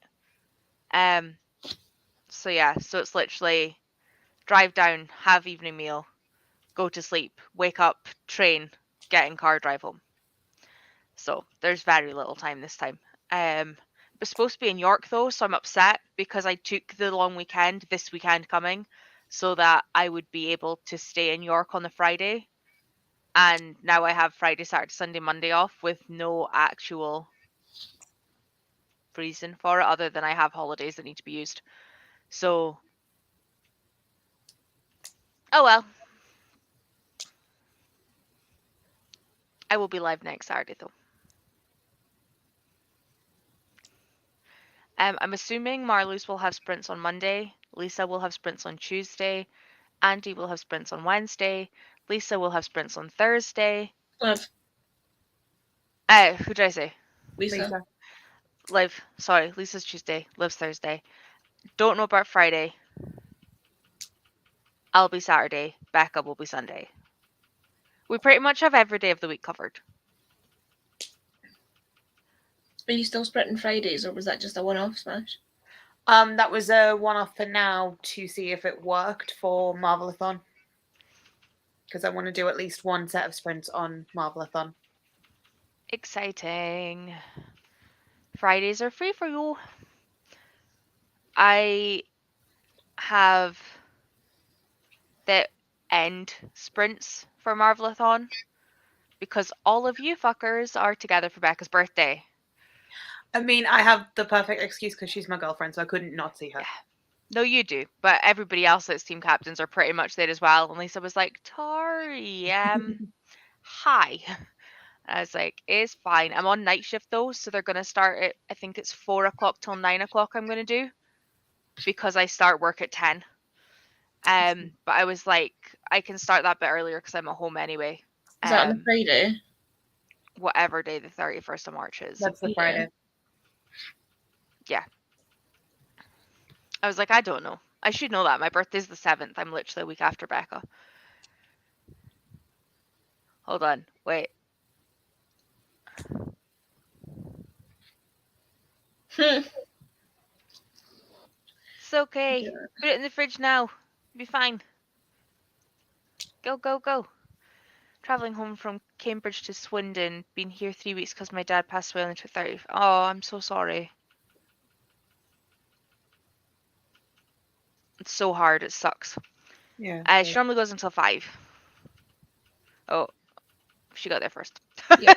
Speaker 1: So yeah, so it's literally drive down, have evening meal, go to sleep, wake up, train, get in car, drive home. So there's very little time this time. It was supposed to be in York though, so I'm upset because I took the long weekend, this weekend coming, so that I would be able to stay in York on the Friday. And now I have Friday, Saturday, Sunday, Monday off with no actual reason for it other than I have holidays that need to be used. So, oh well. I will be live next Saturday though. I'm assuming Marloes will have sprints on Monday, Lisa will have sprints on Tuesday, Andi will have sprints on Wednesday, Lisa will have sprints on Thursday.
Speaker 2: Liv.
Speaker 1: Who did I say?
Speaker 2: Lisa.
Speaker 1: Liv. Sorry, Lisa's Tuesday, Liv's Thursday. Don't know about Friday. I'll be Saturday, Becca will be Sunday. We pretty much have every day of the week covered.
Speaker 2: Are you still sprinting Fridays, or was that just a one-off smash?
Speaker 3: That was a one-off for now to see if it worked for Marvelathon. Because I want to do at least one set of sprints on Marvelathon.
Speaker 1: Exciting. Fridays are free for you. I have the end sprints for Marvelathon because all of you fuckers are together for Becca's birthday.
Speaker 3: I mean, I have the perfect excuse because she's my girlfriend, so I couldn't not see her.
Speaker 1: Yeah. No, you do, but everybody else that's team captains are pretty much there as well. And Lisa was like, Tori, hi. And I was like, it's fine. I'm on night shift though, so they're going to start at, I think it's 4 o'clock till 9 o'clock I'm going to do because I start work at 10. But I was like, I can start that bit earlier because I'm at home anyway.
Speaker 2: Is that on the Friday?
Speaker 1: Whatever day the 31st of March is.
Speaker 3: That's the Friday.
Speaker 1: Yeah. I was like, I don't know. I should know that. My birthday's the 7th. I'm literally a week after Becca. Hold on. Wait. It's okay.
Speaker 2: Yeah.
Speaker 1: Put it in the fridge now. You'll be fine. Go, go, go. Traveling home from Cambridge to Swindon. Been here 3 weeks because my dad passed away on the 30th. Oh, I'm so sorry. It's so hard. It sucks.
Speaker 3: Yeah.
Speaker 1: She normally goes until 5. Oh, She got there first.
Speaker 2: Yeah.